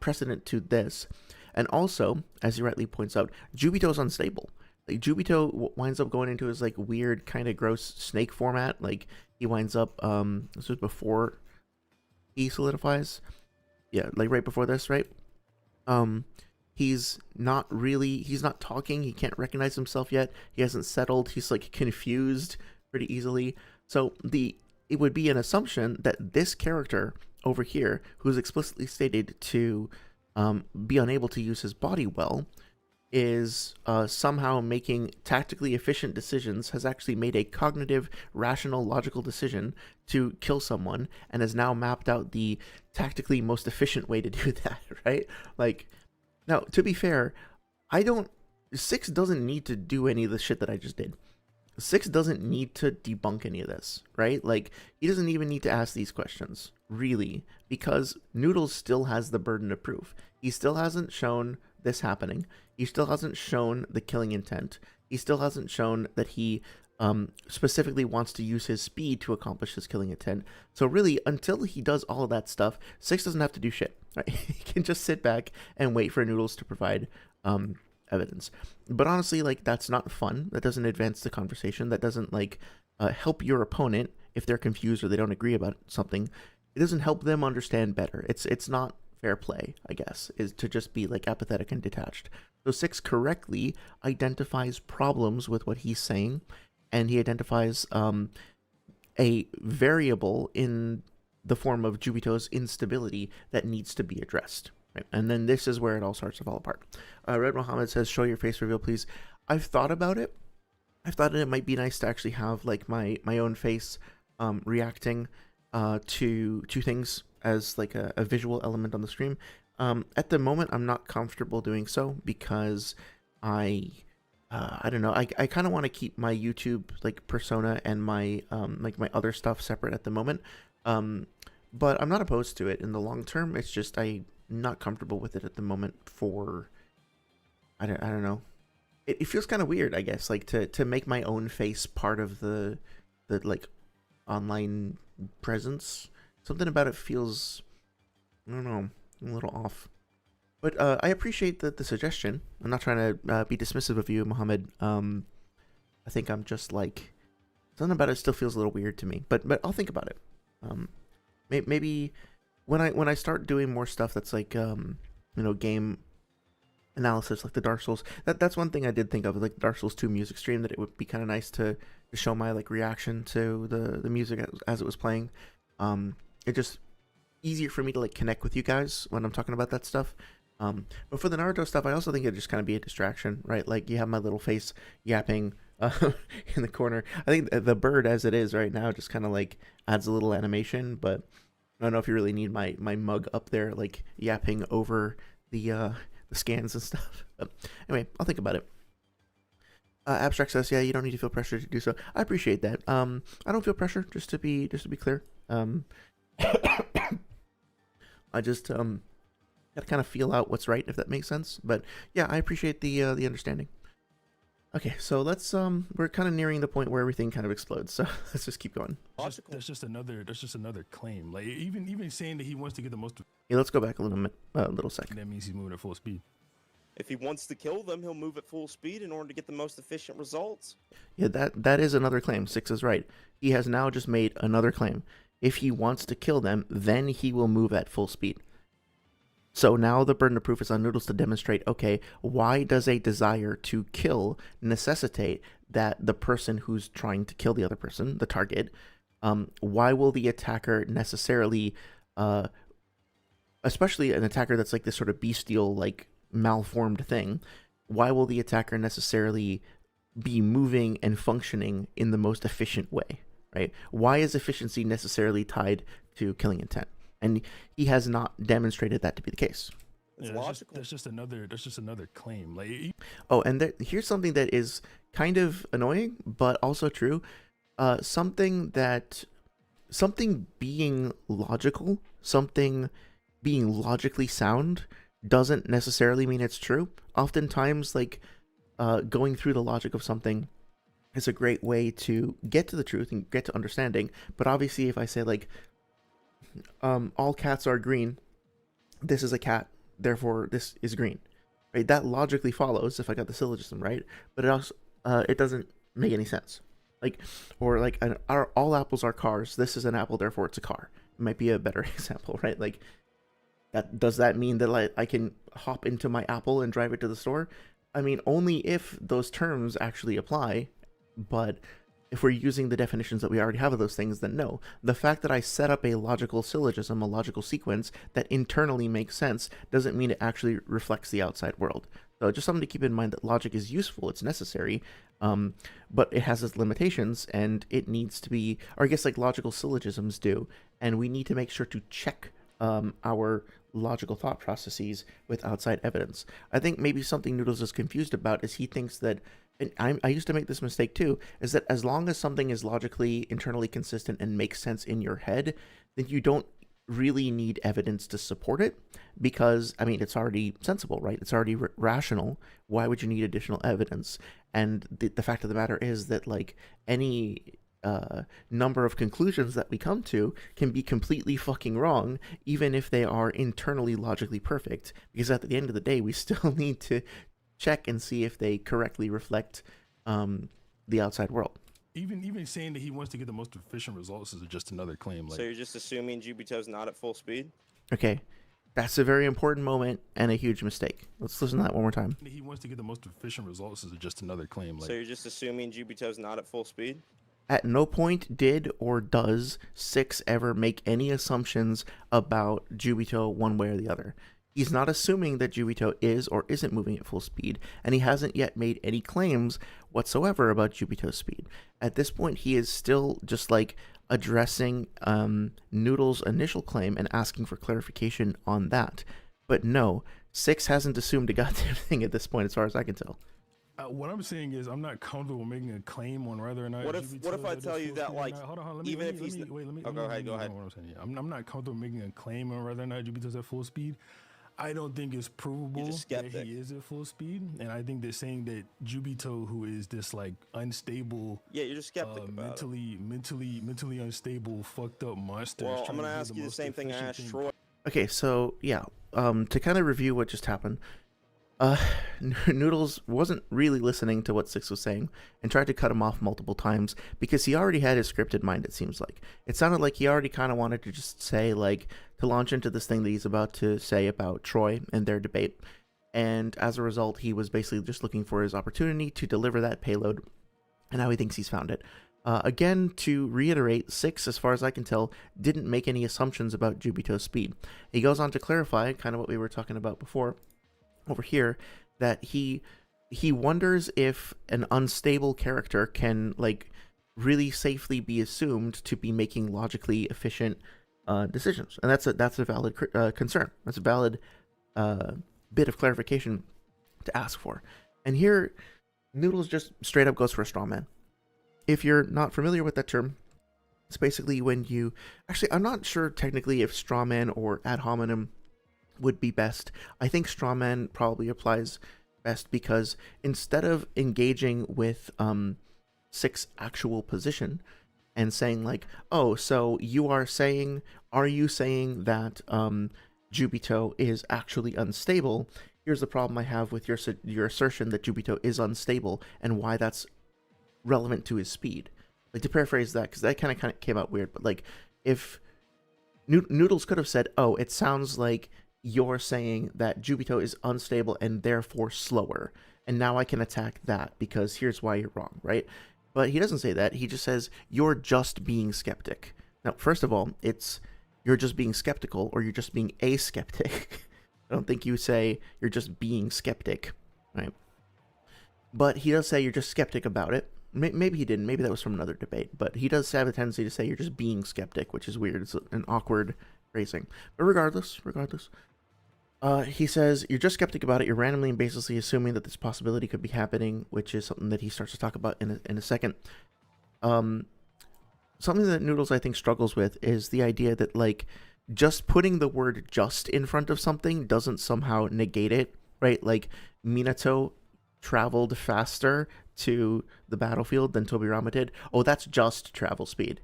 precedent to this. And also, as he rightly points out, Jubito's unstable. Like, Jubito winds up going into his like weird kind of gross snake format. Like, he winds up this was before he solidifies. Yeah, like right before this, right? He's not talking. He can't recognize himself yet. He hasn't settled. He's like confused pretty easily. So it would be an assumption that this character over here, who's explicitly stated to be unable to use his body well, is somehow making tactically efficient decisions, has actually made a cognitive, rational, logical decision to kill someone, and has now mapped out the tactically most efficient way to do that, right? Like, now, to be fair, Six doesn't need to do any of the shit that I just did. Six doesn't need to debunk any of this, right? Like, he doesn't even need to ask these questions, really, because Noodles still has the burden of proof. He still hasn't shown this happening. He still hasn't shown the killing intent. He still hasn't shown that he specifically wants to use his speed to accomplish his killing intent. So really, until he does all of that stuff, Six doesn't have to do shit, right? He can just sit back and wait for Noodles to provide evidence. But honestly, like, that's not fun. That doesn't advance the conversation. That doesn't like help your opponent if they're confused or they don't agree about something. It doesn't help them understand better. It's not fair play, I guess, is to just be like apathetic and detached. So Six correctly identifies problems with what he's saying, and he identifies a variable in the form of Jubito's instability that needs to be addressed. Right? And then this is where it all starts to fall apart. Red Mohammed says, show your face reveal, please. I've thought about it. I've thought it might be nice to actually have like my own face reacting to things as like a visual element on the stream. At the moment, I'm not comfortable doing so because I don't know. I kind of want to keep my YouTube like persona and my like my other stuff separate at the moment. but I'm not opposed to it in the long term. It's just I'm not comfortable with it at the moment for, I don't know. It feels kind of weird, I guess, like to make my own face part of the like online presence. Something about it feels, I don't know, a little off. But I appreciate the suggestion. I'm not trying to be dismissive of you, Mohammed. I think I'm just like, something about it still feels a little weird to me. But I'll think about it. Maybe when I start doing more stuff that's like game analysis, like the Dark Souls. That's one thing I did think of, like the Dark Souls 2 music stream, that it would be kind of nice to show my like reaction to the music as it was playing. It just easier for me to like connect with you guys when I'm talking about that stuff. But for the Naruto stuff, I also think it'd just kind of be a distraction, right? Like you have my little face yapping in the corner. I think the bird as it is right now just kind of like adds a little animation, but I don't know if you really need my mug up there like yapping over the scans and stuff. But anyway, I'll think about it. Abstract says, yeah, you don't need to feel pressure to do so. I appreciate that. I don't feel pressure, just to be clear. I just gotta kind of feel out what's right, if that makes sense. But yeah, I appreciate the understanding. Okay, so let's we're kind of nearing the point where everything kind of explodes. So let's just keep going. That's just another claim. Like even saying that he wants to get the most. Yeah, let's go back a little second. That means he's moving at full speed. If he wants to kill them, he'll move at full speed in order to get the most efficient results. Yeah, that is another claim. Six is right. He has now just made another claim. If he wants to kill them, then he will move at full speed. So now the burden of proof is on Noodles to demonstrate, okay, why does a desire to kill necessitate that the person who's trying to kill the other person, the target, why will the attacker necessarily, especially an attacker that's like this sort of bestial, like malformed thing, why will the attacker necessarily be moving and functioning in the most efficient way, right? Why is efficiency necessarily tied to killing intent? And he has not demonstrated that to be the case. It's logical. That's just another claim. Like, oh, and here's something that is kind of annoying, but also true. Something being logical, something being logically sound, doesn't necessarily mean it's true. Oftentimes, like going through the logic of something is a great way to get to the truth and get to understanding. But obviously, if I say like, all cats are green, this is a cat, therefore this is green, right? That logically follows if I got the syllogism right, but it also it doesn't make any sense. Like, or like all apples are cars, this is an apple, therefore it's a car. It might be a better example, right? Like, does that mean that I can hop into my apple and drive it to the store? I mean, only if those terms actually apply. But if we're using the definitions that we already have of those things, then no. The fact that I set up a logical syllogism, a logical sequence that internally makes sense, doesn't mean it actually reflects the outside world. So just something to keep in mind, that logic is useful, it's necessary, but it has its limitations, and it needs to be, or I guess like logical syllogisms do, and we need to make sure to check our logical thought processes with outside evidence. I think maybe something Noodles is confused about is he thinks that, and I used to make this mistake too, is that as long as something is logically, internally consistent and makes sense in your head, then you don't really need evidence to support it, because, I mean, it's already sensible, right? It's already rational. Why would you need additional evidence? And the fact of the matter is that, like, any number of conclusions that we come to can be completely fucking wrong, even if they are internally logically perfect, because at the end of the day, we still need to check and see if they correctly reflect the outside world. Even saying that he wants to get the most efficient results is just another claim. Like, so you're just assuming Jubito's not at full speed? Okay, that's a very important moment and a huge mistake. Let's listen to that one more time. he wants to get the most efficient results is just another claim. Like, So you're just assuming Jubito's not at full speed? At no point did or does Six ever make any assumptions about Jubito one way or the other. He's not assuming that Jubito is or isn't moving at full speed, and he hasn't yet made any claims whatsoever about Jubito's speed. At this point, he is still just like addressing Noodle's initial claim and asking for clarification on that. But no, Six hasn't assumed a goddamn thing at this point, as far as I can tell. What I'm saying is, I'm not comfortable making a claim on whether or not. What if I tell you that, like, hold on, even if he's wait, let me. go ahead. What I'm saying. Yeah, I'm not comfortable making a claim on whether or not Jupiter's at full speed. I don't think it's provable that he is at full speed, and I think they're saying that Jubito, who is this like unstable, you're just skeptic about mentally unstable, fucked up monster. Well, I'm gonna ask you the same thing I asked Troy. Okay, so yeah, to kind of review what just happened, Noodles wasn't really listening to what Six was saying and tried to cut him off multiple times because he already had his script in mind, it seems like. It sounded like he already kind of wanted to just say, like, to launch into this thing that he's about to say about Troy and their debate. And as a result, he was basically just looking for his opportunity to deliver that payload, and now he thinks he's found it. Again, to reiterate, Six, as far as I can tell, didn't make any assumptions about Jubito's speed. He goes on to clarify kind of what we were talking about before over here, that he wonders if an unstable character can, like, really safely be assumed to be making logically efficient decisions, and that's a valid concern. That's a valid bit of clarification to ask for. And here, Noodles just straight up goes for a straw man. If you're not familiar with that term, it's basically when you... Actually, I'm not sure technically if straw man or ad hominem would be best. I think straw man probably applies best because instead of engaging with Six actual position and saying like, oh, so are you saying that Jubito is actually unstable? Here's the problem I have with your assertion that Jubito is unstable and why that's relevant to his speed. Like, to paraphrase that, because that kind of came out weird, but like, if Noodles could have said, oh, it sounds like you're saying that Jubito is unstable and therefore slower, and now I can attack that because here's why you're wrong, right? But he doesn't say that. He just says, you're just being skeptic. Now, first of all, it's you're just being skeptical, or you're just being a skeptic. I don't think you say you're just being skeptic, right? But he does say you're just skeptic about it. Maybe he didn't. Maybe that was from another debate. But he does have a tendency to say you're just being skeptic, which is weird. It's an awkward phrasing. But regardless, he says you're just skeptic about it. You're randomly and baselessly assuming that this possibility could be happening, which is something that he starts to talk about in a second. Something that Noodles, I think, struggles with is the idea that, like, just putting the word just in front of something doesn't somehow negate it, right? Like, Minato traveled faster to the battlefield than Tobirama did. Oh, that's just travel speed.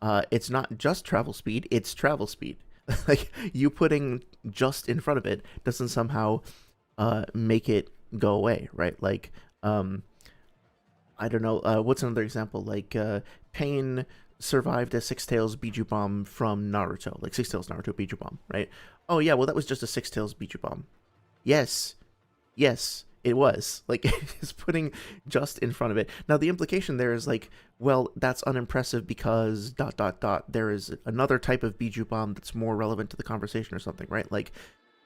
It's not just travel speed, it's travel speed. Like, you putting just in front of it doesn't somehow make it go away, right? Like, I don't know, what's another example? Like, Pain survived a Six Tails Biju Bomb from Naruto, like Six Tails Naruto Biju Bomb, right? Oh yeah, well that was just a Six Tails Biju Bomb. Yes, it was. Like, it's putting just in front of it. Now, the implication there is like, well, that's unimpressive because ... there is another type of Biju Bomb that's more relevant to the conversation or something, right? Like,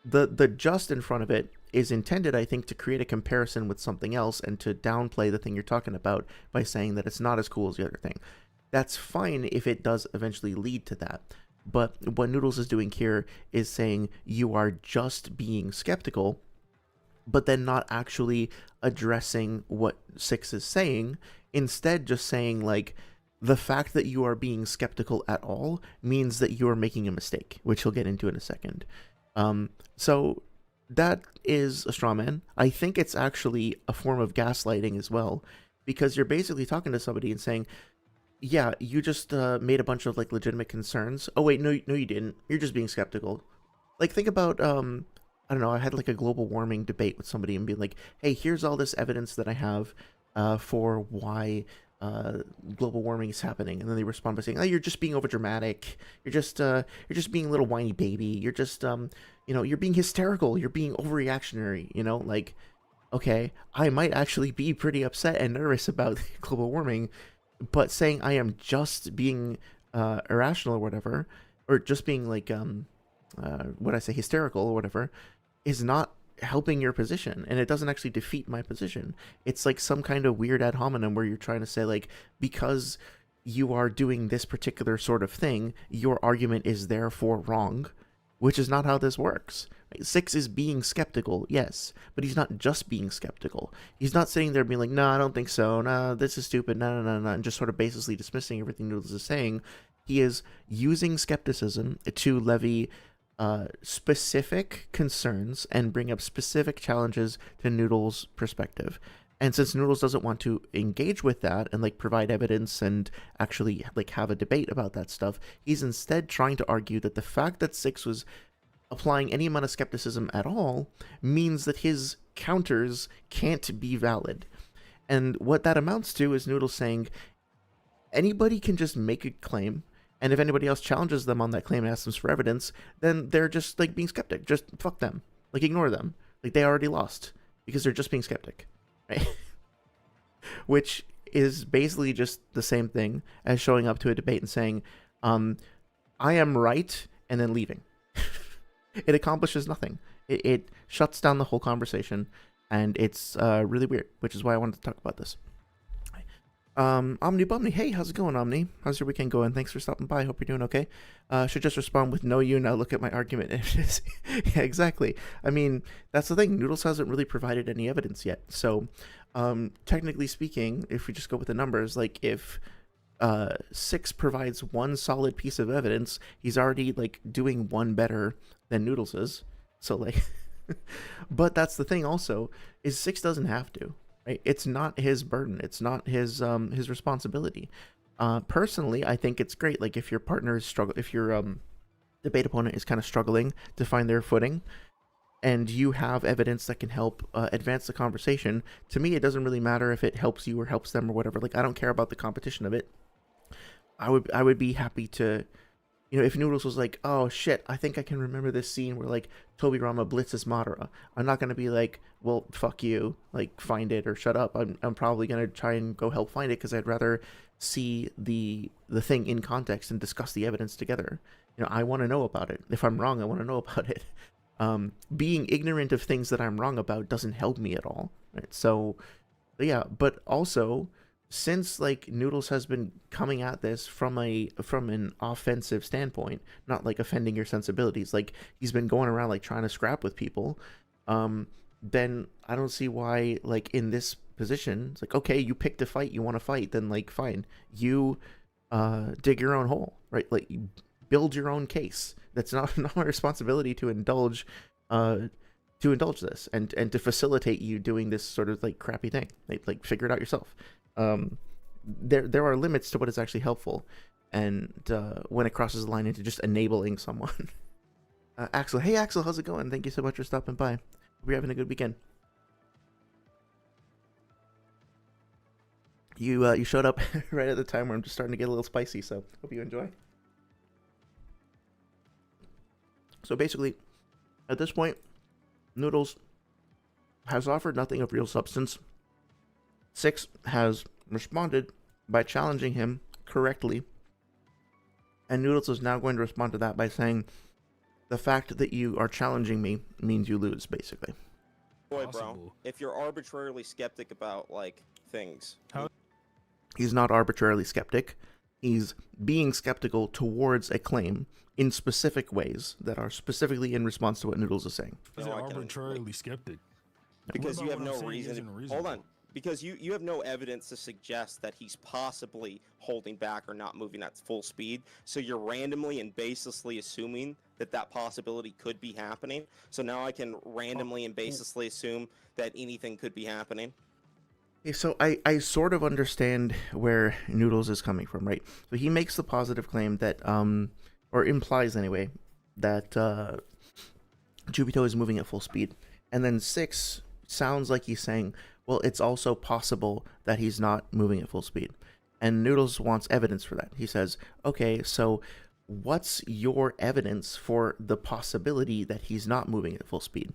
the just in front of it is intended, I think, to create a comparison with something else and to downplay the thing you're talking about by saying that it's not as cool as the other thing. That's fine if it does eventually lead to that. But what Noodles is doing here is saying you are just being skeptical, but then not actually addressing what Six is saying. Instead, just saying, like, the fact that you are being skeptical at all means that you are making a mistake, which he'll get into in a second. So that is a straw man. I think it's actually a form of gaslighting as well, because you're basically talking to somebody and saying, yeah, you just made a bunch of, like, legitimate concerns. Oh, wait, no, you didn't. You're just being skeptical. Like, think about, I don't know, I had, like, a global warming debate with somebody and be like, hey, here's all this evidence that I have for why global warming is happening. And then they respond by saying, oh, you're just being overdramatic. You're just being a little whiny baby. You're just, you're being hysterical. You're being overreactionary, like, okay, I might actually be pretty upset and nervous about global warming, but saying I am just being irrational or whatever, or just being like, hysterical or whatever, is not helping your position, and it doesn't actually defeat my position. It's like some kind of weird ad hominem where you're trying to say, like, because you are doing this particular sort of thing, your argument is therefore wrong, which is not how this works. Right? Six is being skeptical, yes, but he's not just being skeptical. He's not sitting there being like, no, I don't think so, no, this is stupid, no, and just sort of basically dismissing everything Noodles is saying. He is using skepticism to levy specific concerns and bring up specific challenges to Noodles' perspective. And since Noodles doesn't want to engage with that and like provide evidence and actually like have a debate about that stuff, he's instead trying to argue that the fact that Six was applying any amount of skepticism at all means that his counters can't be valid. And what that amounts to is Noodles saying anybody can just make a claim, and if anybody else challenges them on that claim and asks them for evidence, then they're just like being skeptic. Just fuck them. Like ignore them. Like they already lost because they're just being skeptic. Right? Which is basically just the same thing as showing up to a debate and saying, I am right, and then leaving. It accomplishes nothing. It shuts down the whole conversation, and it's really weird, which is why I wanted to talk about this. Omni Bumney, hey, how's it going, Omni? How's your weekend going? Thanks for stopping by. Hope you're doing okay. Should just respond with no you, now look at my argument. Yeah, exactly. I mean, that's the thing. Noodles hasn't really provided any evidence yet. So, technically speaking, if we just go with the numbers, like if Six provides one solid piece of evidence, he's already like doing one better than Noodles is. So like, but that's the thing also, is Six doesn't have to. Right? It's not his burden. It's not his responsibility. Personally, I think it's great. Like if your partner is if your debate opponent is kind of struggling to find their footing, and you have evidence that can help advance the conversation. To me, it doesn't really matter if it helps you or helps them or whatever. Like I don't care about the competition of it. I would be happy to, if Noodles was like, oh shit, I think I can remember this scene where like Tobirama blitzes Madara. I'm not gonna be like, well, fuck you, like find it or shut up. I'm probably gonna try and go help find it because I'd rather see the thing in context and discuss the evidence together. I want to know about it. If I'm wrong, I want to know about it. Being ignorant of things that I'm wrong about doesn't help me at all. Right? So, yeah, but also, since like Noodles has been coming at this from an offensive standpoint, not like offending your sensibilities, like he's been going around like trying to scrap with people, then I don't see why like in this position, it's like, okay, you picked a fight, you want to fight, then like fine, you dig your own hole, right? Like you build your own case. That's not my responsibility to indulge this and to facilitate you doing this sort of like crappy thing. Like figure it out yourself. There are limits to what is actually helpful, and when it crosses the line into just enabling someone. Axel, hey Axel, how's it going? Thank you so much for stopping by. Hope you're having a good weekend. You showed up right at the time where I'm just starting to get a little spicy, so hope you enjoy. So basically, at this point, Noodles has offered nothing of real substance. Six has responded by challenging him correctly, and Noodles is now going to respond to that by saying, the fact that you are challenging me means you lose, basically. Boy, bro, if you're arbitrarily skeptic about, like, things... He's not arbitrarily skeptic. He's being skeptical towards a claim in specific ways that are specifically in response to what Noodles is saying. Is it arbitrarily skeptic? Because you have no reason... Hold on. Because you have no evidence to suggest that he's possibly holding back or not moving at full speed. So you're randomly and baselessly assuming that possibility could be happening. So now I can randomly and baselessly assume that anything could be happening. Okay, so I sort of understand where Noodles is coming from, right? So he makes the positive claim that, or implies anyway, that Jubito is moving at full speed. And then Six sounds like he's saying, well, it's also possible that he's not moving at full speed. And Noodles wants evidence for that. He says, okay, so what's your evidence for the possibility that he's not moving at full speed?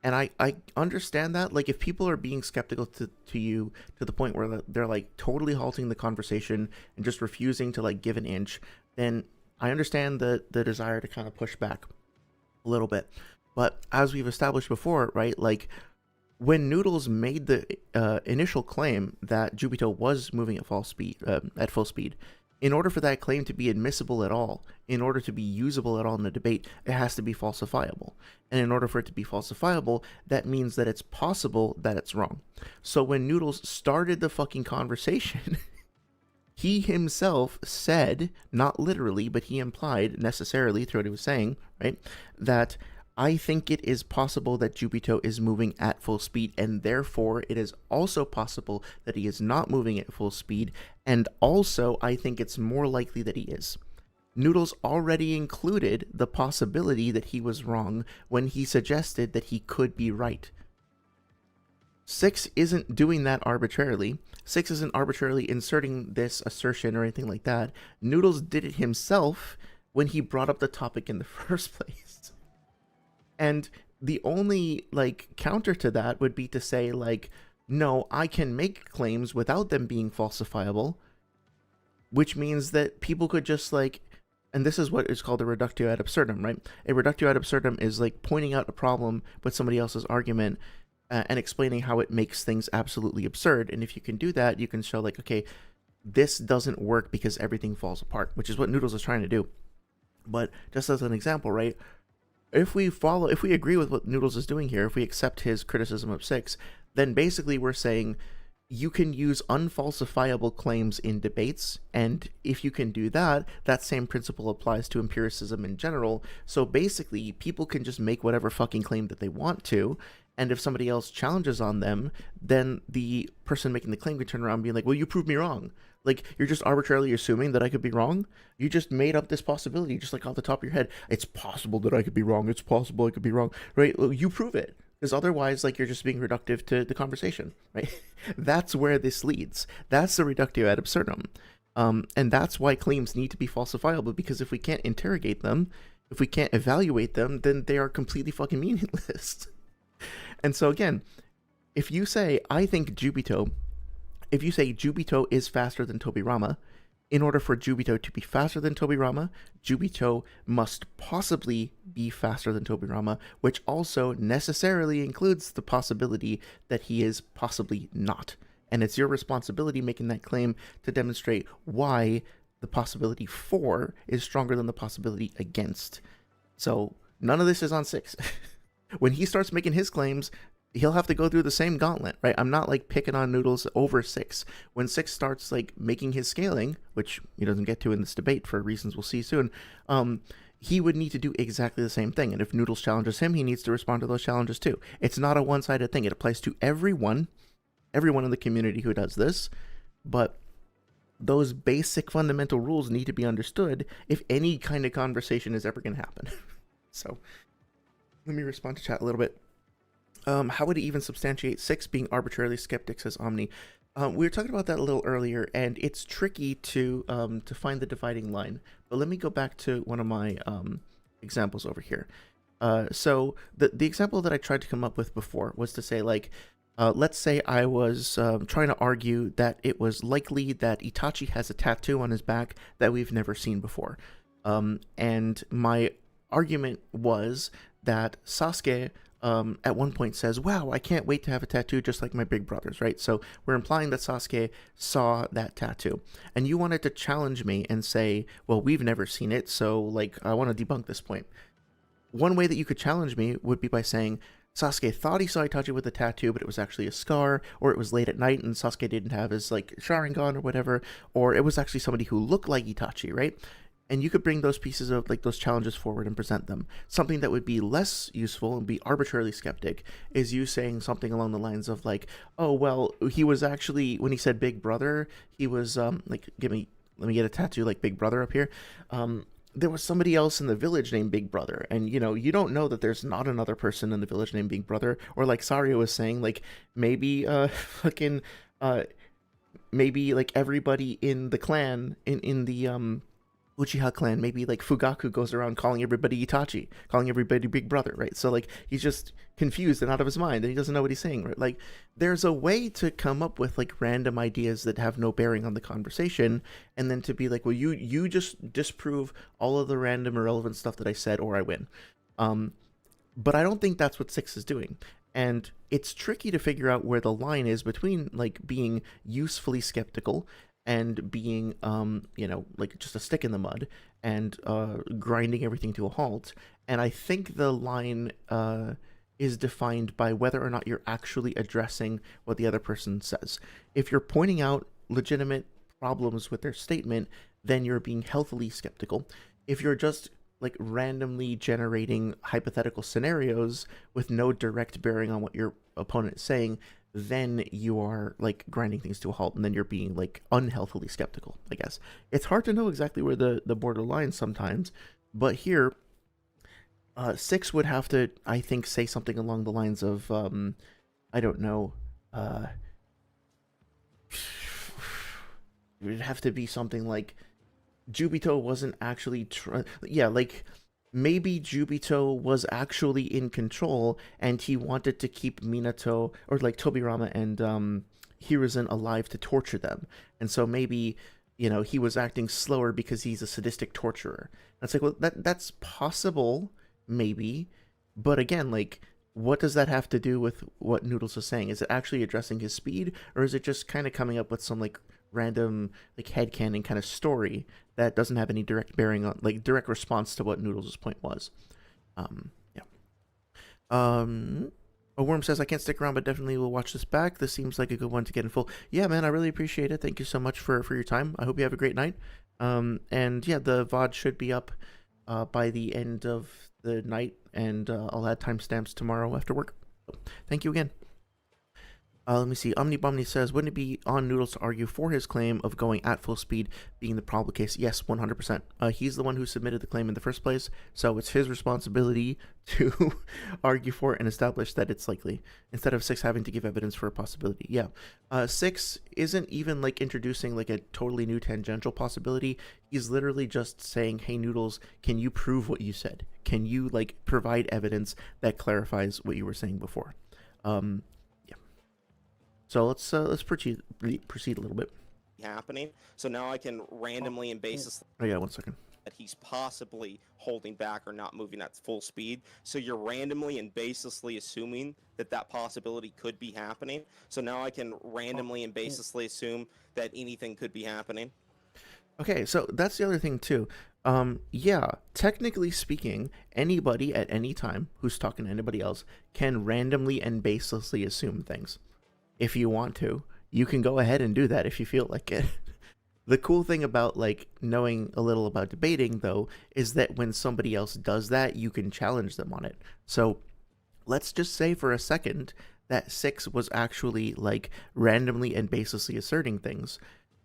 And I understand that. Like, if people are being skeptical to you to the point where they're, like, totally halting the conversation and just refusing to, like, give an inch, then I understand the desire to kind of push back a little bit. But as we've established before, right, like, when Noodles made the initial claim that Jubito was moving at full speed, In order for that claim to be admissible at all, in order to be usable at all in a debate, it has to be falsifiable. And in order for it to be falsifiable, that means that it's possible that it's wrong. So when Noodles started the fucking conversation, he himself said, not literally, but he implied necessarily through what he was saying, right, that I think it is possible that Jubito is moving at full speed, and therefore it is also possible that he is not moving at full speed, and also I think it's more likely that he is. Noodles already included the possibility that he was wrong when he suggested that he could be right. Six isn't doing that arbitrarily. Six isn't arbitrarily inserting this assertion or anything like that. Noodles did it himself when he brought up the topic in the first place. And the only, like, counter to that would be to say, like, no, I can make claims without them being falsifiable, which means that people could just, like, and this is what is called a reductio ad absurdum, right? A reductio ad absurdum is, like, pointing out a problem with somebody else's argument and explaining how it makes things absolutely absurd. And if you can do that, you can show, like, okay, this doesn't work because everything falls apart, which is what Noodles is trying to do. But just as an example, right? If we agree with what Noodles is doing here, if we accept his criticism of Six, then basically we're saying you can use unfalsifiable claims in debates, and if you can do that, that same principle applies to empiricism in general. So basically, people can just make whatever fucking claim that they want to, and if somebody else challenges on them, then the person making the claim can turn around and be like, well, you proved me wrong. Like, you're just arbitrarily assuming that I could be wrong. You just made up this possibility, just like off the top of your head. It's possible that I could be wrong. It's possible I could be wrong, right? Well, you prove it. Because otherwise, like, you're just being reductive to the conversation, right? That's where this leads. That's the reductio ad absurdum. And that's why claims need to be falsifiable, because if we can't interrogate them, if we can't evaluate them, then they are completely fucking meaningless. And so again, if you say, if you say Jubito is faster than Tobirama, in order for Jubito to be faster than Tobirama, Jubito must possibly be faster than Tobirama, which also necessarily includes the possibility that he is possibly not. And it's your responsibility making that claim to demonstrate why the possibility for is stronger than the possibility against. So none of this is on Six. When he starts making his claims, he'll have to go through the same gauntlet, right? I'm not, like, picking on Noodles over Six. When Six starts, like, making his scaling, which he doesn't get to in this debate for reasons we'll see soon, he would need to do exactly the same thing. And if Noodles challenges him, he needs to respond to those challenges too. It's not a one-sided thing. It applies to everyone in the community who does this. But those basic fundamental rules need to be understood if any kind of conversation is ever going to happen. So let me respond to chat a little bit. How would he even substantiate Six being arbitrarily skeptic, says Omni. We were talking about that a little earlier, and it's tricky to find the dividing line. But let me go back to one of my examples over here. So the example that I tried to come up with before was to say, like, let's say I was trying to argue that it was likely that Itachi has a tattoo on his back that we've never seen before. And my argument was that Sasuke at one point says, wow, I can't wait to have a tattoo just like my big brothers, right? So we're implying that Sasuke saw that tattoo. And you wanted to challenge me and say, well, we've never seen it, so, like, I want to debunk this point. One way that you could challenge me would be by saying, Sasuke thought he saw Itachi with a tattoo, but it was actually a scar, or it was late at night and Sasuke didn't have his, like, Sharingan or whatever, or it was actually somebody who looked like Itachi, right? And you could bring those pieces of, like, those challenges forward and present them. Something that would be less useful and be arbitrarily skeptic is you saying something along the lines of, like, oh, well, he was actually, when he said big brother, he was, like, let me get a tattoo like Big Brother up here. There was somebody else in the village named Big Brother, and, you know, you don't know that there's not another person in the village named Big Brother, or like Sario was saying, like, maybe, maybe, like, everybody in the clan, in the, Uchiha clan, maybe, like, Fugaku goes around calling everybody Itachi, calling everybody Big Brother, right? So, like, he's just confused and out of his mind, and he doesn't know what he's saying, right? Like, there's a way to come up with, like, random ideas that have no bearing on the conversation, and then to be like, well, you just disprove all of the random irrelevant stuff that I said, or I win. But I don't think that's what Six is doing. And it's tricky to figure out where the line is between, like, being usefully skeptical and being, like just a stick in the mud and grinding everything to a halt. And I think the line is defined by whether or not you're actually addressing what the other person says. If you're pointing out legitimate problems with their statement, then you're being healthily skeptical. If you're just like randomly generating hypothetical scenarios with no direct bearing on what your opponent is saying, then you are like grinding things to a halt, and then you're being like unhealthily skeptical, I guess. It's hard to know exactly where the border lines sometimes, but here, 6 would have to, I think, say something along the lines of, I don't know, it would have to be something like, Jubito wasn't actually like maybe Jubito was actually in control and he wanted to keep Minato or like Tobirama and Hiruzen alive to torture them, and so maybe he was acting slower because he's a sadistic torturer. And it's like, well, that's possible, maybe, but again, like, what does that have to do with what Noodles is saying? Is it actually addressing his speed, or is it just kind of coming up with some like random like headcanon kind of story that doesn't have any direct bearing on, like, direct response to what Noodles' point was? Yeah. A Worm says, I can't stick around, but definitely will watch this back. This seems like a good one to get in full. Yeah, man, I really appreciate it. Thank you so much for your time. I hope you have a great night. And yeah, the VOD should be up by the end of the night, and I'll add timestamps tomorrow after work. So, thank you again. Let me see. Omnibomni says, wouldn't it be on Noodles to argue for his claim of going at full speed being the probable case? Yes, 100%. He's the one who submitted the claim in the first place, so it's his responsibility to argue for it and establish that it's likely, instead of 6 having to give evidence for a possibility. Yeah. 6 isn't even like introducing like a totally new tangential possibility. He's literally just saying, hey, Noodles, can you prove what you said? Can you like provide evidence that clarifies what you were saying before? So let's proceed a little bit. Happening. So now I can randomly and baselessly. Oh yeah, 1 second. That he's possibly holding back or not moving at full speed. So you're randomly and baselessly assuming that possibility could be happening. So now I can randomly and baselessly assume that anything could be happening. Okay, so that's the other thing too. Yeah, technically speaking, anybody at any time who's talking to anybody else can randomly and baselessly assume things. If you want to, you can go ahead and do that if you feel like it. The cool thing about like knowing a little about debating, though, is that when somebody else does that, you can challenge them on it. So let's just say for a second that 6 was actually like randomly and baselessly asserting things.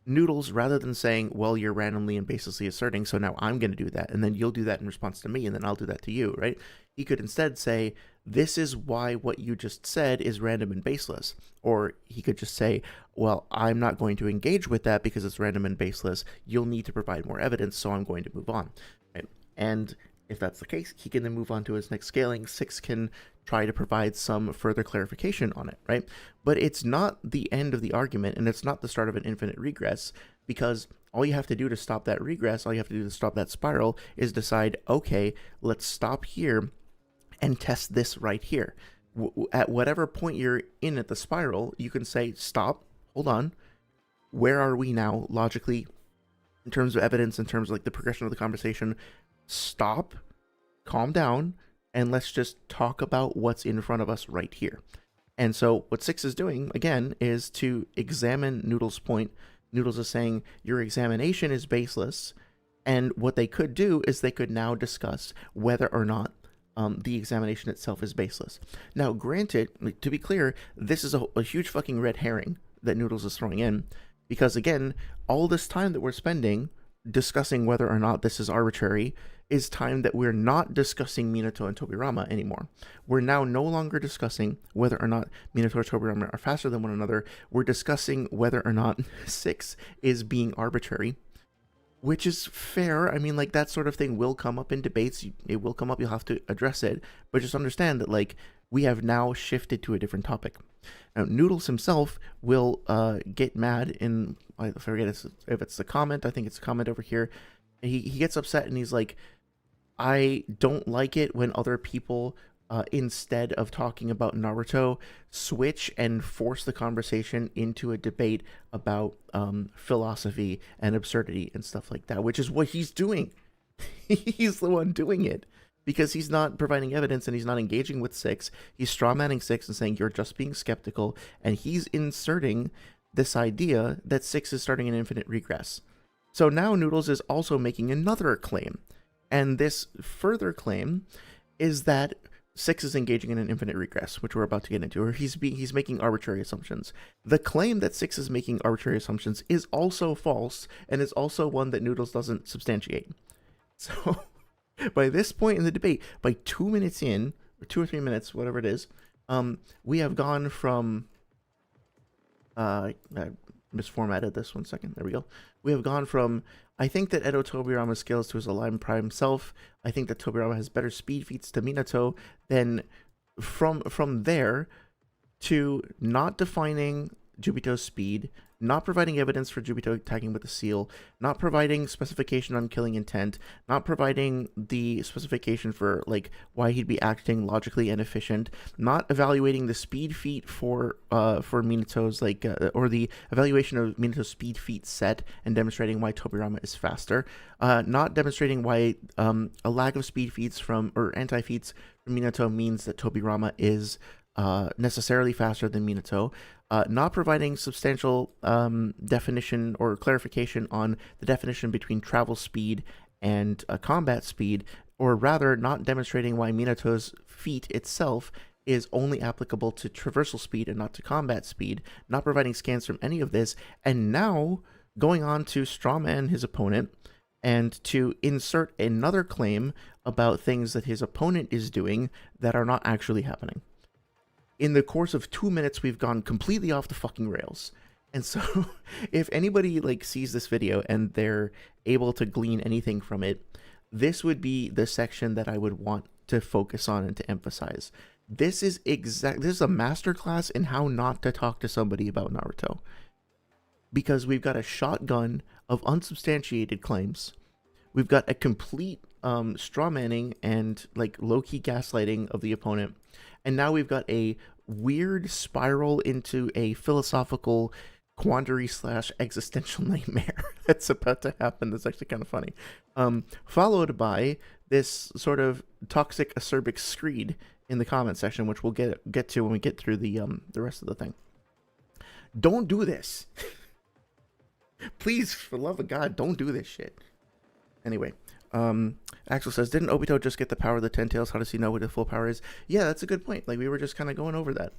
Noodles, rather than saying, well, you're randomly and baselessly asserting, so now I'm going to do that, and then you'll do that in response to me, and then I'll do that to you, right? He could instead say, this is why what you just said is random and baseless. Or he could just say, well, I'm not going to engage with that because it's random and baseless. You'll need to provide more evidence, so I'm going to move on. Right? And if that's the case, he can then move on to his next scaling. 6 can try to provide some further clarification on it, right? But it's not the end of the argument, and it's not the start of an infinite regress, because all you have to do to stop that regress, all you have to do to stop that spiral, is decide, okay, let's stop here and test this right here. At whatever point you're in at the spiral, you can say, stop, hold on, where are we now logically in terms of evidence, in terms of like the progression of the conversation? Stop, calm down, and let's just talk about what's in front of us right here. And so what 6 is doing, again, is to examine Noodles' point. Noodles is saying, your examination is baseless, and what they could do is they could now discuss whether or not the examination itself is baseless. Now, granted, to be clear, this is a huge fucking red herring that Noodles is throwing in, because again, all this time that we're spending discussing whether or not this is arbitrary is time that we're not discussing Minato and Tobirama anymore. We're now no longer discussing whether or not Minato or Tobirama are faster than one another. We're discussing whether or not 6 is being arbitrary, which is fair. I mean, like, that sort of thing will come up in debates. It will come up. You'll have to address it. But just understand that, like, we have now shifted to a different topic. Now, Noodles himself will get mad in, I forget if it's the comment. I think it's a comment over here. He gets upset and he's like, I don't like it when other people instead of talking about Naruto, switch and force the conversation into a debate about philosophy and absurdity and stuff like that, which is what he's doing. He's the one doing it because he's not providing evidence and he's not engaging with Six. He's strawmanning Six and saying you're just being skeptical, and he's inserting this idea that Six is starting an infinite regress. So now Noodles is also making another claim, and this further claim is that Six is engaging in an infinite regress, which we're about to get into, or he's making arbitrary assumptions. The claim that Six is making arbitrary assumptions is also false, and is also one that Noodles doesn't substantiate. So by this point in the debate, by 2 minutes in, or 2 or 3 minutes, whatever it is, we have gone from I misformatted this 1 second. There we go. We have gone from, I think that Edo Tobirama scales to his aligned prime self. I think that Tobirama has better speed feats to Minato. Then from there to not defining Jubito's speed, not providing evidence for Jubito attacking with the seal, not providing specification on killing intent, not providing the specification for like why he'd be acting logically and efficient, not evaluating the speed feat for Minato's like or the evaluation of Minato's speed feat set and demonstrating why Tobirama is faster, not demonstrating why a lack of speed feats from or anti feats from Minato means that Tobirama is necessarily faster than Minato, not providing substantial definition or clarification on the definition between travel speed and combat speed, or rather not demonstrating why Minato's feat itself is only applicable to traversal speed and not to combat speed, not providing scans from any of this, and now going on to strawman his opponent and to insert another claim about things that his opponent is doing that are not actually happening. In the course of 2 minutes, we've gone completely off the fucking rails. And so if anybody like sees this video and they're able to glean anything from it, this would be the section that I would want to focus on and to emphasize. This is a masterclass in how not to talk to somebody about Naruto. Because we've got a shotgun of unsubstantiated claims. We've got a complete strawmanning and like low-key gaslighting of the opponent. And now we've got a weird spiral into a philosophical quandary / existential nightmare that's about to happen. That's actually kind of funny. Followed by this sort of toxic acerbic screed in the comment section, which we'll get to when we get through the rest of the thing. Don't do this. Please, for the love of God, don't do this shit. Anyway, Axel says, didn't Obito just get the power of the 10 tails? How does he know what the full power is? Yeah, that's a good point. Like, we were just kind of going over that.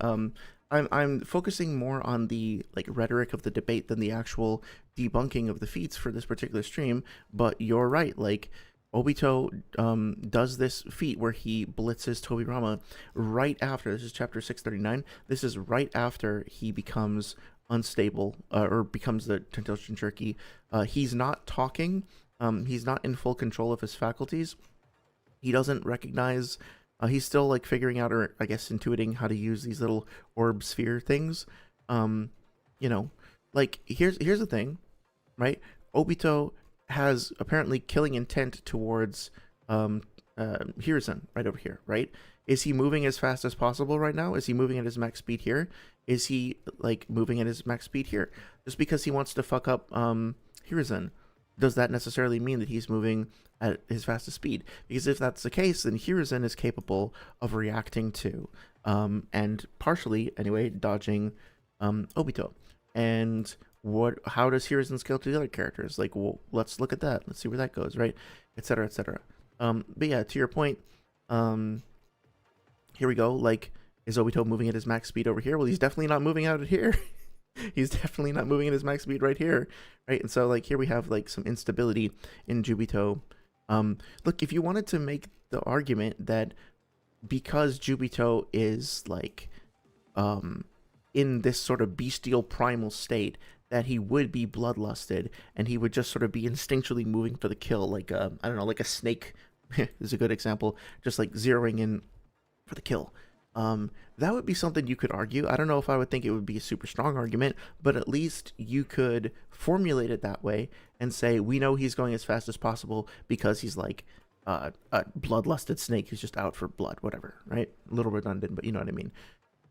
I'm focusing more on the like rhetoric of the debate than the actual debunking of the feats for this particular stream. But you're right. Like, Obito does this feat where he blitzes Tobirama right after. This is chapter 639. This is right after he becomes unstable or becomes the 10 tails Jinchuriki. He's not talking. He's not in full control of his faculties. He doesn't recognize, he's still like figuring out, or I guess intuiting how to use these little orb sphere things. You know, like here's the thing, right? Obito has apparently killing intent towards Hiruzen right over here, right? Is he moving as fast as possible right now? Is he moving at his max speed here? Is he like moving at his max speed here? Just because he wants to fuck up Hiruzen, does that necessarily mean that he's moving at his fastest speed? Because if that's the case, then Hiruzen is capable of reacting to and partially anyway dodging Obito. And how does Hiruzen scale to the other characters? Like, well, let's look at that. Let's see where that goes, right? Etc. etc. But yeah, to your point, here we go. Like, is Obito moving at his max speed over here? Well, he's definitely not moving out at here. He's definitely not moving at his max speed right here, right? And so like here we have like some instability in Jubito. Look, if you wanted to make the argument that because Jubito is like in this sort of bestial primal state, that he would be bloodlusted and he would just sort of be instinctually moving for the kill, like I don't know, like a snake is a good example, just like zeroing in for the kill. That would be something you could argue. I don't know if I would think it would be a super strong argument, but at least you could formulate it that way and say, we know he's going as fast as possible because he's like a bloodlusted snake who's just out for blood, whatever, right? A little redundant, but you know what I mean.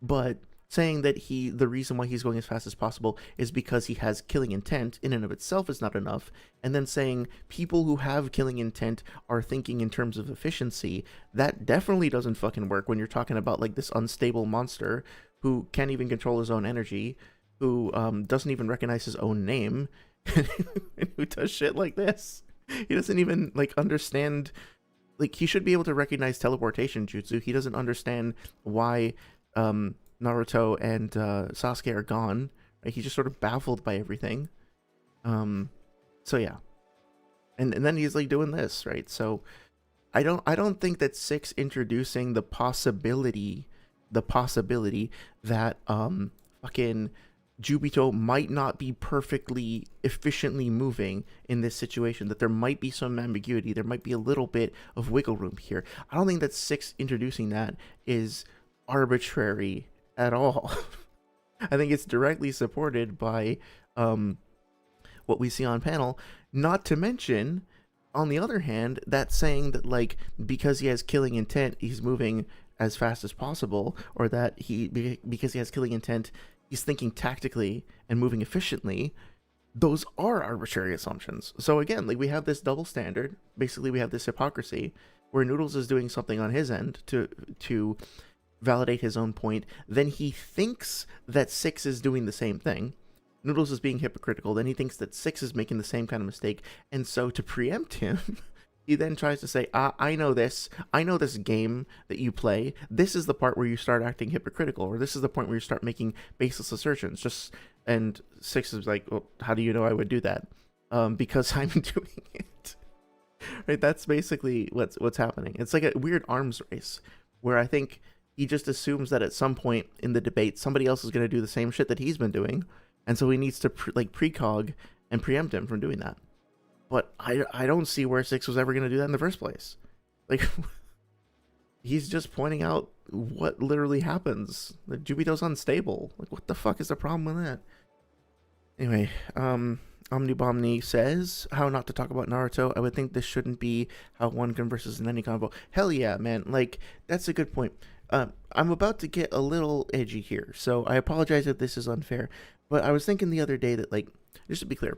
But saying that the reason why he's going as fast as possible is because he has killing intent in and of itself is not enough. And then saying people who have killing intent are thinking in terms of efficiency, that definitely doesn't fucking work when you're talking about like this unstable monster who can't even control his own energy, who doesn't even recognize his own name, and who does shit like this. He doesn't even like understand, like he should be able to recognize teleportation jutsu. He doesn't understand why Naruto and Sasuke are gone. Right? He's just sort of baffled by everything. So yeah, and then he's like doing this, right? So I don't think that 6 introducing the possibility that fucking Jubito might not be perfectly efficiently moving in this situation, that there might be some ambiguity, there might be a little bit of wiggle room here. I don't think that 6 introducing that is arbitrary at all. I think it's directly supported by what we see on panel, not to mention, on the other hand, that saying that like because he has killing intent he's moving as fast as possible, or that because he has killing intent he's thinking tactically and moving efficiently, those are arbitrary assumptions. So again, like we have this double standard, basically we have this hypocrisy where Noodles is doing something on his end to validate his own point, then he thinks that 6 is doing the same thing. Noodles is being hypocritical, then he thinks that 6 is making the same kind of mistake, and so to preempt him, he then tries to say, I know this game that you play, this is the part where you start acting hypocritical, or this is the point where you start making baseless assertions, and 6 is like, well, how do you know I would do that? Because I'm doing it. Right, that's basically what's happening. It's like a weird arms race, where I think he just assumes that at some point in the debate, somebody else is going to do the same shit that he's been doing, and so he needs to precog and preempt him from doing that. But I don't see where 6 was ever going to do that in the first place. Like, he's just pointing out what literally happens. Like, Jubito's unstable. Like, what the fuck is the problem with that? Anyway, Omnibomni says, how not to talk about Naruto. I would think this shouldn't be how one converses in any convo. Hell yeah, man. Like, that's a good point. I'm about to get a little edgy here, so I apologize if this is unfair. But I was thinking the other day that, like, just to be clear,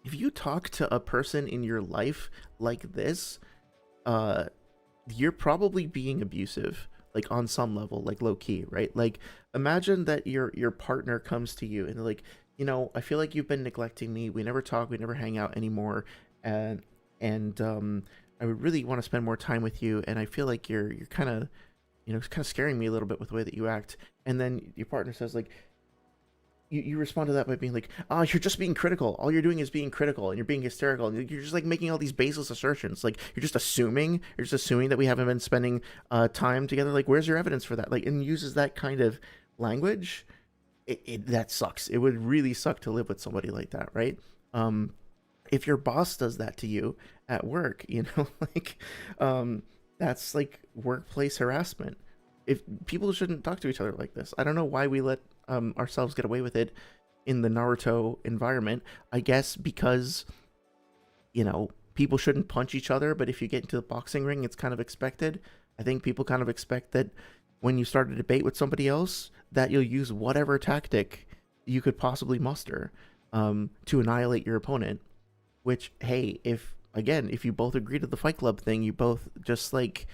if you talk to a person in your life like this, you're probably being abusive, like on some level, like low key, right? Like, imagine that your partner comes to you and they're like, you know, I feel like you've been neglecting me. We never talk. We never hang out anymore. And I would really want to spend more time with you. And I feel like you're kind of, you know, kind of scaring me a little bit with the way that you act. And then your partner says like, you respond to that by being like, oh, you're just being critical. All you're doing is being critical, and you're being hysterical, and you're just like making all these baseless assertions. Like you're just assuming that we haven't been spending time together. Like, where's your evidence for that? Like, and uses that kind of language. That sucks. It would really suck to live with somebody like that, right? If your boss does that to you at work, you know, like, that's like workplace harassment. If people shouldn't talk to each other like this. I don't know why we let ourselves get away with it in the Naruto environment. I guess because, you know, people shouldn't punch each other, but if you get into the boxing ring, it's kind of expected. I think people kind of expect that when you start a debate with somebody else, that you'll use whatever tactic you could possibly muster to annihilate your opponent. Which, hey, if you both agree to the Fight Club thing, you both just like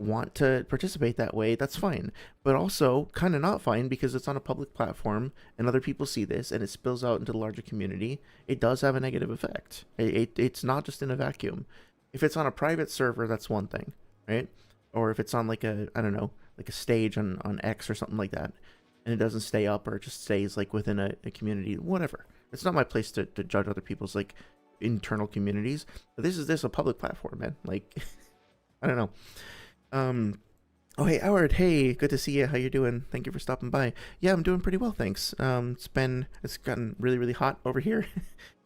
want to participate that way, that's fine. But also kind of not fine, because it's on a public platform and other people see this and it spills out into the larger community. It does have a negative effect. It's not just in a vacuum. If it's on a private server, that's one thing, right? Or if it's on like a, I don't know, like a stage on X or something like that, and it doesn't stay up, or it just stays like within a community, whatever. It's not my place to judge other people's like internal communities. But this is a public platform, man. Like, I don't know. Oh, hey, Howard. Hey, good to see you. How you doing? Thank you for stopping by. Yeah, I'm doing pretty well, thanks. It's gotten really, really hot over here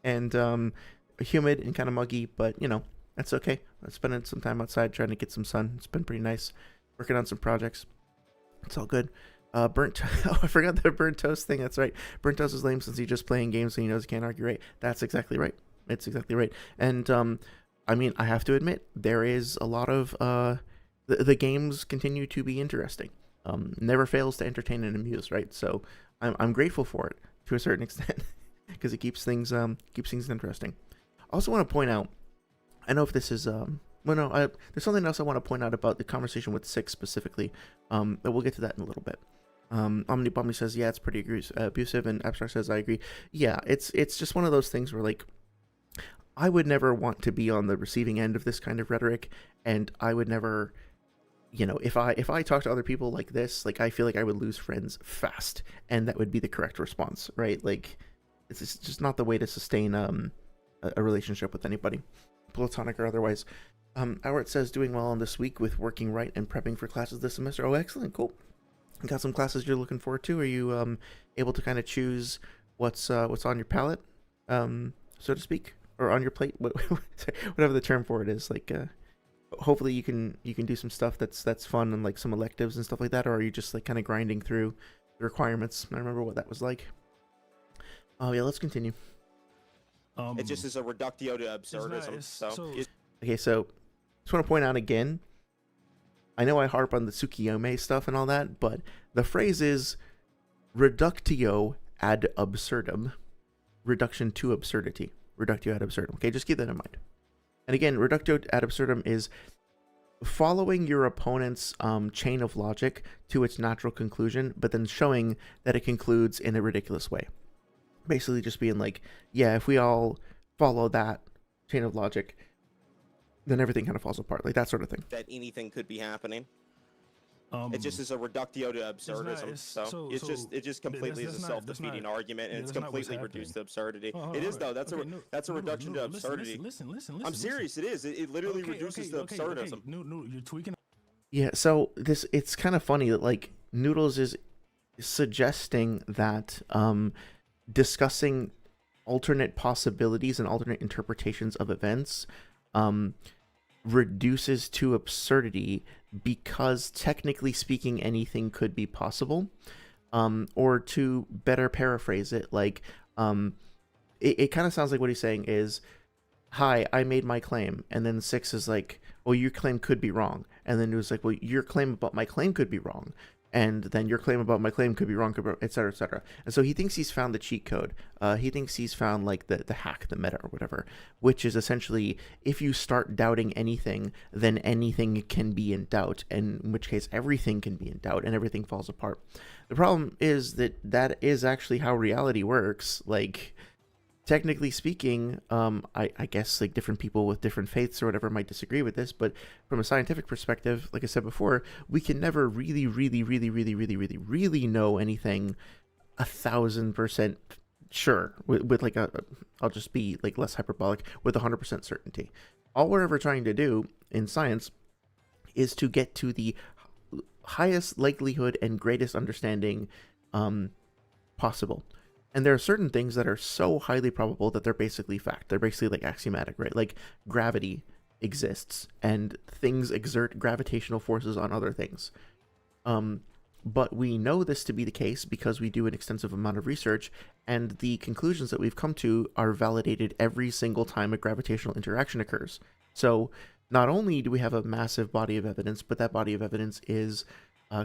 and humid and kind of muggy, but you know, that's okay. I'm spending some time outside trying to get some sun. It's been pretty nice. Working on some projects. It's all good. Burnt oh, I forgot the burnt toast thing. That's right. Burnt toast is lame since he's just playing games and he knows he can't argue, right? That's exactly right. It's exactly right. And I mean, I have to admit, there is a lot of the games continue to be interesting. Never fails to entertain and amuse, right? So I'm grateful for it to a certain extent because it keeps things interesting. I also want to point out, I know if this is there's something else I want to point out about the conversation with Six specifically, but we'll get to that in a little bit. Omnibomby says, yeah, it's pretty abusive, and Abstract says, I agree. Yeah, it's just one of those things where, like, I would never want to be on the receiving end of this kind of rhetoric, and I would never, if I talk to other people like this, like, I feel like I would lose friends fast, and that would be the correct response, right? Like, it's just not the way to sustain a relationship with anybody, platonic or otherwise. Howard says, doing well on this week with working right and prepping for classes this semester. Oh, excellent, cool. Got some classes you're looking forward to? Are you able to kind of choose what's on your palette, so to speak, or on your plate, whatever the term for it is? Like, hopefully you can do some stuff that's fun and like some electives and stuff like that, or are you just like kind of grinding through the requirements? I remember what that was like. Oh yeah, let's continue. It just is a reductio to absurdism. Okay, so just want to point out again, I know I harp on the Tsukiyomi stuff and all that, but the phrase is reductio ad absurdum, reduction to absurdity, reductio ad absurdum. Okay, just keep that in mind. And again, reductio ad absurdum is following your opponent's chain of logic to its natural conclusion, but then showing that it concludes in a ridiculous way. Basically just being like, yeah, if we all follow that chain of logic, then everything kind of falls apart, like that sort of thing. That anything could be happening. It just is a reductio to absurdism. It just completely is a self-defeating argument, and it's completely reduced to absurdity. It is though. That's a reduction to absurdity. Listen. I'm serious. It is. It literally reduces to absurdism. No, you're tweaking. Yeah. So it's kind of funny that like Noodles is suggesting that discussing alternate possibilities and alternate interpretations of events reduces to absurdity because technically speaking anything could be possible, or to better paraphrase it, like it kind of sounds like what he's saying is, hi, I made my claim, and then Six is like, well, your claim could be wrong, and then it was like, well, your claim about my claim could be wrong, and then your claim about my claim could be wrong, etc., etc. And so he thinks he's found the cheat code. He thinks he's found like the hack, the meta or whatever, which is essentially if you start doubting anything, then anything can be in doubt, and in which case everything can be in doubt and everything falls apart. The problem is that is actually how reality works. Like, technically speaking, I guess like different people with different faiths or whatever might disagree with this, but from a scientific perspective, like I said before, we can never really know anything 1,000% sure with like I'll just be like less hyperbolic, with 100% certainty. All we're ever trying to do in science is to get to the highest likelihood and greatest understanding possible. And there are certain things that are so highly probable that they're basically fact. They're basically like axiomatic, right? Like gravity exists and things exert gravitational forces on other things. But we know this to be the case because we do an extensive amount of research, and the conclusions that we've come to are validated every single time a gravitational interaction occurs. So not only do we have a massive body of evidence, but that body of evidence is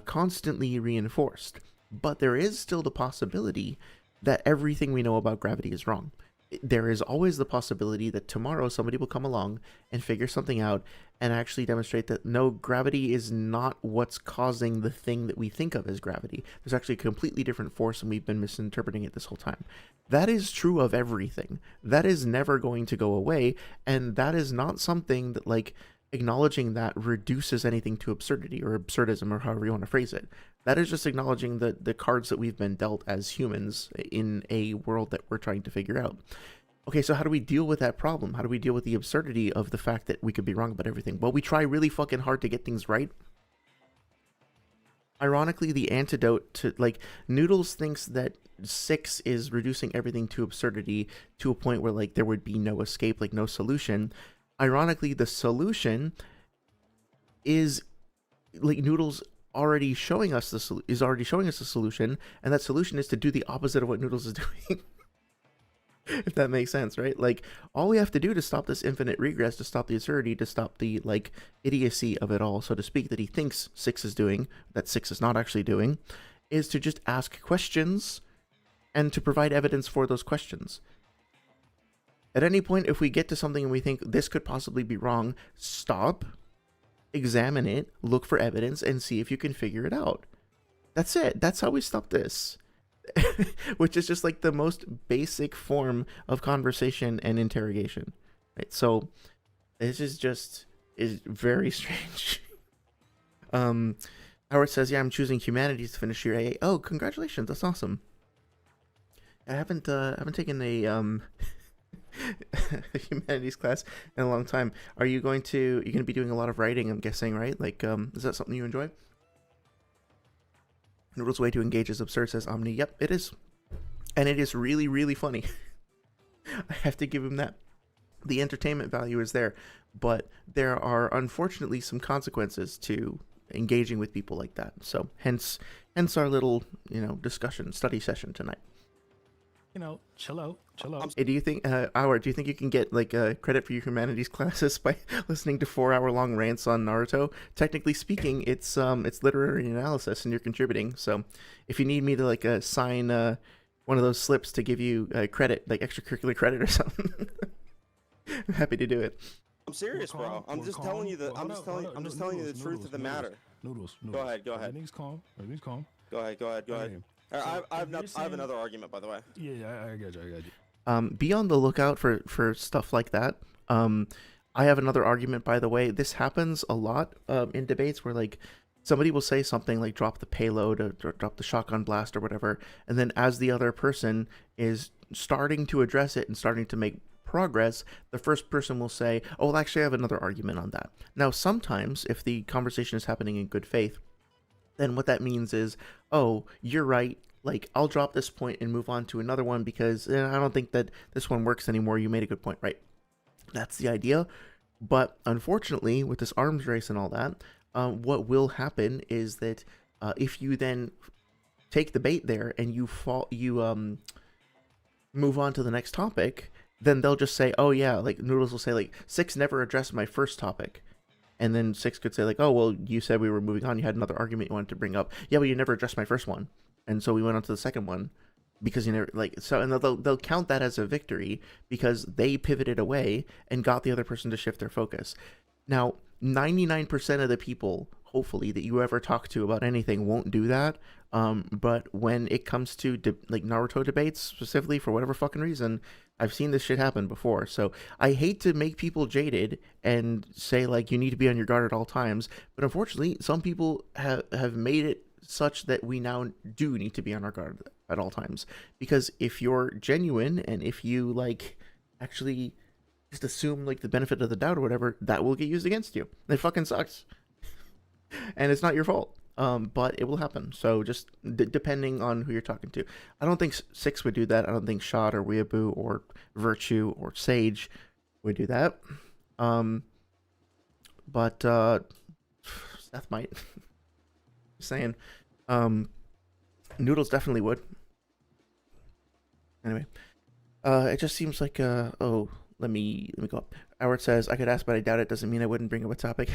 constantly reinforced. But there is still the possibility that everything we know about gravity is wrong. There is always the possibility that tomorrow somebody will come along and figure something out and actually demonstrate that no, gravity is not what's causing the thing that we think of as gravity. There's actually a completely different force, and we've been misinterpreting it this whole time. That is true of everything. That is never going to go away, and that is not something that, like, acknowledging that reduces anything to absurdity or absurdism, or however you want to phrase it. That is just acknowledging the cards that we've been dealt as humans in a world that we're trying to figure out. Okay, so how do we deal with that problem? How do we deal with the absurdity of the fact that we could be wrong about everything? Well, we try really fucking hard to get things right. Ironically, the antidote to, like, Noodles thinks that 6 is reducing everything to absurdity to a point where, like, there would be no escape, like no solution. Ironically, the solution is, like, Noodles already showing us the solution, and that solution is to do the opposite of what Noodles is doing. If that makes sense, right? Like, all we have to do to stop this infinite regress, to stop the absurdity, to stop the, like, idiocy of it all, so to speak, that he thinks Six is doing, that Six is not actually doing, is to just ask questions and to provide evidence for those questions. At any point, if we get to something and we think this could possibly be wrong, stop, examine it, look for evidence, and see if you can figure it out. That's it. That's how we stop this. Which is just like the most basic form of conversation and interrogation. Right? So this is very strange. Howard says, yeah, I'm choosing humanities to finish year AA. Oh, congratulations. That's awesome. I haven't taken a humanities class in a long time. You're going to be doing a lot of writing, I'm guessing, right? Like, is that something you enjoy? Noodle's way to engage is absurd, says Omni. Yep, it is. And it is really, really funny. I have to give him that. The entertainment value is there, but there are unfortunately some consequences to engaging with people like that. So hence our little, discussion, study session tonight. Chill out. Hey, do you think, Howard, do you think you can get like credit for your humanities classes by listening to 4-hour-long rants on Naruto? Technically speaking, it's literary analysis, and you're contributing. So, if you need me to like sign one of those slips to give you credit, like extracurricular credit or something, I'm happy to do it. I'm serious, bro. I'm just telling you the truth of the matter. Noodles. Go ahead. Everything's calm. Go ahead. So, I have another argument, by the way. Yeah, I got you. Be on the lookout for stuff like that. I have another argument, by the way. This happens a lot in debates where like somebody will say something like drop the payload or drop the shotgun blast or whatever, and then as the other person is starting to address it and starting to make progress, the first person will say, oh, well, actually I have another argument on that. Now sometimes if the conversation is happening in good faith, then what that means is, oh, you're right, like, I'll drop this point and move on to another one because I don't think that this one works anymore. You made a good point, right? That's the idea. But unfortunately, with this arms race and all that, what will happen is that if you then take the bait there and you move on to the next topic, then they'll just say, oh yeah, like Noodles will say like, Six never addressed my first topic. And then Six could say like, oh, well, you said we were moving on. You had another argument you wanted to bring up. Yeah, but you never addressed my first one. And so we went on to the second one because you never and they'll count that as a victory because they pivoted away and got the other person to shift their focus. Now, 99% of the people, hopefully, that you ever talk to about anything won't do that. But when it comes to like Naruto debates specifically, for whatever fucking reason, I've seen this shit happen before. So I hate to make people jaded and say like you need to be on your guard at all times. But unfortunately, some people have made it such that we now do need to be on our guard at all times. Because if you're genuine and if you like actually just assume like the benefit of the doubt or whatever, that will get used against you. It fucking sucks. And it's not your fault. But it will happen. So just depending on who you're talking to. I don't think Six would do that. I don't think Shot or Weeaboo or Virtue or Sage would do that. But Seth might. Just saying. Noodles definitely would. Anyway. It just seems like let me go up. Howard says, I could ask, but I doubt it. Doesn't mean I wouldn't bring up a topic.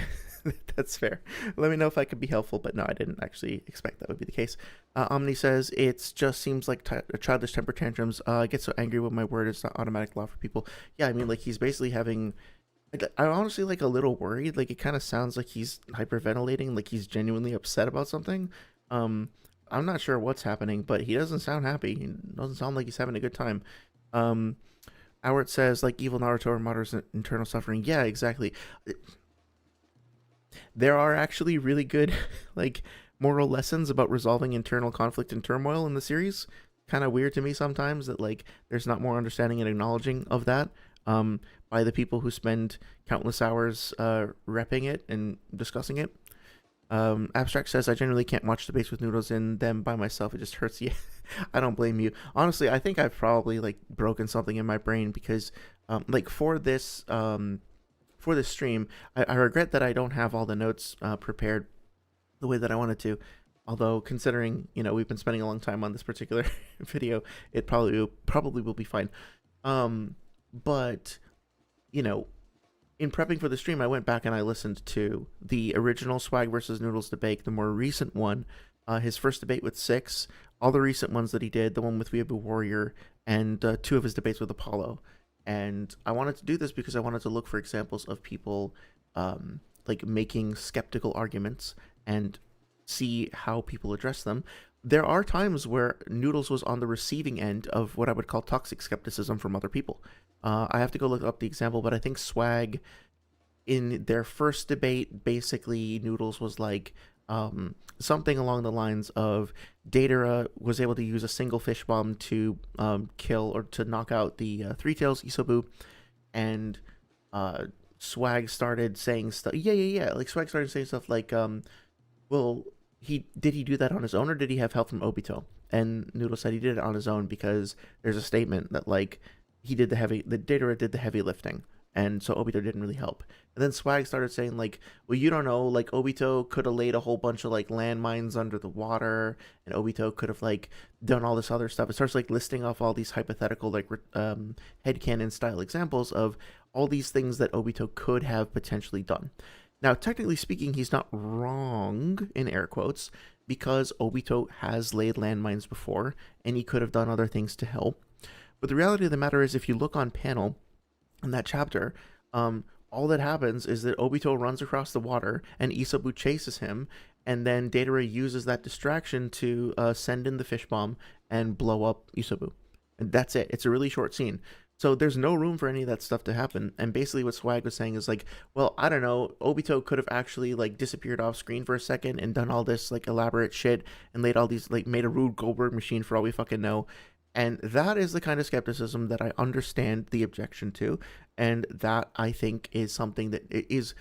That's fair. Let me know if I could be helpful, but no, I didn't actually expect that would be the case. Omni says, it just seems like childish temper tantrums. I get so angry when my word is not automatic law for people. Yeah, I mean, like, he's basically having... I'm honestly, like, a little worried. Like, it kind of sounds like he's hyperventilating, like he's genuinely upset about something. I'm not sure what's happening, but he doesn't sound happy. He doesn't sound like he's having a good time. Howard says, like, evil Naruto or modern internal suffering. Yeah, exactly. There are actually really good, like, moral lessons about resolving internal conflict and turmoil in the series. Kind of weird to me sometimes that, like, there's not more understanding and acknowledging of that by the people who spend countless hours repping it and discussing it. Abstract says, I generally can't watch debates with Noodles in them by myself. It just hurts you. I don't blame you. Honestly, I think I've probably like broken something in my brain because like for this stream, I regret that I don't have all the notes prepared the way that I wanted to. Although considering, we've been spending a long time on this particular video, it probably will be fine. But, you know, in prepping for the stream, I went back and I listened to the original Swag versus Noodles debate, the more recent one, his first debate with Six, all the recent ones that he did, the one with Weeaboo Warrior, and 2 of his debates with Apollo. And I wanted to do this because I wanted to look for examples of people like making skeptical arguments and see how people address them. There are times where Noodles was on the receiving end of what I would call toxic skepticism from other people. I have to go look up the example, but I think Swag, in their first debate, basically Noodles was like something along the lines of Datara was able to use a single fish bomb to kill or to knock out the Three Tails Isobu, and Swag started saying stuff. Like Swag started saying stuff like, well, did he do that on his own or did he have help from Obito? And Noodle said he did it on his own because there's a statement that like the Datara did the heavy lifting, and so Obito didn't really help. And then Swag started saying like, well, you don't know, like Obito could have laid a whole bunch of like landmines under the water, and Obito could have like done all this other stuff. It starts like listing off all these hypothetical like headcanon style examples of all these things that Obito could have potentially done. Now, technically speaking, he's not wrong, in air quotes, because Obito has laid landmines before, and he could have done other things to help. But the reality of the matter is, if you look on panel in that chapter, all that happens is that Obito runs across the water, and Isobu chases him, and then Datara uses that distraction to send in the fish bomb and blow up Isobu. And that's it. It's a really short scene. So there's no room for any of that stuff to happen. And basically what Swag was saying is like, well, I don't know, Obito could have actually like disappeared off screen for a second and done all this like elaborate shit and laid all these like made a Rube Goldberg machine for all we fucking know. And that is the kind of skepticism that I understand the objection to. And that I think is something that is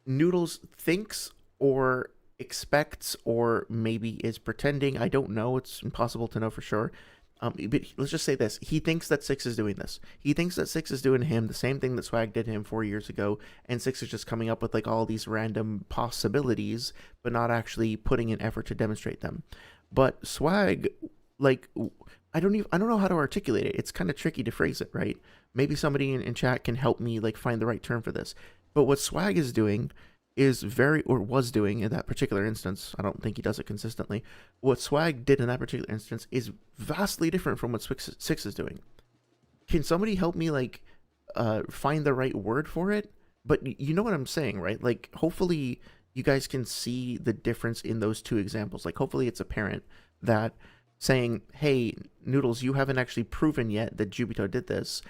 Noodles thinks or expects or maybe is pretending. I don't know. It's impossible to know for sure. But let's just say this. He thinks that Six is doing this. He thinks that Six is doing to him the same thing that Swag did to him 4 years ago, and Six is just coming up with like all these random possibilities, but not actually putting in effort to demonstrate them. But Swag, like, I don't know how to articulate it. It's kind of tricky to phrase it, right? Maybe somebody in chat can help me like find the right term for this. But what Swag is doing is was doing in that particular instance, I don't think he does it consistently, what Swag did in that particular instance is vastly different from what Six is doing. Can somebody help me like find the right word for it? But you know what I'm saying, right? Like, hopefully you guys can see the difference in those two examples. Like, hopefully it's apparent that saying, hey, Noodles, you haven't actually proven yet that Jubito did this,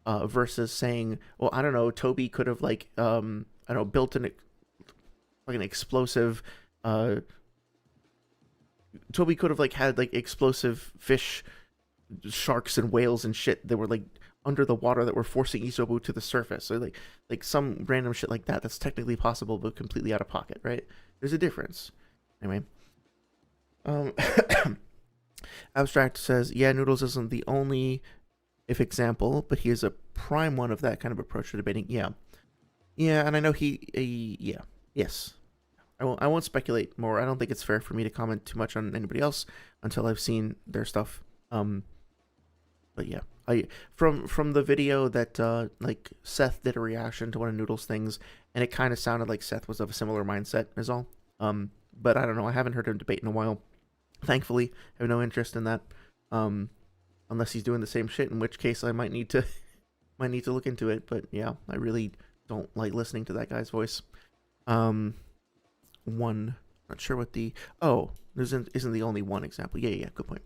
versus saying, well, I don't know, Toby could have like, built an explosive, Toby could have like had like explosive fish, sharks and whales and shit that were like under the water that were forcing Isobu to the surface. So like some random shit like that that's technically possible but completely out of pocket, right? There's a difference. Anyway. Abstract says, yeah, Noodles isn't the only example, but he is a prime one of that kind of approach to debating. Yeah, and I know yes. I won't speculate more. I don't think it's fair for me to comment too much on anybody else until I've seen their stuff. But yeah, from the video that like Seth did a reaction to one of Noodles' things, and it kind of sounded like Seth was of a similar mindset is all. But I don't know. I haven't heard him debate in a while. Thankfully, I have no interest in that. Unless he's doing the same shit, in which case I might need to look into it. But yeah, I really don't like listening to that guy's voice. Not sure what the isn't the only one example. Yeah, good point.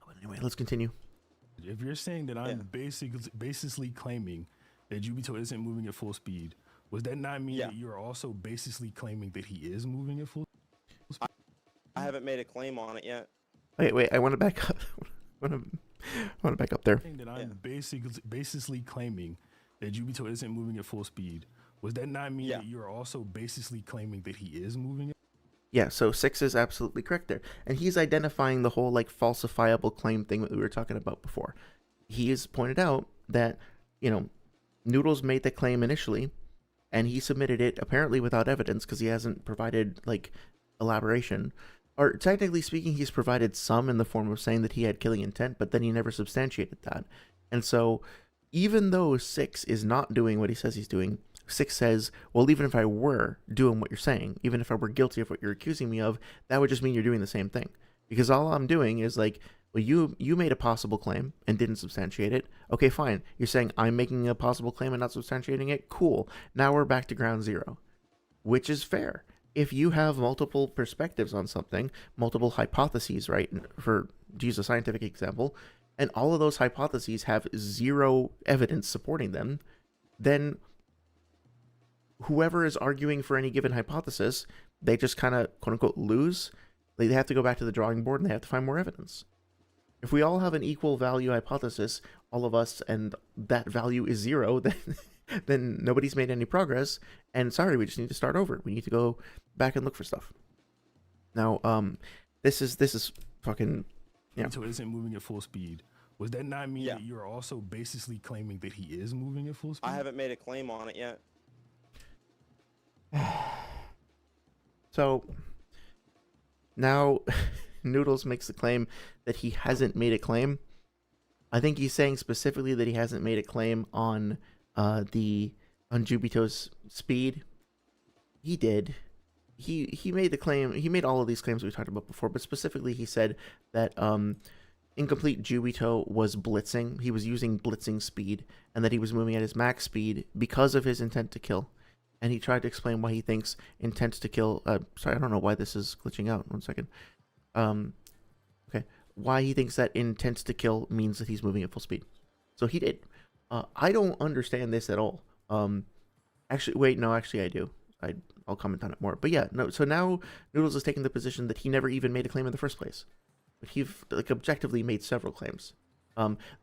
But anyway, let's continue. If you're saying that I'm basically claiming that Jubito isn't moving at full speed, does that not mean that you're also basically claiming that he is moving at full speed? I haven't made a claim on it yet. Wait, I want to back up. I want to back up there. That I'm basically claiming that Jubito isn't moving at full speed. Does that not mean that you're also basically claiming that he is moving? Yeah, so Six is absolutely correct there. And he's identifying the whole like falsifiable claim thing that we were talking about before. He has pointed out that, Noodles made the claim initially, and he submitted it apparently without evidence because he hasn't provided like elaboration. Or technically speaking, he's provided some in the form of saying that he had killing intent, but then he never substantiated that. And so even though 6 is not doing what he says he's doing, 6 says, well, even if I were doing what you're saying, even if I were guilty of what you're accusing me of, that would just mean you're doing the same thing. Because all I'm doing is like, well, you made a possible claim and didn't substantiate it. Okay, fine. You're saying I'm making a possible claim and not substantiating it? Cool. Now we're back to ground zero, which is fair. If you have multiple perspectives on something, multiple hypotheses, right, to use a scientific example, and all of those hypotheses have zero evidence supporting them, then whoever is arguing for any given hypothesis, they just kind of, quote unquote, lose. They have to go back to the drawing board and they have to find more evidence. If we all have an equal value hypothesis, all of us, and that value is zero, then nobody's made any progress. And sorry, we just need to start over. We need to go back and look for stuff. Now, this is fucking, yeah. So it isn't moving at full speed. Does that not mean that you're also basically claiming that he is moving at full speed? I haven't made a claim on it yet. So now Noodles makes the claim that he hasn't made a claim. I think he's saying specifically that he hasn't made a claim on Jubito's speed. He did. He made the claim. He made all of these claims we talked about before, but specifically he said that incomplete Jubito was blitzing. He was using blitzing speed, and that he was moving at his max speed because of his intent to kill. And he tried to explain why he thinks intent to kill. Sorry, I don't know why this is glitching out. 1 second. Okay, why he thinks that intent to kill means that he's moving at full speed. So he did. I don't understand this at all. Actually, wait, no, actually I do. I'll comment on it more. But yeah, no. So now Noodles is taking the position that he never even made a claim in the first place. But he like objectively made several claims.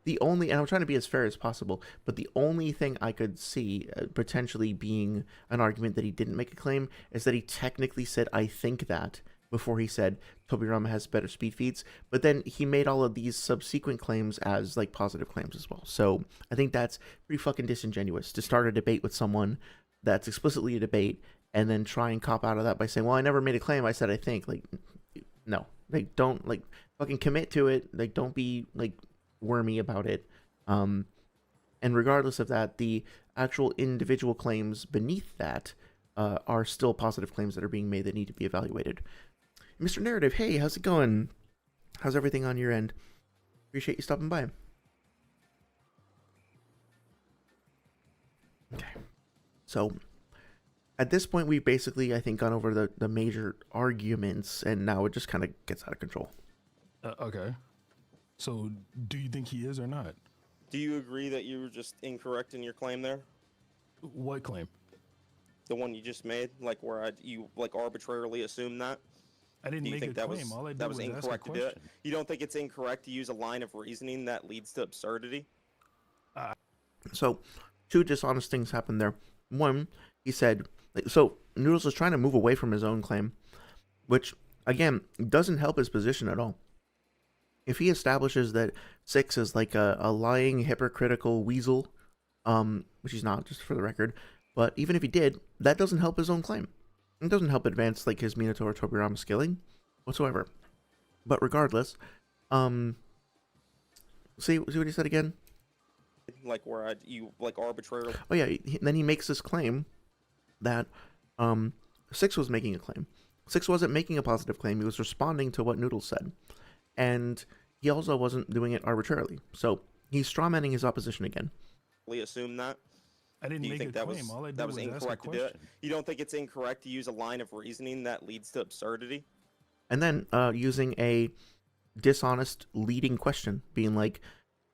The only, and I'm trying to be as fair as possible, but the only thing I could see potentially being an argument that he didn't make a claim is that he technically said, I think that, before he said Tobirama has better speed feeds, but then he made all of these subsequent claims as like positive claims as well. So I think that's pretty fucking disingenuous to start a debate with someone that's explicitly a debate and then try and cop out of that by saying, well, I never made a claim, I said I think. Like, no, like, don't, like, fucking commit to it. Like, don't be like wormy about it. And regardless of that, the actual individual claims beneath that are still positive claims that are being made that need to be evaluated. Mr. Narrative, hey, how's it going? How's everything on your end? Appreciate you stopping by. Okay. So, at this point, we basically, I think, gone over the major arguments, and now it just kind of gets out of control. Okay. So, do you think he is or not? Do you agree that you were just incorrect in your claim there? What claim? The one you just made, like where you like arbitrarily assumed that? I didn't make a claim. All I did was ask a question. You don't think it's incorrect to use a line of reasoning that leads to absurdity? So, two dishonest things happened there. One, he said, so Noodles is trying to move away from his own claim, which, again, doesn't help his position at all. If he establishes that 6 is like a lying, hypocritical weasel, which he's not, just for the record, but even if he did, that doesn't help his own claim. It doesn't help advance like his Minato or Tobirama scaling whatsoever. But regardless, see what he said again? Like where you like arbitrarily. Oh yeah, then he makes this claim that 6 was making a claim. 6 wasn't making a positive claim. He was responding to what Noodles said. And he also wasn't doing it arbitrarily. So he's strawmanning his opposition again. Assume that? I didn't make a claim. All I did was ask a question. You don't think it's incorrect to use a line of reasoning that leads to absurdity? And then using a dishonest leading question, being like,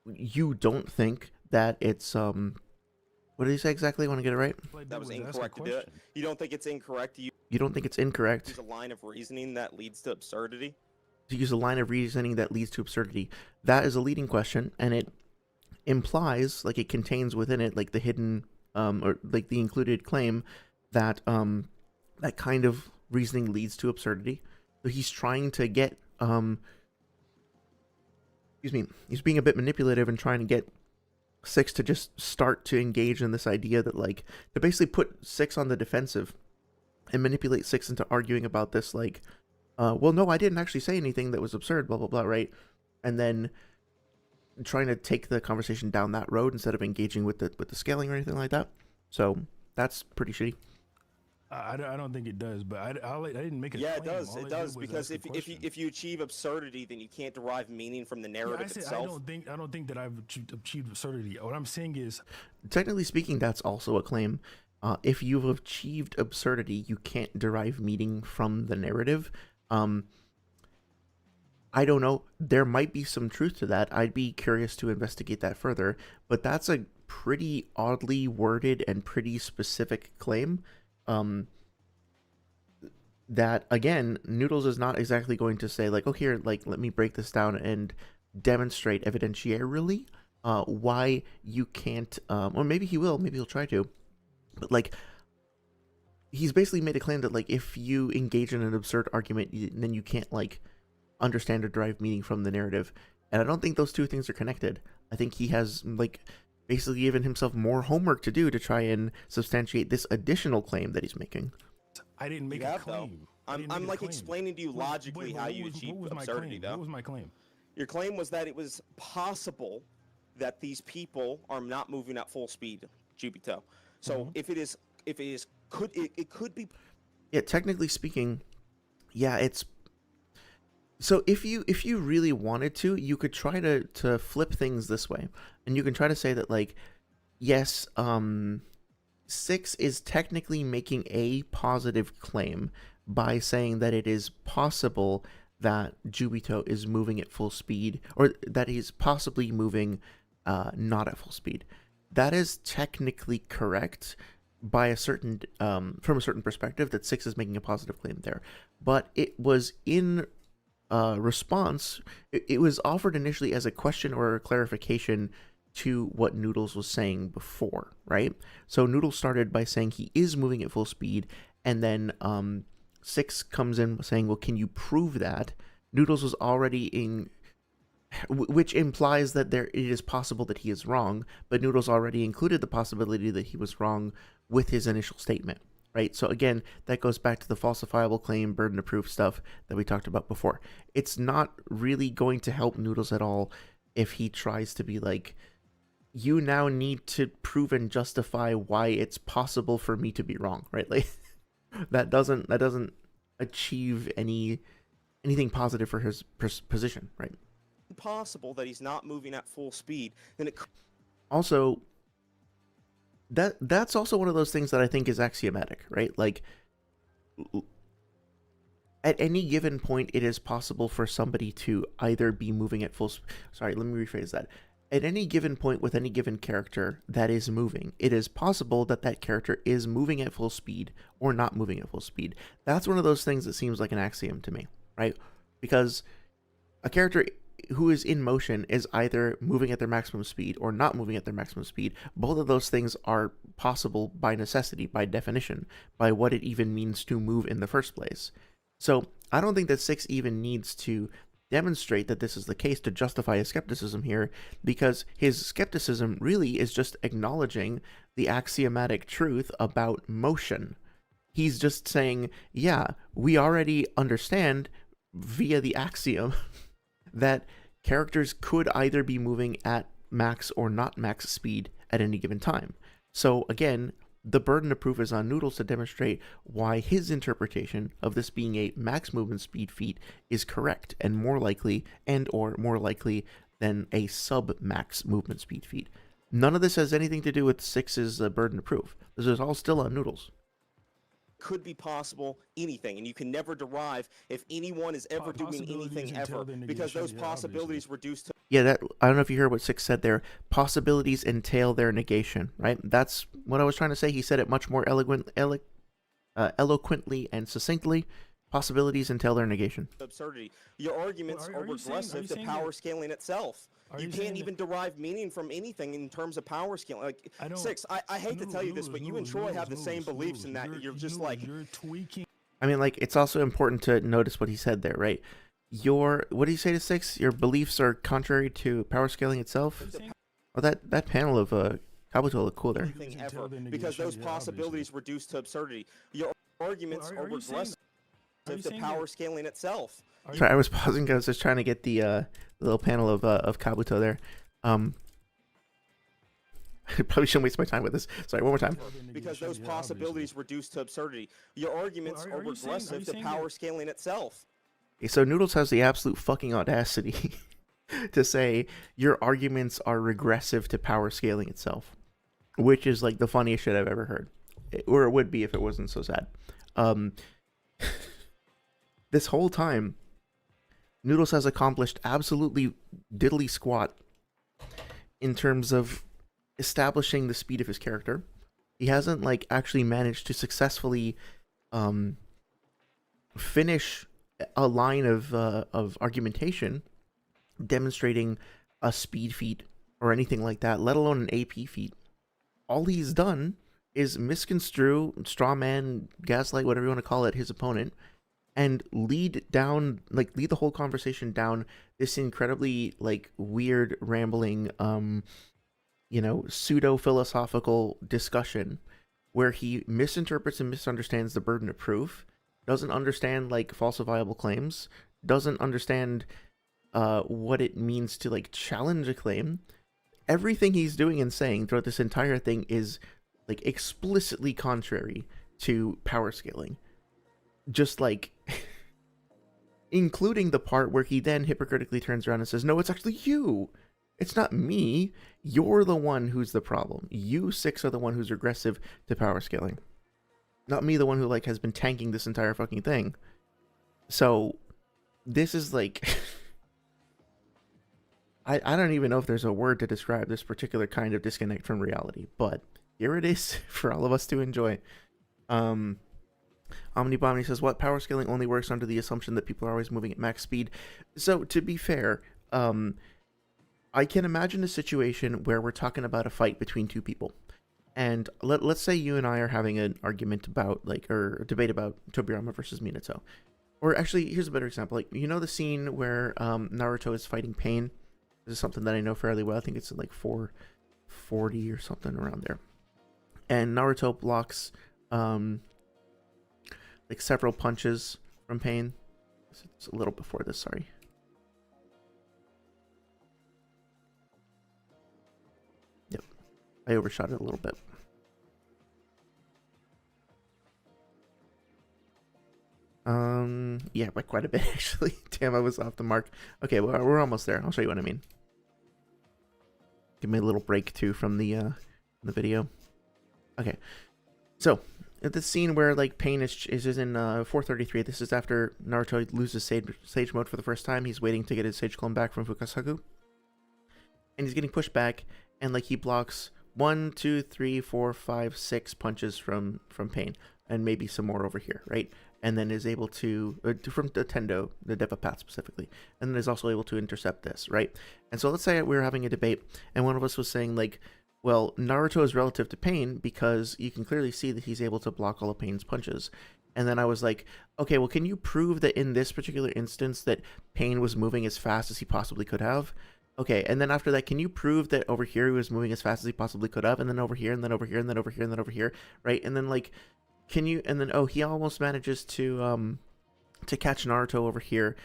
you don't think that it's what did he say exactly? I want to get it right. That was incorrect to do it. You don't think it's incorrect to you don't think it's incorrect use a line of reasoning that leads to absurdity? To use a line of reasoning that leads to absurdity. That is a leading question, and it implies, like it contains within it, like the hidden or like the included claim that that kind of reasoning leads to absurdity. So he's trying to get he's being a bit manipulative and trying to get 6 to just start to engage in this idea that, like, to basically put 6 on the defensive and manipulate 6 into arguing about this, like, well, no, I didn't actually say anything that was absurd, blah blah blah, right? And then trying to take the conversation down that road instead of engaging with the scaling or anything like that. So that's pretty shitty. I don't think it does, but I didn't make a Yeah, claim. it does. All It I does did was because ask a question. if you achieve absurdity, then you can't derive meaning from the narrative itself. I don't think that I've achieved absurdity. What I'm saying is, Technically speaking, that's also a claim. If you've achieved absurdity, you can't derive meaning from the narrative. I don't know. There might be some truth to that. I'd be curious to investigate that further. But that's a pretty oddly worded and pretty specific claim. That, again, Noodles is not exactly going to say, like, oh, here, like, let me break this down and demonstrate evidentiarily why you can't, or maybe he will, maybe he'll try to. But, like, he's basically made a claim that, like, if you engage in an absurd argument, then you can't, like, understand or derive meaning from the narrative. And I don't think those two things are connected. I think he has, like, basically given himself more homework to do to try and substantiate this additional claim that he's making. I didn't make a claim. I'm like explaining to you logically how you achieve absurdity, though. What was my claim? Your claim was that it was possible that these people are not moving at full speed, Jubito. So if it could be. Yeah, technically speaking, yeah, it's. So if you really wanted to, you could try to flip things this way, and you can try to say that, like, yes, 6 is technically making a positive claim by saying that it is possible that Jubito is moving at full speed, or that he's possibly moving not at full speed. That is technically correct by a certain from a certain perspective, that 6 is making a positive claim there. But it was in response, it was offered initially as a question or a clarification to what Noodles was saying before, right? So Noodles started by saying he is moving at full speed, and then 6 comes in saying, well, can you prove that? Noodles was already in, which implies that it is possible that he is wrong, but Noodles already included the possibility that he was wrong with his initial statement, right? So again, that goes back to the falsifiable claim, burden of proof stuff that we talked about before. It's not really going to help Noodles at all if he tries to be like, you now need to prove and justify why it's possible for me to be wrong, right? Like that doesn't achieve anything positive for his position, right? Possible that he's not moving at full speed, then it also that's also one of those things that I think is axiomatic, right? Like at any given point, it is possible for somebody to either be moving at full. Sorry, let me rephrase that. At any given point with any given character that is moving, it is possible that that character is moving at full speed or not moving at full speed. That's one of those things that seems like an axiom to me, right? Because a character who is in motion is either moving at their maximum speed or not moving at their maximum speed. Both of those things are possible by necessity, by definition, by what it even means to move in the first place. So I don't think that 6 even needs to demonstrate that this is the case to justify his skepticism here, because his skepticism really is just acknowledging the axiomatic truth about motion. He's just saying, yeah, we already understand via the axiom that characters could either be moving at max or not max speed at any given time. So again, the burden of proof is on Noodles to demonstrate why his interpretation of this being a max movement speed feat is correct and more likely than a sub-max movement speed feat. None of this has anything to do with 6's burden of proof. This is all still on Noodles. Could be possible anything, and you can never derive if anyone is ever doing anything ever, because those possibilities reduce to. Yeah, that I don't know if you heard what 6 said there. Possibilities entail their negation, right? That's what I was trying to say. He said it much more eloquently and succinctly. Possibilities entail their negation. Absurdity. Your arguments are regressive to power scaling itself. You can't even derive meaning from anything in terms of power scaling. Like 6, I hate to tell you this, but you and Troy have the same beliefs in that you're just like. You're tweaking. I mean, like, it's also important to notice what he said there, right? What did he say to 6? Your beliefs are contrary to power scaling itself? Oh, that panel of Kabuto looked cool there. Ever, because those possibilities reduce to absurdity. Your arguments are regressive to power scaling itself. Sorry, I was pausing because I was just trying to get the little panel of Kabuto there. I probably shouldn't waste my time with this. Sorry, one more time. Because those possibilities reduce to absurdity. Your arguments are regressive to power scaling itself. Okay, so Noodles has the absolute fucking audacity to say your arguments are regressive to power scaling itself, which is like the funniest shit I've ever heard, or it would be if it wasn't so sad. This whole time, Noodles has accomplished absolutely diddly squat in terms of establishing the speed of his character. He hasn't like actually managed to successfully finish a line of argumentation demonstrating a speed feat or anything like that, let alone an AP feat. All he's done is misconstrue, strawman, gaslight, whatever you want to call it, his opponent, and lead the whole conversation down this incredibly like weird, rambling, pseudo-philosophical discussion where he misinterprets and misunderstands the burden of proof, doesn't understand like falsifiable claims, doesn't understand what it means to like challenge a claim. Everything he's doing and saying throughout this entire thing is like explicitly contrary to power scaling. Just like including the part where he then hypocritically turns around and says, no, it's actually you. It's not me. You're the one who's the problem. You six are the one who's regressive to power scaling. Not me, the one who like has been tanking this entire fucking thing. So this is like I don't even know if there's a word to describe this particular kind of disconnect from reality, but here it is for all of us to enjoy. Omnibomni says, what? Power scaling only works under the assumption that people are always moving at max speed. So to be fair, I can imagine a situation where we're talking about a fight between two people. And let's say you and I are having an argument about, like, or a debate about Tobirama versus Minato. Or actually, here's a better example. Like, you know the scene where Naruto is fighting Pain? This is something that I know fairly well. I think it's like 440 or something around there. And Naruto blocks like several punches from Pain. It's a little before this, sorry. Yep. I overshot it a little bit. Yeah, by quite a bit actually. Damn, I was off the mark. Okay, well, we're almost there. I'll show you what I mean. Give me a little break too from the video. Okay, so at the scene where like Pain is in 433. This is after Naruto loses Sage mode for the first time. He's waiting to get his Sage clone back from Fukasaku, and he's getting pushed back, and like he blocks 1, 2, 3, 4, 5, 6 punches from Pain, and maybe some more over here, right? And then is able to from the Tendo, the Deva path specifically, and then is also able to intercept this, right? And so let's say we were having a debate, and one of us was saying like, well, Naruto is relative to Pain because you can clearly see that he's able to block all of Pain's punches. And then I was like, okay, well, can you prove that in this particular instance that Pain was moving as fast as he possibly could have? Okay, and then after that, can you prove that over here he was moving as fast as he possibly could have? And then over here, and then over here, and then over here, and then over here, right? And then like, can you, and then, oh, he almost manages to catch Naruto over here.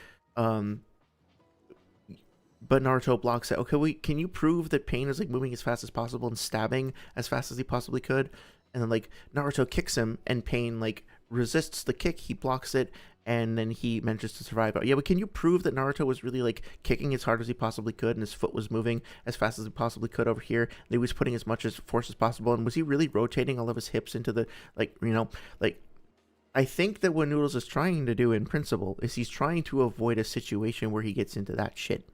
But Naruto blocks it. Okay, wait, can you prove that Pain is like moving as fast as possible and stabbing as fast as he possibly could? And then like Naruto kicks him and Pain like resists the kick, he blocks it, and then he manages to survive. Yeah, but can you prove that Naruto was really like kicking as hard as he possibly could and his foot was moving as fast as he possibly could over here? And he was putting as much as force as possible, and was he really rotating all of his hips into the like, you know, like I think that what Noodles is trying to do in principle is he's trying to avoid a situation where he gets into that shit.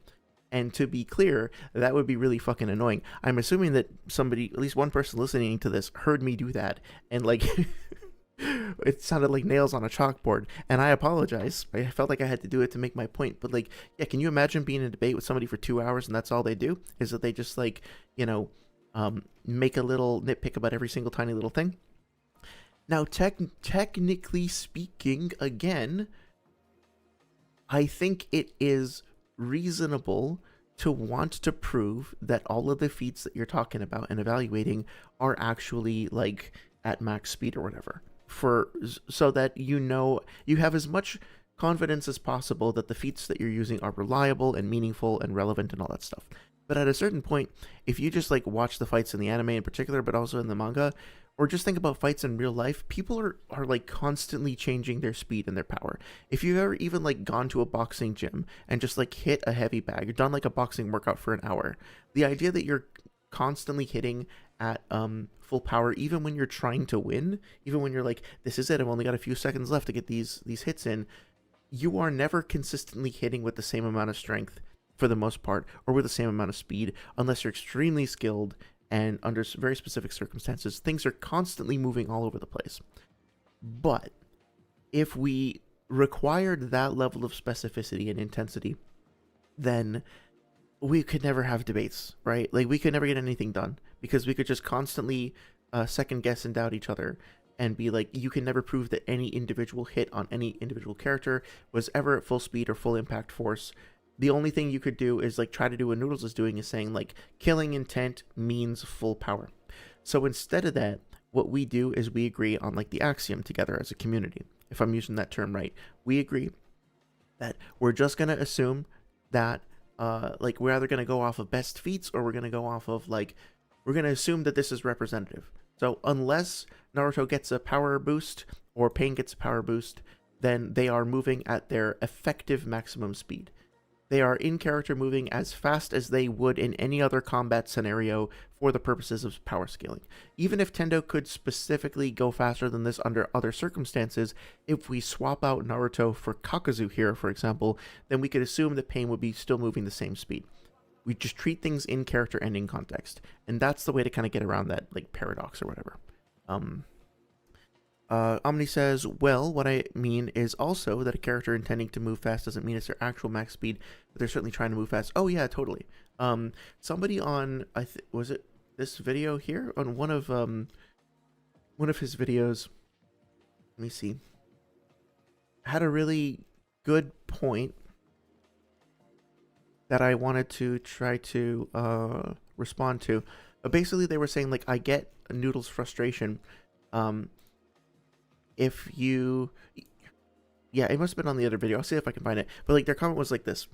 And to be clear, that would be really fucking annoying. I'm assuming that somebody, at least one person listening to this, heard me do that. And like, it sounded like nails on a chalkboard. And I apologize. I felt like I had to do it to make my point. But like, yeah, can you imagine being in a debate with somebody for 2 hours and that's all they do? Is that they just like, you know, make a little nitpick about every single tiny little thing? Now, technically speaking, again, I think it is reasonable to want to prove that all of the feats that you're talking about and evaluating are actually like at max speed or whatever, so that you know you have as much confidence as possible that the feats that you're using are reliable and meaningful and relevant and all that stuff. But at a certain point, if you just like watch the fights in the anime in particular, but also in the manga, or just think about fights in real life, people are like constantly changing their speed and their power. If you've ever even like gone to a boxing gym and just like hit a heavy bag, or done like a boxing workout for an hour, the idea that you're constantly hitting at full power, even when you're trying to win, even when you're like, this is it, I've only got a few seconds left to get these hits in, you are never consistently hitting with the same amount of strength for the most part, or with the same amount of speed, unless you're extremely skilled and under very specific circumstances. Things are constantly moving all over the place. But if we required that level of specificity and intensity, then we could never have debates, right? Like, we could never get anything done, because we could just constantly second guess and doubt each other and be like, you can never prove that any individual hit on any individual character was ever at full speed or full impact force. The only thing you could do is like try to do what Noodles is doing, is saying like killing intent means full power. So instead of that, what we do is we agree on like the axiom together as a community. If I'm using that term right, we agree that we're just going to assume that like we're either going to go off of best feats, or we're going to go off of like, we're going to assume that this is representative. So unless Naruto gets a power boost or Pain gets a power boost, then they are moving at their effective maximum speed. They are in character moving as fast as they would in any other combat scenario for the purposes of power scaling. Even if Tendo could specifically go faster than this under other circumstances, if we swap out Naruto for Kakazu here, for example, then we could assume that Pain would be still moving the same speed. We just treat things in character and in context. And that's the way to kind of get around that like paradox or whatever. Omni says, well, what I mean is also that a character intending to move fast doesn't mean it's their actual max speed, but they're certainly trying to move fast. Oh yeah, totally. Somebody on, was it this video here? On one of his videos, let me see, had a really good point that I wanted to try to respond to. Basically, they were saying, like, I get Noodle's frustration. If you, yeah, it must have been on the other video. I'll see if I can find it. But like, their comment was like this: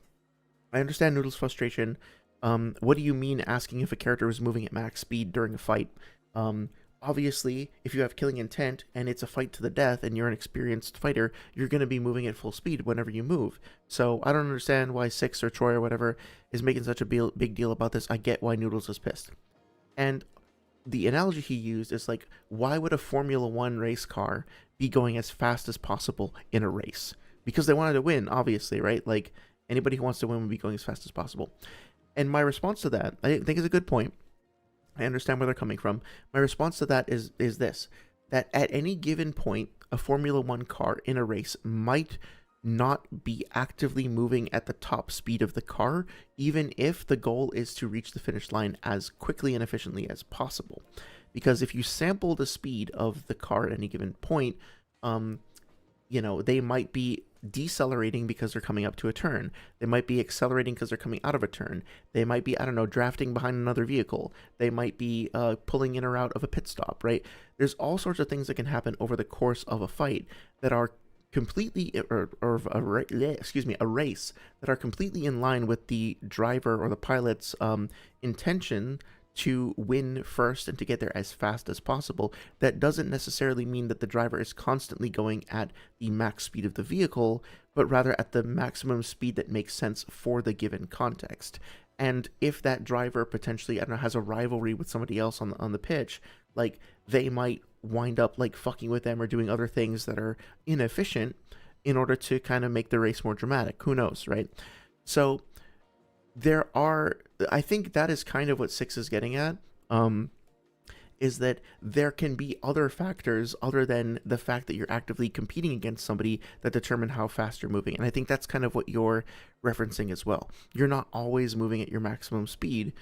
I understand Noodle's frustration. What do you mean asking if a character is moving at max speed during a fight? Obviously, if you have killing intent and it's a fight to the death and you're an experienced fighter, you're going to be moving at full speed whenever you move. So I don't understand why Six or Troy or whatever is making such a big deal about this. I get why Noodles is pissed. And the analogy he used is like, why would a Formula One race car be going as fast as possible in a race? Because they wanted to win, obviously, right? Like, anybody who wants to win would be going as fast as possible. And my response to that, I think, is a good point. I understand where they're coming from. My response to that is this: that at any given point, a Formula One car in a race might not be actively moving at the top speed of the car, even if the goal is to reach the finish line as quickly and efficiently as possible. Because if you sample the speed of the car at any given point, you know, they might be decelerating because they're coming up to a turn. They might be accelerating because they're coming out of a turn. They might be, I don't know, drafting behind another vehicle. They might be pulling in or out of a pit stop, right? There's all sorts of things that can happen over the course of a fight that are completely, a race that are completely in line with the driver or the pilot's intention to win first and to get there as fast as possible. That doesn't necessarily mean that the driver is constantly going at the max speed of the vehicle, but rather at the maximum speed that makes sense for the given context. And if that driver potentially, I don't know, has a rivalry with somebody else on the pitch, like, they might wind up like fucking with them or doing other things that are inefficient in order to kind of make the race more dramatic. Who knows, right? So I think that is kind of what Six is getting at, is that there can be other factors other than the fact that you're actively competing against somebody that determine how fast you're moving. And I think that's kind of what you're referencing as well. You're not always moving at your maximum speed,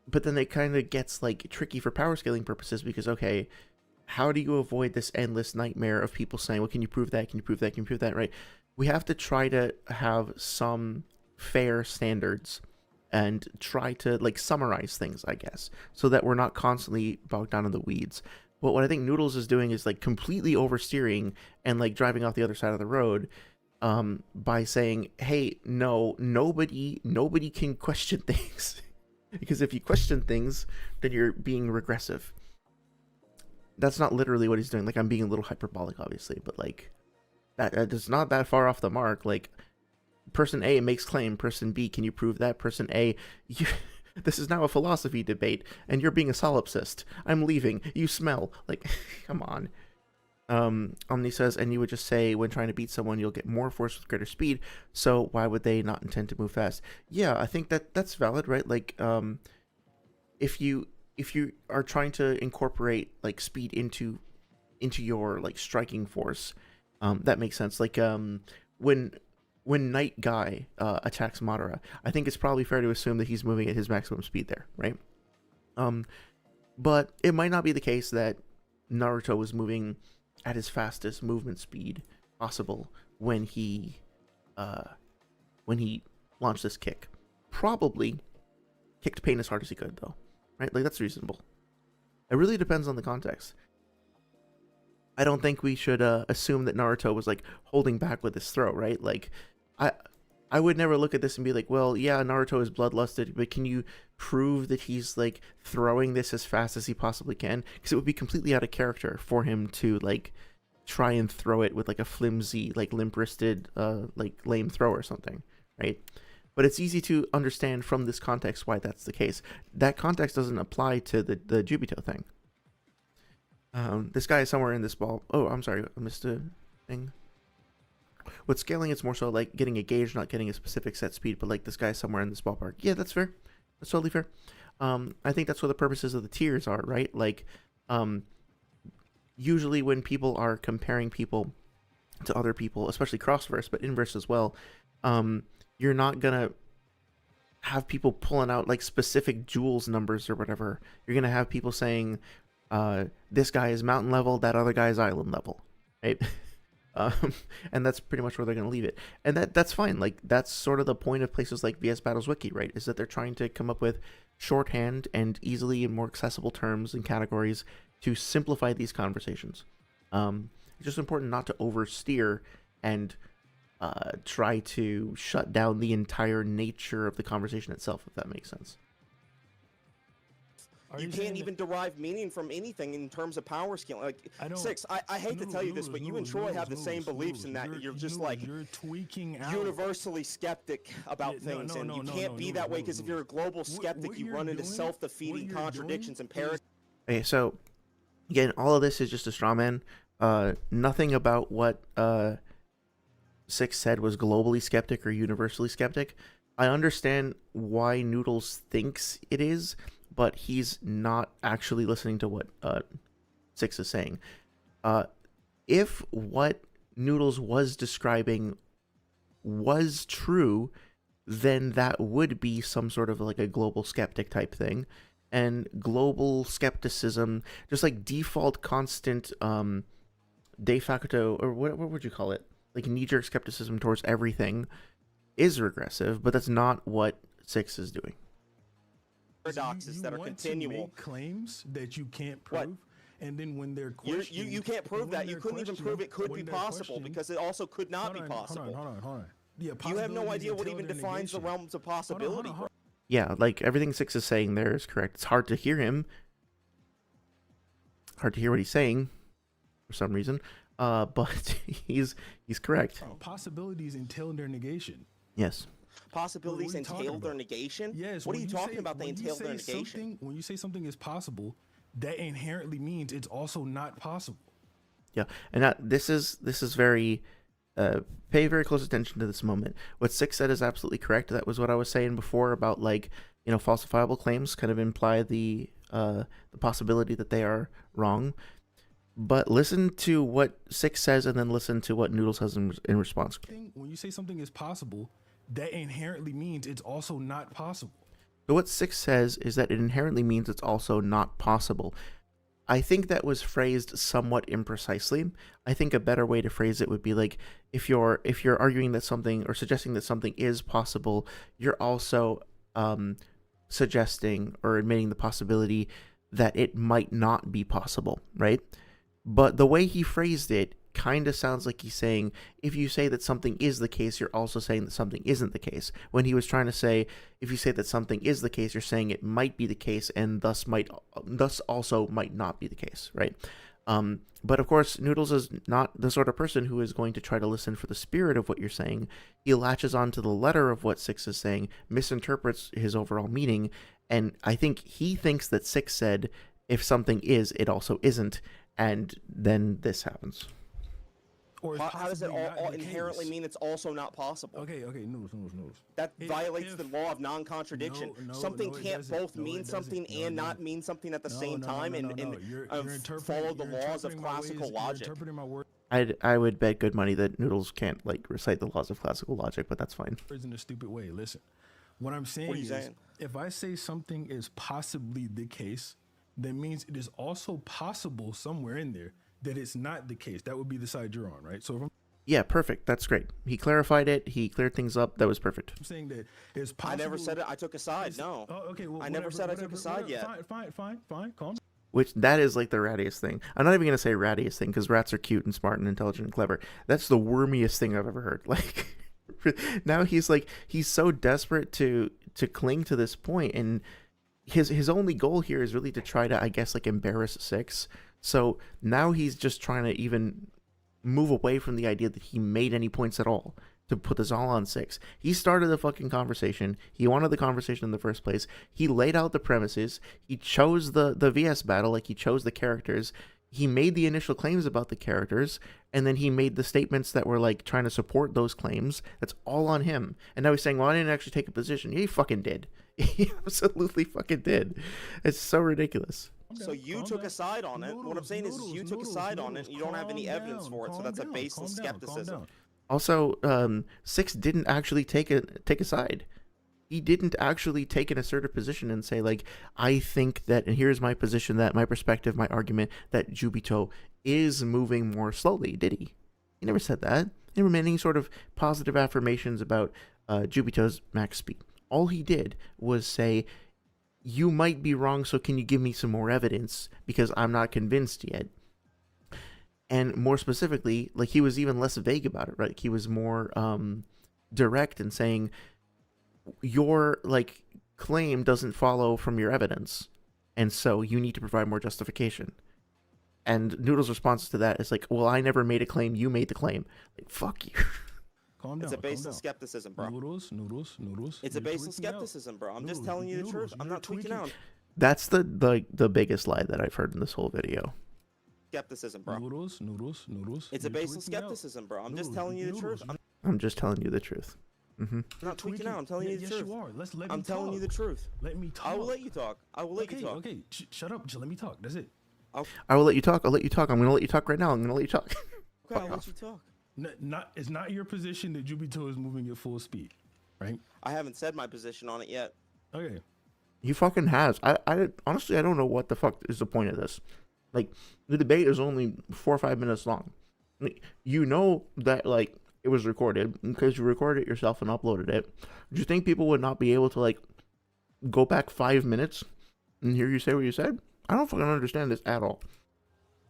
but then it kind of gets like tricky for power scaling purposes, because, okay, how do you avoid this endless nightmare of people saying, well, can you prove that? Can you prove that? Can you prove that? Right? We have to try to have some fair standards and try to like summarize things, I guess, so that we're not constantly bogged down in the weeds. But what I think Noodles is doing is like completely oversteering and like driving off the other side of the road, by saying, hey, no, nobody can question things. Because if you question things, then you're being regressive. That's not literally what he's doing. Like, I'm being a little hyperbolic, obviously, but like that is not that far off the mark. Like, person A makes claim, person B, can you prove that? Person A, this is now a philosophy debate, and you're being a solipsist. I'm leaving. You smell. Like, come on. Omni says, and you would just say when trying to beat someone, you'll get more force with greater speed. So why would they not intend to move fast? Yeah, I think that's valid, right? Like, if you are trying to incorporate like speed into your like striking force, that makes sense. Like, when Night Guy attacks Madara, I think it's probably fair to assume that he's moving at his maximum speed there, right? But it might not be the case that Naruto was moving at his fastest movement speed possible when he launched this kick. Probably kicked pain as hard as he could, though, right? Like, that's reasonable. It really depends on the context. I don't think we should assume that Naruto was like holding back with his throw, right? Like, I would never look at this and be like, well, yeah, Naruto is bloodlusted, but can you prove that he's like throwing this as fast as he possibly can? Because it would be completely out of character for him to like try and throw it with like a flimsy, like limp-wristed, like lame throw or something, right? But it's easy to understand from this context why that's the case. That context doesn't apply to the Jubito thing. This guy is somewhere in this ball. Oh, I'm sorry, I missed a thing. With scaling, it's more so like getting a gauge, not getting a specific set speed, but like this guy's somewhere in this ballpark. Yeah, that's fair. That's totally fair. I think that's what the purposes of the tiers are, right? Like, usually when people are comparing people to other people, especially cross-verse, but inverse as well, you're not gonna have people pulling out like specific joules numbers or whatever. You're gonna have people saying, this guy is mountain level, that other guy is island level, right? And that's pretty much where they're going to leave it. And that's fine. Like, that's sort of the point of places like VS Battles Wiki, right? Is that they're trying to come up with shorthand and easily and more accessible terms and categories to simplify these conversations. It's just important not to oversteer and try to shut down the entire nature of the conversation itself, if that makes sense. You can't even derive meaning from anything in terms of power scaling. Like, Six, I hate to tell you this, but you and Troy have the same beliefs in that you're just like tweaking out. Universally skeptic about things, and you can't be that way because if you're a global skeptic, you run into self-defeating contradictions and paradoxes. Okay, so again, all of this is just a straw man. Nothing about what Six said was globally skeptic or universally skeptic. I understand why Noodles thinks it is, but he's not actually listening to what Six is saying. If what Noodles was describing was true, then that would be some sort of like a global skeptic type thing. And global skepticism, just like default constant de facto, or what would you call it? Like knee-jerk skepticism towards everything is regressive, but that's not what Six is doing. Paradoxes that are continual. Make claims that you can't prove, what? And then when they're questioned, you can't prove that. You couldn't even prove it could be possible because it also could not be possible. Hold on. Yeah, you have no idea what even defines the realms of possibility. Hold on. Yeah, like everything Six is saying there is correct. It's hard to hear him. Hard to hear what he's saying for some reason. But he's correct. Possibilities entail their negation. Yes. Possibilities entail their negation? Yes. What are you talking about? They entail their negation? When you say something is possible, that inherently means it's also not possible. Yeah, and this is very pay very close attention to this moment. What Six said is absolutely correct. That was what I was saying before about, like, you know, falsifiable claims kind of imply the possibility that they are wrong. But listen to what Six says and then listen to what Noodle says in response. When you say something is possible, that inherently means it's also not possible. So what Six says is that it inherently means it's also not possible. I think that was phrased somewhat imprecisely. I think a better way to phrase it would be like, if you're arguing that something or suggesting that something is possible, you're also suggesting or admitting the possibility that it might not be possible, right? But the way he phrased it kind of sounds like he's saying, if you say that something is the case, you're also saying that something isn't the case. When he was trying to say, if you say that something is the case, you're saying it might be the case, and thus also might not be the case, right? But of course, Noodles is not the sort of person who is going to try to listen for the spirit of what you're saying. He latches on to the letter of what Six is saying, misinterprets his overall meaning, and I think he thinks that Six said, if something is, it also isn't, and then this happens. Or how does it all inherently mean it's also not possible? Okay, noodles. That violates the law of non-contradiction. Something can't both mean something and not mean something at the same time, and follow the laws of classical logic. I would bet good money that Noodles can't like recite the laws of classical logic, but that's fine. In a stupid way. Listen, what I'm saying is, if I say something is possibly the case, that means it is also possible somewhere in there that it's not the case. That would be the side you're on, right? So if yeah, perfect. That's great. He clarified it. He cleared things up. That was perfect. I'm saying that it's possible. I never said it. I took a side. No. Oh, okay. Well, I never said I took a side yet. Fine. Calm. Which, that is like the rattiest thing. I'm not even going to say rattiest thing, because rats are cute and smart and intelligent and clever. That's the wormiest thing I've ever heard. Like, now he's so desperate to cling to this point, and his only goal here is really to try to, I guess, like, embarrass Six. So now he's just trying to even move away from the idea that he made any points at all, to put this all on Six. He started the fucking conversation. He wanted the conversation in the first place. He laid out the premises. He chose the VS battle, like he chose the characters. He made the initial claims about the characters, and then he made the statements that were like trying to support those claims. That's all on him. And now he's saying, well, I didn't actually take a position. Yeah, he fucking did. He absolutely fucking did. It's so ridiculous. So you took a side on it. What I'm saying is you took a side on it, and you don't have any evidence for it, so that's a baseless skepticism. Also, Six didn't actually take a side. He didn't actually take an assertive position and say, like, I think that, and here's my position, that my perspective, my argument, that Jubito is moving more slowly, did he? He never said that. He never made any sort of positive affirmations about Jubito's max speed. All he did was say, you might be wrong, so can you give me some more evidence, because I'm not convinced yet. And more specifically, like, he was even less vague about it, right? He was more direct in saying, your, like, claim doesn't follow from your evidence, and so you need to provide more justification. And Noodle's response to that is like, well, I never made a claim, you made the claim. Like, fuck you. Calm down. It's a baseless skepticism, bro. Noodles. It's a baseless skepticism, bro. I'm just telling you the truth. I'm not tweaking out. That's the biggest lie that I've heard in this whole video. Skepticism, bro. Noodles. It's a baseless skepticism, bro. I'm just telling you the truth. I'm just telling you the truth. Mm-hmm. I'm not tweaking out. I'm telling you the truth. Yes, you are. I'm telling you the truth. Let me talk. I will let you talk. Okay. Shut up. Just let me talk. That's it. I will let you talk. I'm going to let you talk right now. I'm going to let you talk. Okay, I'll let you talk. It's not your position that Jubito is moving at full speed, right? I haven't said my position on it yet. Okay. He fucking has. I honestly, I don't know what the fuck is the point of this. Like, the debate is only 4 or 5 minutes long. Like, you know that, like, it was recorded because you recorded it yourself and uploaded it. Do you think people would not be able to, like, go back 5 minutes and hear you say what you said? I don't fucking understand this at all.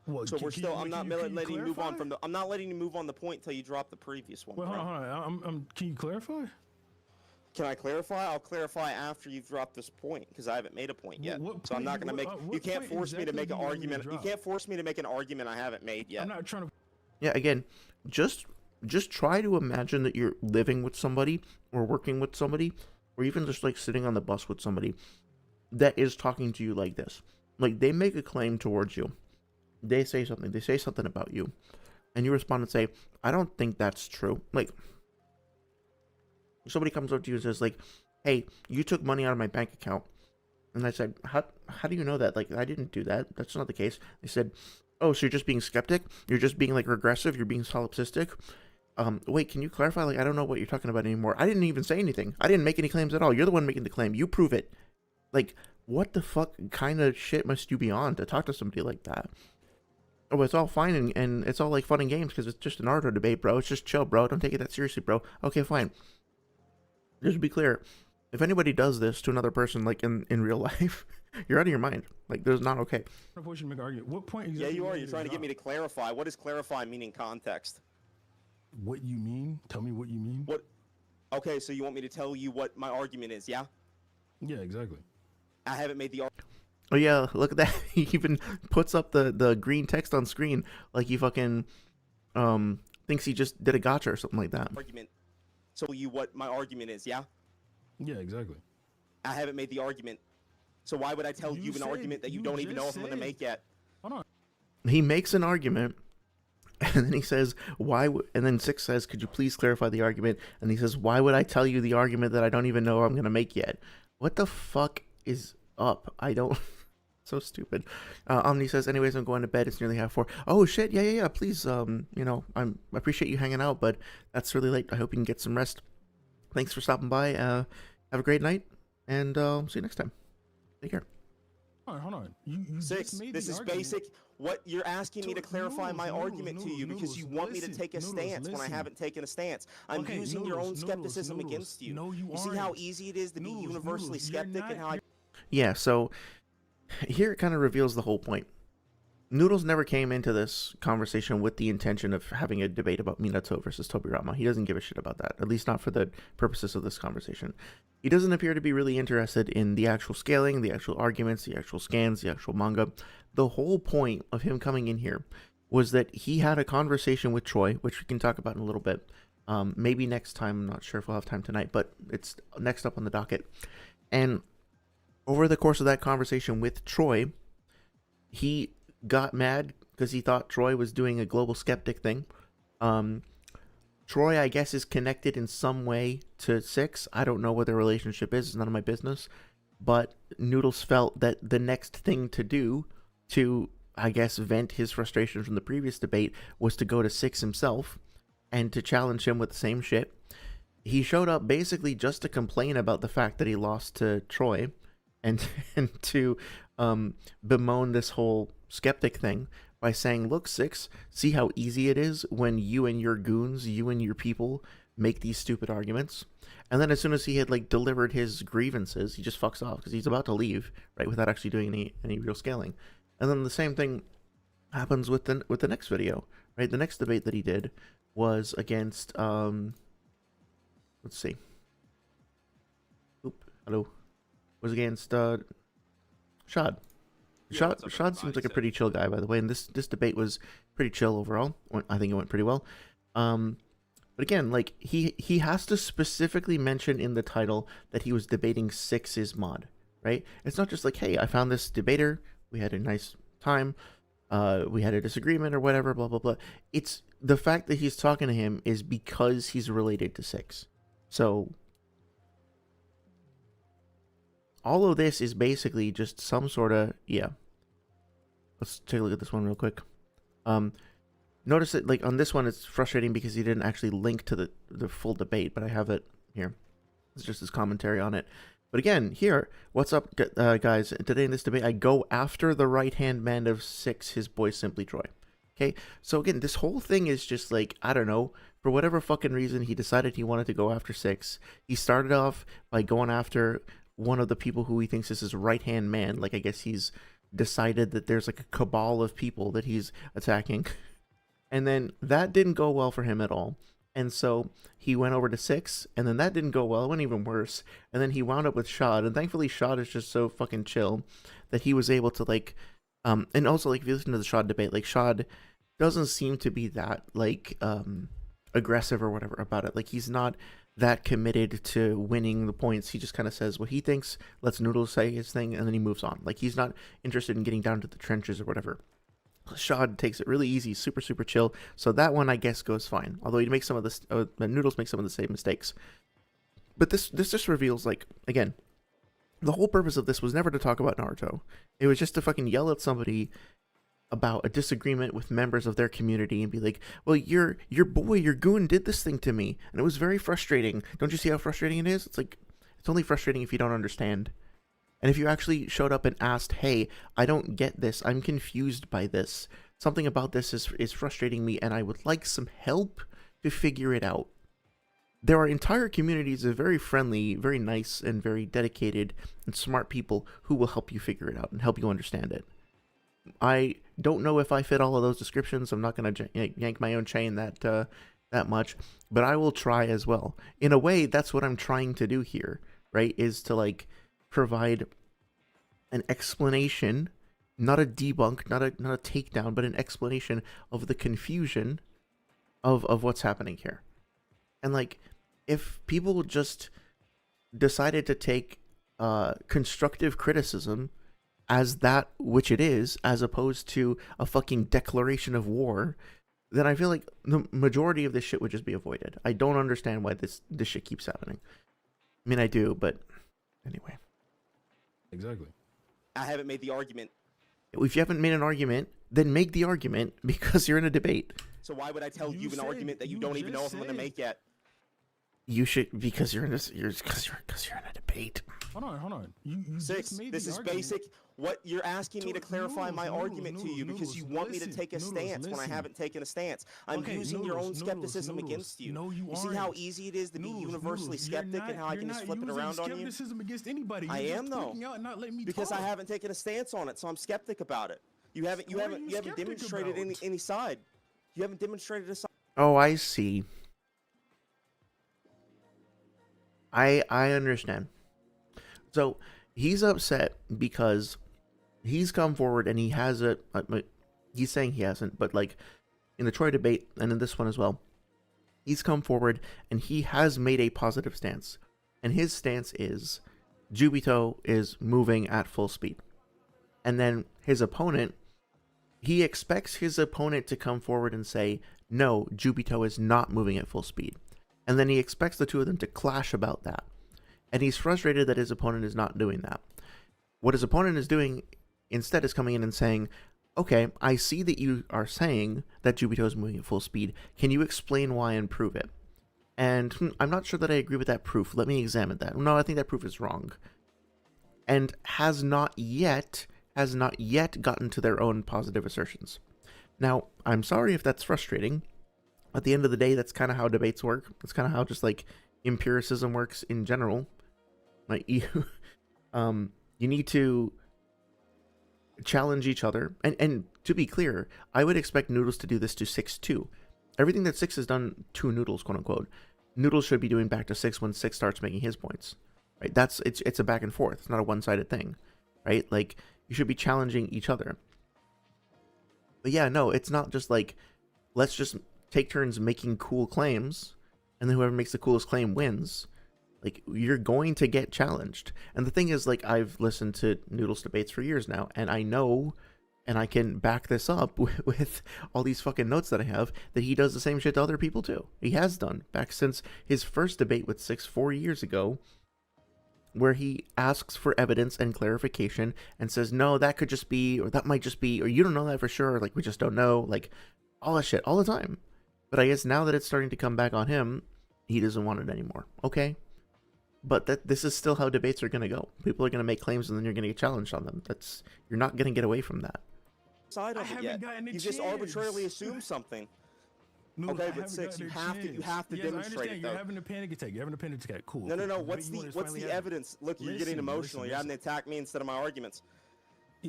Well, so I'm not letting you move on from the. I'm not letting you move on the point till you drop the previous one. Well, hold on. Can you clarify? Can I clarify? I'll clarify after you've dropped this point, because I haven't made a point yet. So I'm not going to make. You can't force me to make an argument. You can't force me to make an argument I haven't made yet. I'm not trying to. Yeah, again, just try to imagine that you're living with somebody or working with somebody, or even just like sitting on the bus with somebody that is talking to you like this. Like, they make a claim towards you. They say something about you, and you respond and say, I don't think that's true. Like, somebody comes up to you and says, like, hey, you took money out of my bank account. And I said, how do you know that? Like, I didn't do that. That's not the case. They said, oh, so you're just being skeptic? You're just being, like, regressive? You're being solipsistic? Wait, can you clarify? Like, I don't know what you're talking about anymore. I didn't even say anything. I didn't make any claims at all. You're the one making the claim. You prove it. Like, what the fuck kind of shit must you be on to talk to somebody like that? Oh, it's all fine and it's all like fun and games because it's just a Naruto debate, bro. It's just chill, bro. Don't take it that seriously, bro. Okay, fine. Just to be clear, If anybody does this to another person, like in real life, you're out of your mind. Like, there's not okay. What point exactly? Yeah, you are. You're trying to get me to clarify. What does clarify mean in context? What you mean? Tell me what you mean. What? Okay, so you want me to tell you what my argument is, yeah? Yeah, exactly. I haven't made the argument. Oh yeah, look at that. He even puts up the green text on screen like he fucking thinks he just did a gotcha or something like that. Argument. So you what my argument is, yeah? Yeah, exactly. I haven't made the argument. So why would I tell you an argument that you don't even know if I'm going to make yet? Hold on. He makes an argument, and then he says, "Why?" And then Six says, "Could you please clarify the argument?" And he says, "Why would I tell you the argument that I don't even know I'm going to make yet?" What the fuck is up? I don't. So stupid. Omni says, "Anyways, I'm going to bed. It's nearly 4:30. Oh shit! Yeah. Please, you know, I appreciate you hanging out, but that's really late. I hope you can get some rest. Thanks for stopping by. Have a great night, and see you next time. Take care." Hold on. You Six. just made This the is argument. basic. What you're asking me to clarify my argument to you because you want me to listen, take a stance when I listen. haven't taken a stance. I'm using your own skepticism against you. No, you see how aren't. easy it is to be Noodles, universally Noodles, you're skeptic and how I. Yeah. So here it kind of reveals the whole point. Noodles never came into this conversation with the intention of having a debate about Minato versus Tobirama. He doesn't give a shit about that, at least not for the purposes of this conversation. He doesn't appear to be really interested in the actual scaling, the actual arguments, the actual scans, the actual manga. The whole point of him coming in here was that he had a conversation with Troy, which we can talk about in a little bit. Maybe next time. I'm not sure if we'll have time tonight, but it's next up on the docket. And over the course of that conversation with Troy, he got mad because he thought Troy was doing a global skeptic thing. Troy, I guess, is connected in some way to Six. I don't know what their relationship is. It's none of my business. But Noodles felt that the next thing to do to, I guess, vent his frustration from the previous debate was to go to Six himself and to challenge him with the same shit. He showed up basically just to complain about the fact that he lost to Troy and to bemoan this whole skeptic thing by saying, "Look, Six, see how easy it is when you and your goons, you and your people make these stupid arguments." And then as soon as he had like delivered his grievances, he just fucks off because he's about to leave, right, without actually doing any real scaling. And then the same thing happens with the next video, right? The next debate that he did was against let's see. Was against Shad. Shad seems like a pretty chill guy, by the way, and this debate was pretty chill overall. I think it went pretty well. But again, like he has to specifically mention in the title that he was debating Six's mod, right? It's not just like, hey, I found this debater, we had a nice time, we had a disagreement or whatever, blah blah blah. It's the fact that he's talking to him is because he's related to Six. So all of this is basically just some sort of, yeah. Let's take a look at this one real quick. Notice that, like, on this one, it's frustrating because he didn't actually link to the full debate, but I have it here. It's just his commentary on it. But again, here, what's up, guys? Today in this debate, I go after the right-hand man of Six, his boy Simply Troy. Okay, so again, this whole thing is just like, I don't know, for whatever fucking reason, he decided he wanted to go after Six. He started off by going after one of the people who he thinks is his right-hand man. Like, I guess he's decided that there's like a cabal of people that he's attacking. And then that didn't go well for him at all. And so he went over to Six, and then that didn't go well. It went even worse. And then he wound up with Shad, and thankfully Shad is just so fucking chill that he was able to, like, and also, like, if you listen to the Shad debate, like, Shad doesn't seem to be that, like, aggressive or whatever about it. Like, he's not that committed to winning the points. He just kind of says what he thinks, lets Noodles say his thing, and then he moves on. Like, he's not interested in getting down to the trenches or whatever. Shad takes it really easy, super chill. So that one, I guess, goes fine. Although he makes some of the Noodles make some of the same mistakes. But this just reveals, like, again, the whole purpose of this was never to talk about Naruto. It was just to fucking yell at somebody about a disagreement with members of their community and be like, well, your boy, your goon did this thing to me, and it was very frustrating. Don't you see how frustrating it is? It's like, it's only frustrating if you don't understand. And if you actually showed up and asked, hey, I don't get this, I'm confused by this, something about this is frustrating me, and I would like some help to figure it out, there are entire communities of very friendly, very nice, and very dedicated and smart people who will help you figure it out and help you understand it. I don't know if I fit all of those descriptions. I'm not going to yank my own chain that much, but I will try as well. In a way, that's what I'm trying to do here, right? Is to like provide an explanation, not a debunk, not a takedown, but an explanation of the confusion of what's happening here. And like, if people just decided to take constructive criticism as that which it is, as opposed to a fucking declaration of war, then I feel like the majority of this shit would just be avoided. I don't understand why this shit keeps happening. I mean, I do, but anyway. Exactly. I haven't made the argument. If you haven't made an argument, then make the argument, because you're in a debate. So why would I tell you an argument that you don't even know if I'm going to make yet? You should, because you're in a debate. Hold on. You Six, just made this the is argument. basic. What you're asking me to clarify my argument to you because you want me to take a stance when I haven't taken a stance. I'm using your own skepticism against you. No, you see how easy it is to be universally skeptic and how I can just flip it around on you? Skepticism against anybody. I am though, because I haven't taken a stance on it, so I'm skeptic about it. You haven't demonstrated any side. You haven't demonstrated a side. Oh, I see. I understand. So he's upset because he's come forward and he has he's saying he hasn't, but like in the Troy debate and in this one as well, he's come forward and he has made a positive stance. And his stance is Jubito is moving at full speed. And then his opponent, he expects his opponent to come forward and say, no, Jubito is not moving at full speed. And then he expects the two of them to clash about that. And he's frustrated that his opponent is not doing that. What his opponent is doing instead is coming in and saying, okay, I see that you are saying that Jubito is moving at full speed. Can you explain why and prove it? And I'm not sure that I agree with that proof. Let me examine that. No, I think that proof is wrong. And has not yet gotten to their own positive assertions. Now, I'm sorry if that's frustrating. At the end of the day, that's kind of how debates work. That's kind of how just like empiricism works in general. Like you need to challenge each other. And to be clear, I would expect Noodles to do this to 6 too. Everything that 6 has done to Noodles, quote unquote, Noodles should be doing back to 6 when 6 starts making his points. Right? It's a back and forth. It's not a one-sided thing. Right? Like you should be challenging each other. But yeah, no, it's not just like let's just take turns making cool claims, and then whoever makes the coolest claim wins. Like, you're going to get challenged. And the thing is, like, I've listened to Noodles debates for years now, and I know, and I can back this up with all these fucking notes that I have, that he does the same shit to other people too. He has done, back since his first debate with 6 4 years ago, where he asks for evidence and clarification and says, no, that could just be, or that might just be, or you don't know that for sure, like, we just don't know, like, all that shit, all the time. But I guess now that it's starting to come back on him, he doesn't want it anymore. Okay. But this is still how debates are going to go. People are going to make claims and then you're going to get challenged on them. You're not going to get away from that. Side of it yet. You just arbitrarily assume something. No, okay, but 6, you have to demonstrate it though. You're having a panic attack. Cool. No. What's the evidence? Look, you're getting emotional. You're having to attack me instead of my arguments.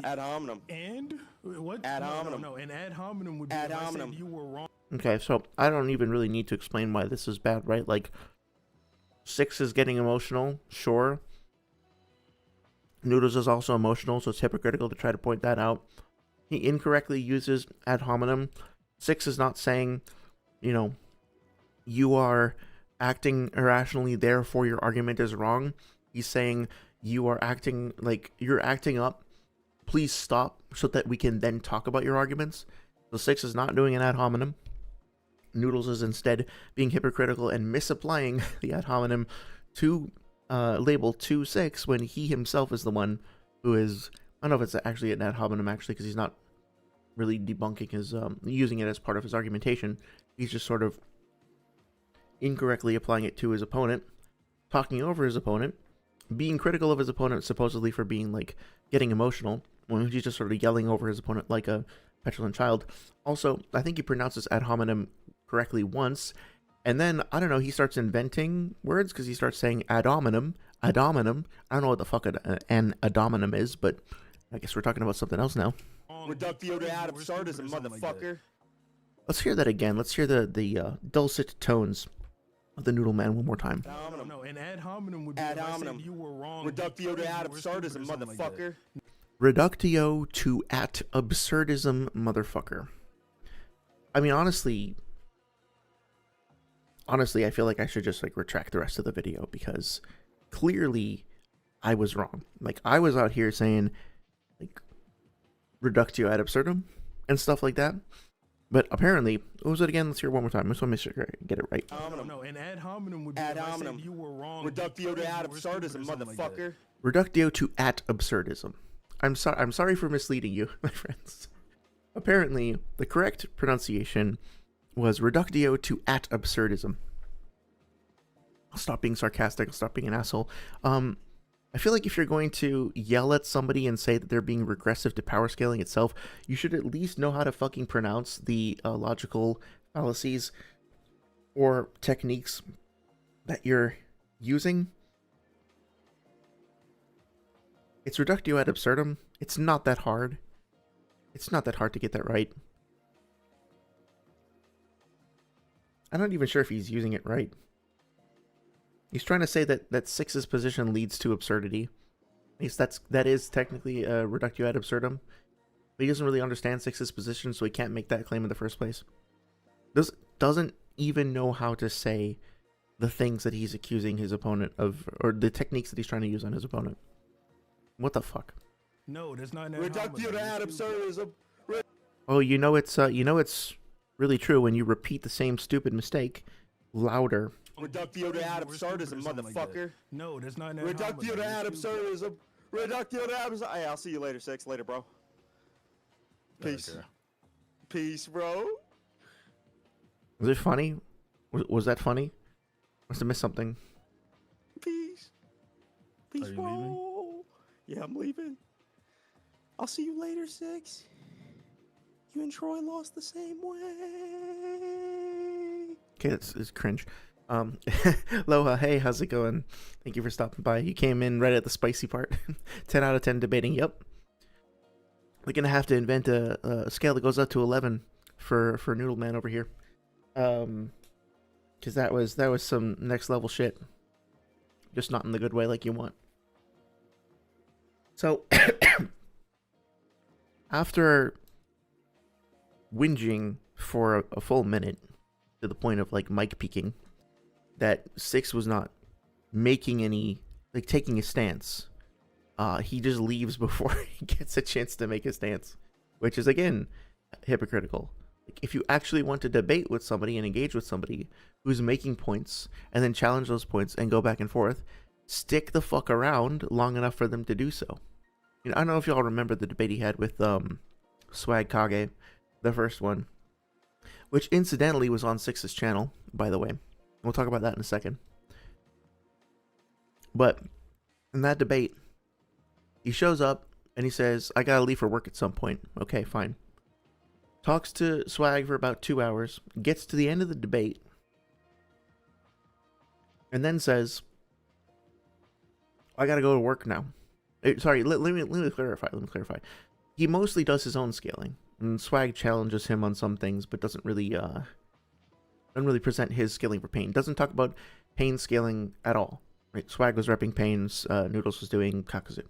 Ad hominem. And what? Ad hominem. No, and ad hominem would be ad hominem. You were wrong. Okay, so I don't even really need to explain why this is bad, right? Like, 6 is getting emotional, sure. Noodles is also emotional, so it's hypocritical to try to point that out. He incorrectly uses ad hominem. 6 is not saying, you are acting irrationally, therefore your argument is wrong. He's saying you are acting like you're acting up. Please stop so that we can then talk about your arguments. So 6 is not doing an ad hominem. Noodles is instead being hypocritical and misapplying the ad hominem to label 2-6 when he himself is the one who is, I don't know if it's actually an ad hominem actually, because he's not really debunking his, using it as part of his argumentation. He's just sort of incorrectly applying it to his opponent, talking over his opponent, being critical of his opponent supposedly for being like getting emotional, when he's just sort of yelling over his opponent like a petulant child. Also, I think he pronounces ad hominem correctly once, And then, I don't know, he starts inventing words because he starts saying ad hominem. I don't know what the fuck an ad hominem is, but I guess we're talking about something else now. Reductio to ad absurdum, motherfucker. Let's hear that again. Let's hear the dulcet tones of the Noodle Man one more time. No, an ad hominem would be ad hominem. You were wrong. Reductio to ad absurdum, motherfucker. Reductio to at absurdism, motherfucker. I mean, honestly, I feel like I should just like retract the rest of the video because clearly I was wrong. Like, I was out here saying like reductio ad absurdum and stuff like that. But apparently, what was it again? Let's hear it one more time. I just want to make sure I get it right. No, an ad hominem would be ad hominem. You were wrong. Reductio to ad absurdum, motherfucker. Reductio to at absurdism. I'm sorry for misleading you, my friends. Apparently, the correct pronunciation was reductio to at absurdism. I'll stop being sarcastic. I'll stop being an asshole. I feel like if you're going to yell at somebody and say that they're being regressive to power scaling itself, you should at least know how to fucking pronounce the logical fallacies or techniques that you're using. It's reductio ad absurdum. It's not that hard. It's not that hard to get that right. I'm not even sure if he's using it right. He's trying to say that 6's position leads to absurdity. At least that is technically reductio ad absurdum. But he doesn't really understand 6's position, so he can't make that claim in the first place. Doesn't even know how to say the things that he's accusing his opponent of, or the techniques that he's trying to use on his opponent. What the fuck? No, that's not Reductio to ad absurdism. Oh, you know it's really true when you repeat the same stupid mistake louder. Reductio to ad absurdism, motherfucker. No, that's not Reductio to ad absurdism. Reductio to ad absurdism. Hey, I'll see you later, 6. Later, bro. Peace. Okay. Peace, bro. Was it funny? Was that funny? Must have missed something. Peace. Peace, Are you bro. leaving? Yeah, I'm leaving. I'll see you later, 6. You and Troy lost the same way. Okay, it's cringe. Aloha, hey, how's it going? Thank you for stopping by. You came in right at the spicy part. 10 out of 10 debating. Yep. We're gonna have to invent a scale that goes up to 11 for Noodle Man over here. Because that was some next level shit. Just not in the good way like you want. So after whinging for a full minute to the point of like mic peaking that 6 was not making any, like, taking a stance, he just leaves before he gets a chance to make a stance, which is again hypocritical. Like, if you actually want to debate with somebody and engage with somebody who's making points and then challenge those points and go back and forth, stick the fuck around long enough for them to do so. You know, I don't know if y'all remember the debate he had with Swag Kage, the first one, which incidentally was on 6's channel, by the way. We'll talk about that in a second. But in that debate, he shows up and he says, I gotta leave for work at some point. Okay, fine. Talks to Swag for about 2 hours, gets to the end of the debate, and then says, I gotta go to work now. Sorry, let me clarify. He mostly does his own scaling, and Swag challenges him on some things, but doesn't really present his scaling for Pain. Doesn't talk about Pain scaling at all. Right? Swag was repping Pain's, Noodles was doing Kakuzu.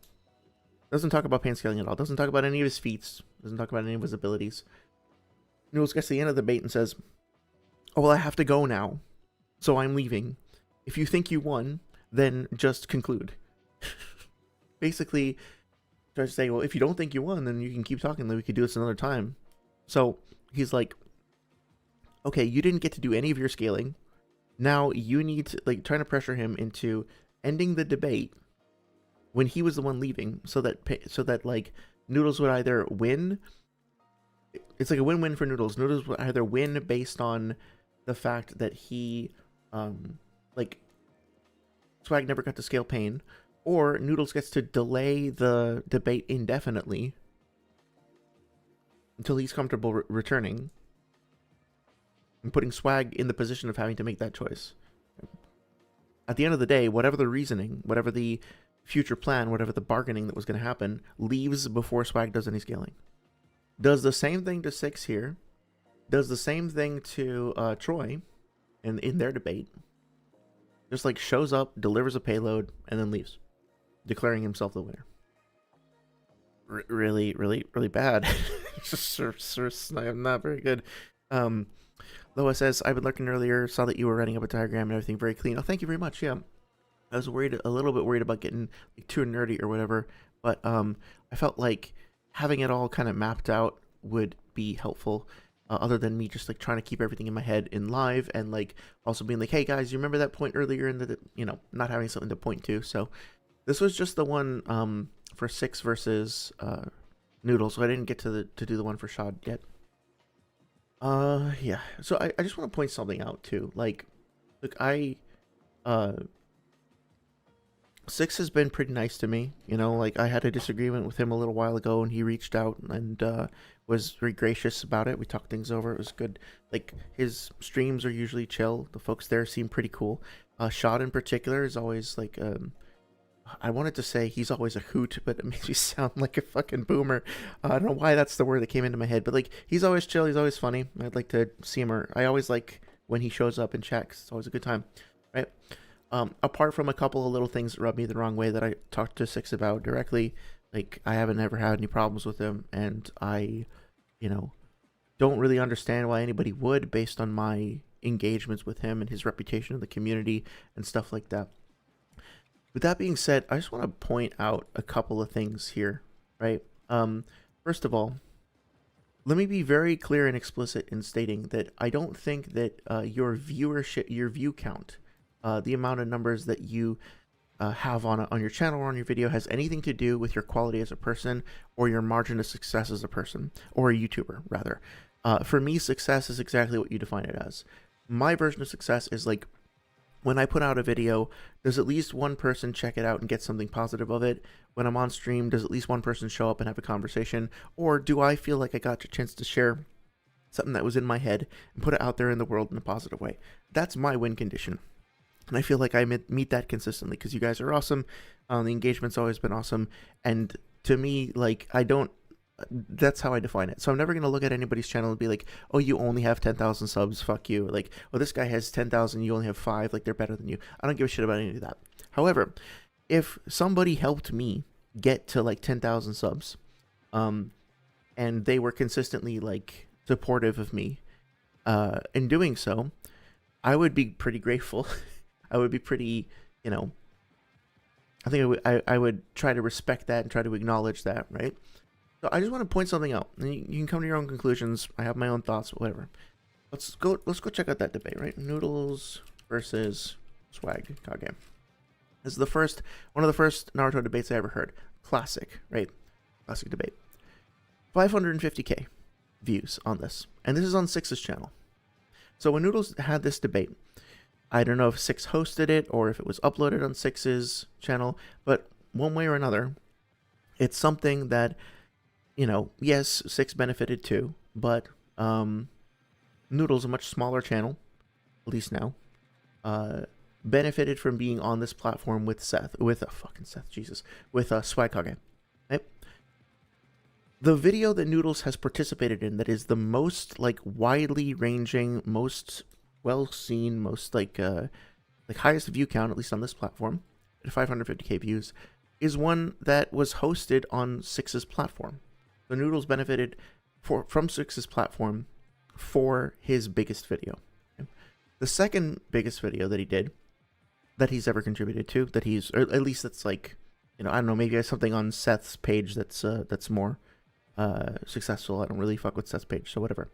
Doesn't talk about Pain scaling at all. Doesn't talk about any of his feats. Doesn't talk about any of his abilities. Noodles gets to the end of the debate and says, oh, well, I have to go now, so I'm leaving. If you think you won, then just conclude. Basically, tries to say, well, if you don't think you won, then you can keep talking, then we could do this another time. So he's like, okay, you didn't get to do any of your scaling. Now you need to, like, trying to pressure him into ending the debate when he was the one leaving, so that like Noodles would either win. It's like a win-win for Noodles. Noodles would either win based on the fact that he, like, Swag never got to scale Pain, or Noodles gets to delay the debate indefinitely until he's comfortable returning. and putting Swag in the position of having to make that choice. At the end of the day, whatever the reasoning, whatever the future plan, whatever the bargaining that was going to happen, leaves before Swag does any scaling. Does the same thing to Six here. Does the same thing to Troy in their debate. Just like shows up, delivers a payload, and then leaves, declaring himself the winner. Really, really, really bad. I'm not very good. Loa says, I've been lurking earlier, saw that you were writing up a diagram and everything very clean. Oh, thank you very much. Yeah. I was a little bit worried about getting like, too nerdy or whatever, but I felt like having it all kind of mapped out would be helpful. Other than me just like trying to keep everything in my head in live, and like also being like, hey guys, you remember that point earlier in the, not having something to point to. So this was just the one for Six versus Noodle, so I didn't get to do the one for Shad yet. Yeah. So I just want to point something out too. Like, look, Six has been pretty nice to me. Like I had a disagreement with him a little while ago, and he reached out and was very gracious about it. We talked things over. It was good. Like his streams are usually chill. The folks there seem pretty cool. Shad in particular is always like, I wanted to say he's always a hoot, but it makes me sound like a fucking boomer. I don't know why that's the word that came into my head, but like he's always chill. He's always funny. I'd like to see him. I always like when he shows up and checks. It's always a good time, right? Apart from a couple of little things that rub me the wrong way that I talked to Six about directly, like I haven't ever had any problems with him, and I, don't really understand why anybody would based on my engagements with him and his reputation in the community and stuff like that. With that being said, I just want to point out a couple of things here, right? First of all, let me be very clear and explicit in stating that I don't think that your viewership, your view count, the amount of numbers that you have on your channel or on your video has anything to do with your quality as a person or your margin of success as a person or a YouTuber, rather. For me, success is exactly what you define it as. My version of success is like when I put out a video, does at least one person check it out and get something positive of it? When I'm on stream, does at least one person show up and have a conversation? Or do I feel like I got a chance to share something that was in my head and put it out there in the world in a positive way? That's my win condition. And I feel like I meet that consistently because you guys are awesome. The engagement's always been awesome. And to me, like, that's how I define it. So I'm never going to look at anybody's channel and be like, oh, you only have 10,000 subs. Fuck you. Like, oh, this guy has 10,000. You only have 5. Like, they're better than you. I don't give a shit about any of that. However, if somebody helped me get to like 10,000 subs, and they were consistently like supportive of me, in doing so, I would be pretty grateful. I would be pretty, I think I would try to respect that and try to acknowledge that, right? So I just want to point something out. And you can come to your own conclusions. I have my own thoughts, whatever. Let's go check out that debate, right? Noodles versus Swag Kage. This is one of the first Naruto debates I ever heard. Classic, right? Classic debate. 550k views on this. And this is on Six's channel. So when Noodles had this debate, I don't know if Six hosted it or if it was uploaded on Six's channel, but one way or another, it's something that, yes, Six benefited too, but Noodle's a much smaller channel, at least now, benefited from being on this platform with Swag Kage, right? The video that Noodles has participated in that is the most like widely ranging, most well seen, most like highest view count, at least on this platform, at 550k views, is one that was hosted on Six's platform. The Noodles benefited from Six's platform for his biggest video. Okay? The second biggest video that he did, that he's ever contributed to, that he's, or at least that's like, I don't know, maybe something on Seth's page that's more successful. I don't really fuck with Seth's page, so whatever.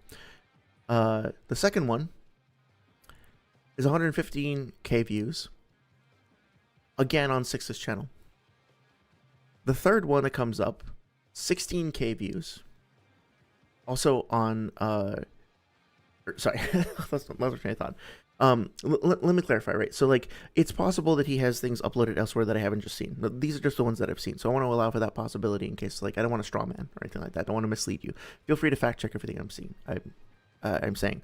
The second one is 115k views, again on Six's channel. The third one that comes up, 16k views, also on sorry, that's my train of thought. Let me clarify, right? So like, it's possible that he has things uploaded elsewhere that I haven't just seen. These are just the ones that I've seen, so I want to allow for that possibility in case, like, I don't want to straw man or anything like that. I don't want to mislead you. Feel free to fact check everything I'm saying.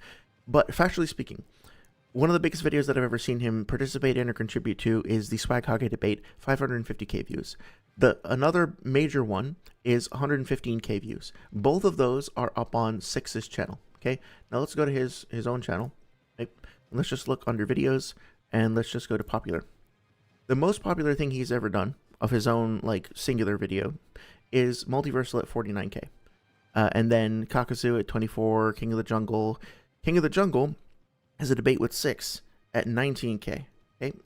But factually speaking, one of the biggest videos that I've ever seen him participate in or contribute to is the Swag Hage debate, 550k views. Another major one is 115k views. Both of those are up on Six's channel. Okay, now let's go to his own channel. Right? Let's just look under videos and let's just go to popular. The most popular thing he's ever done of his own like singular video is Multiversal at 49k, and then Kakazu at 24. King of the Jungle. King of the Jungle has a debate with 6 at 19k. Okay,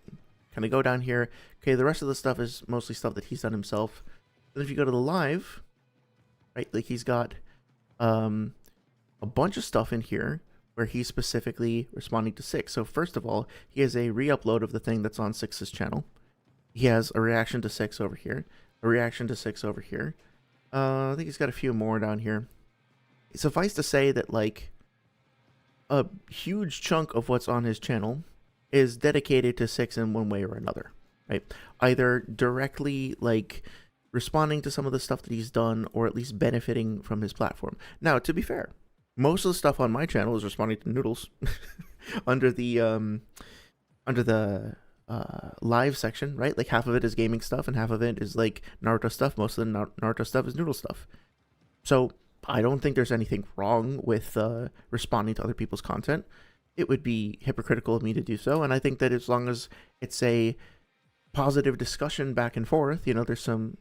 kind of go down here. Okay, the rest of the stuff is mostly stuff that he's done himself. Then if you go to the live, right, like he's got a bunch of stuff in here where he's specifically responding to 6. So first of all, he has a re-upload of the thing that's on 6's channel. He has a reaction to 6 over here, a reaction to 6 over here. I think he's got a few more down here. Suffice to say that like a huge chunk of what's on his channel is dedicated to 6 in one way or another, right? Either directly like responding to some of the stuff that he's done or at least benefiting from his platform. Now, to be fair, most of the stuff on my channel is responding to Noodles under the live section, right? Like half of it is gaming stuff and half of it is like Naruto stuff. Most of the Naruto stuff is Noodle stuff. So I don't think there's anything wrong with responding to other people's content. It would be hypocritical of me to do so, and I think that as long as it's a positive discussion back and forth, you know, there's some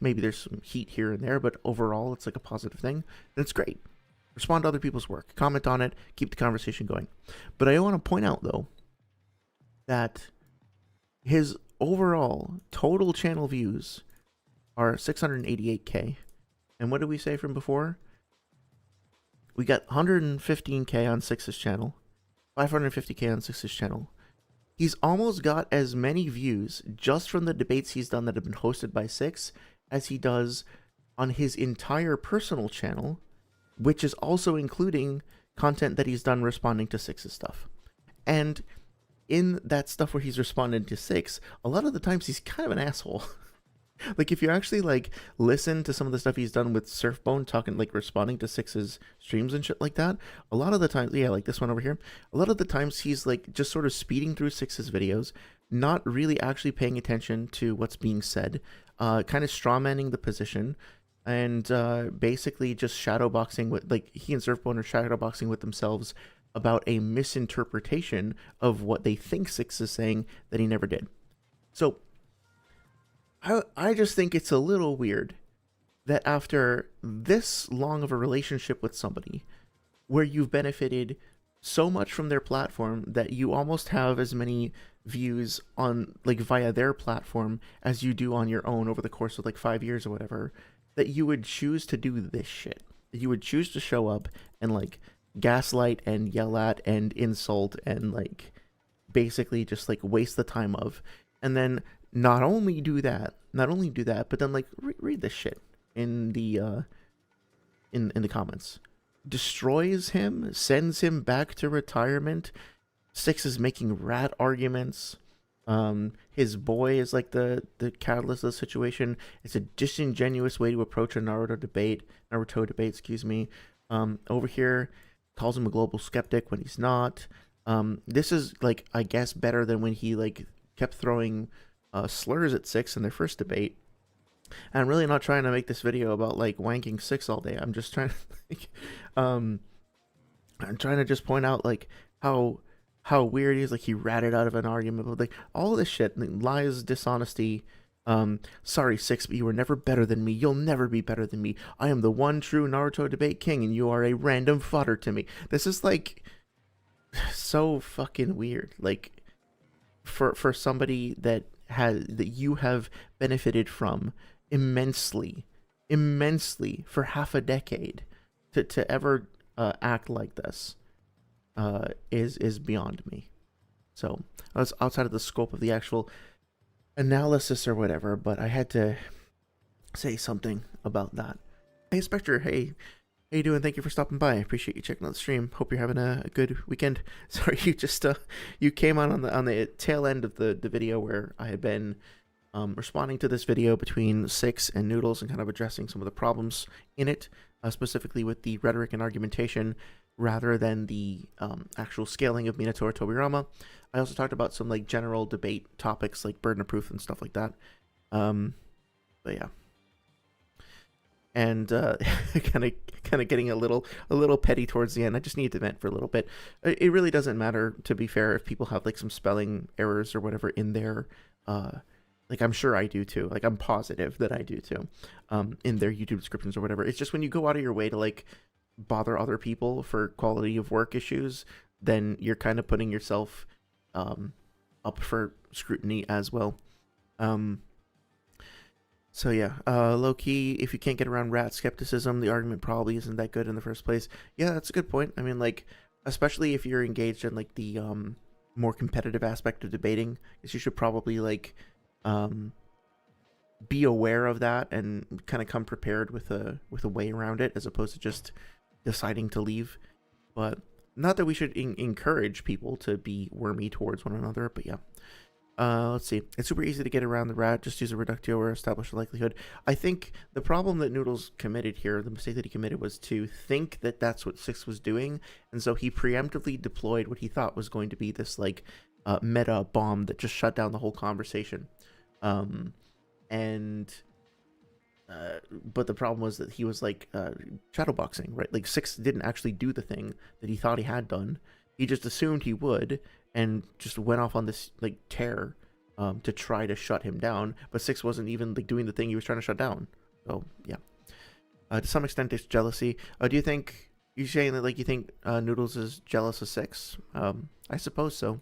heat here and there, but overall it's like a positive thing, then it's great. Respond to other people's work, comment on it, keep the conversation going. But I want to point out though that his overall total channel views are 688k, and what did we say from before? We got 115k on 6's channel, 550k on 6's channel. He's almost got as many views just from the debates he's done that have been hosted by 6 as he does on his entire personal channel, which is also including content that he's done responding to 6's stuff. And in that stuff where he's responding to 6, a lot of the times he's kind of an asshole. Like if you actually like listen to some of the stuff he's done with Surfbone talking, like responding to 6's streams and shit like that, a lot of the times, yeah, like this one over here, a lot of the times he's like just sort of speeding through 6's videos, not really actually paying attention to what's being said, kind of strawmanning the position, and basically just shadowboxing with, like he and Surfbone are shadowboxing with themselves about a misinterpretation of what they think 6 is saying that he never did. So I just think it's a little weird that after this long of a relationship with somebody where you've benefited so much from their platform that you almost have as many views on like via their platform as you do on your own over the course of like 5 years or whatever, that you would choose to do this shit. You would choose to show up and like gaslight and yell at and insult and like basically just like waste the time of, and then not only do that, but then like read this shit in the in the comments, destroys him, sends him back to retirement. 6 is making rat arguments. His boy is like the catalyst of the situation. It's a disingenuous way to approach a Naruto debate, excuse me. Over here calls him a global skeptic when he's not. This is like, I guess, better than when he like kept throwing slurs at 6 in their first debate. And I'm really not trying to make this video about like wanking 6 all day. I'm just trying to like, I'm trying to just point out like how weird he is. Like he ratted out of an argument, but like all of this shit, like, lies, dishonesty. Sorry 6, but you were never better than me. You'll never be better than me. I am the one true Naruto debate king, and you are a random fodder to me. This is like so fucking weird. Like for somebody that you have benefited from immensely for half a decade to ever act like this is beyond me. So I was outside of the scope of the actual analysis or whatever, but I had to say something about that. Hey Spectre, hey, how you doing? Thank you for stopping by. I appreciate you checking out the stream. Hope you're having a good weekend. Sorry, you just you came on the tail end of the video where I had been responding to this video between 6 and Noodles and kind of addressing some of the problems in it. specifically with the rhetoric and argumentation rather than the actual scaling of Minato or Tobirama. I also talked about some like general debate topics like burden of proof and stuff like that. But yeah. And kind of getting a little petty towards the end. I just needed to vent for a little bit. It really doesn't matter, to be fair, if people have like some spelling errors or whatever in their like I'm sure I do too. Like I'm positive that I do too. In their YouTube descriptions or whatever. It's just when you go out of your way to like bother other people for quality of work issues, then you're kind of putting yourself up for scrutiny as well. So yeah, low key, if you can't get around rat skepticism, the argument probably isn't that good in the first place. Yeah, that's a good point. I mean, like, especially if you're engaged in like the more competitive aspect of debating, is you should probably like be aware of that and kind of come prepared with a way around it, as opposed to just deciding to leave. But not that we should encourage people to be wormy towards one another, but yeah. Let's see. It's super easy to get around the rat. Just use a reductio or establish a likelihood. I think the problem that Noodles committed here, the mistake that he committed, was to think that that's what Six was doing, and so he preemptively deployed what he thought was going to be this like meta bomb that just shut down the whole conversation. But the problem was that he was like shadowboxing, right? Like Six didn't actually do the thing that he thought he had done. He just assumed he would, and just went off on this like tear to try to shut him down. But Six wasn't even like doing the thing he was trying to shut down. So yeah, to some extent it's jealousy. Do you think you're saying that like you think Noodles is jealous of Six? I suppose so.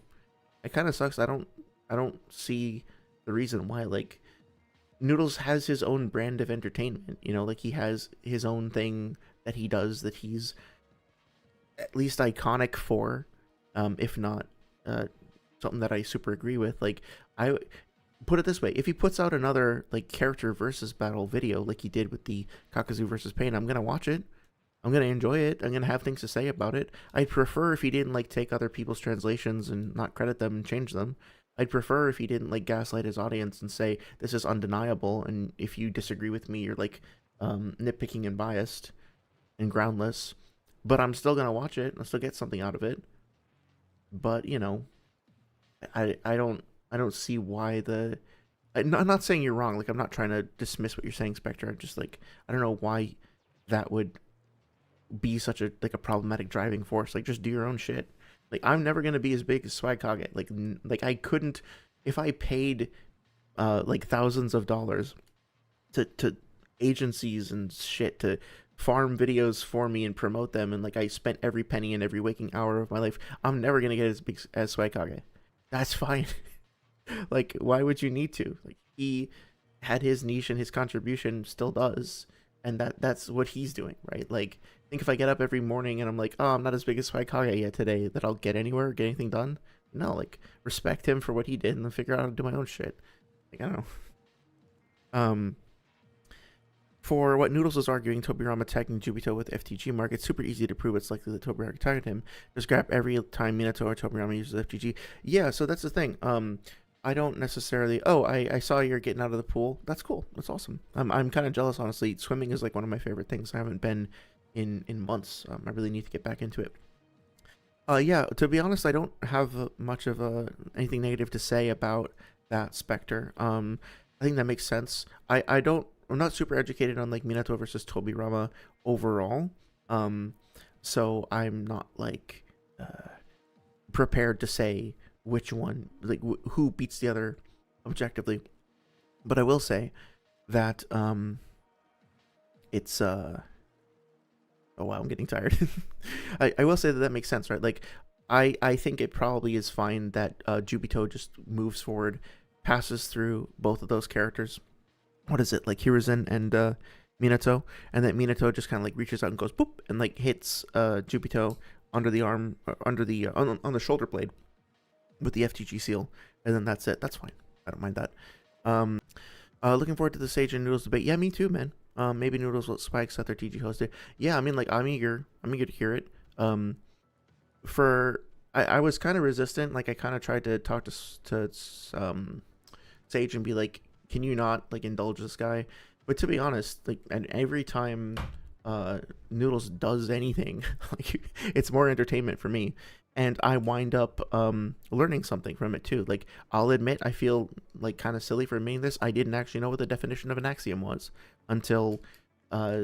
It kind of sucks. I don't see the reason why. Like Noodles has his own brand of entertainment. You know, like he has his own thing that he does that he's at least iconic for, if not something that I super agree with. Like, I put it this way: if he puts out another like character versus battle video like he did with the Kakazu versus Pain, I'm gonna watch it. I'm gonna enjoy it. I'm gonna have things to say about it. I'd prefer if he didn't like take other people's translations and not credit them and change them. I'd prefer if he didn't like gaslight his audience and say this is undeniable, and if you disagree with me, you're like nitpicking and biased and groundless. But I'm still gonna watch it. I'll still get something out of it. But you know, I don't see why I'm not saying you're wrong. Like I'm not trying to dismiss what you're saying, Spectre. I'm just like I don't know why that would be such a like a problematic driving force. Like just do your own shit. Like I'm never gonna be as big as Swag Kage. Like I couldn't if I paid like thousands of dollars to agencies and shit to farm videos for me and promote them, and like I spent every penny and every waking hour of my life. I'm never gonna get as big as Swag Kage. That's fine. Like why would you need to? Like he had his niche and his contribution still does, and that's what he's doing, right? Like think if I get up every morning and I'm like, oh, I'm not as big as Swag Kage yet today, that I'll get anywhere, get anything done. No, like respect him for what he did and then figure out how to do my own shit. Like I don't know. For what Noodles was arguing, Tobirama tagging Jubito with FTG mark, it's super easy to prove it's likely that Tobirama targeted him. Just grab every time Minato or Tobirama uses FTG. Yeah, so that's the thing. I don't necessarily... Oh, I saw you're getting out of the pool. That's cool. That's awesome. I'm kind of jealous, honestly. Swimming is like one of my favorite things. I haven't been in months. I really need to get back into it. Yeah, to be honest, I don't have much of anything negative to say about that, Spectre. I think that makes sense. I'm not super educated on like Minato versus Tobirama overall, so I'm not like prepared to say which one, like who beats the other objectively. But I will say that it's oh wow, I'm getting tired. I will say that makes sense, right? Like I think it probably is fine that Jubito just moves forward, passes through both of those characters. What is it, like Hiruzen and Minato, and then Minato just kind of like reaches out and goes boop and like hits Jubito under the arm, under the on the shoulder blade with the FTG seal, and then that's it. That's fine. I don't mind that. Looking forward to the Sage and Noodles debate. Yeah, me too, man. Maybe Noodles will spike set their TG host it. Yeah, I mean like I'm eager to hear it. I was kind of resistant. Like I kind of tried to talk to Sage and be like, can you not like indulge this guy? But to be honest, like, and every time Noodles does anything. Like, it's more entertainment for me, and I wind up learning something from it too. Like, I'll admit I feel like kind of silly for admitting this. I didn't actually know what the definition of an axiom was until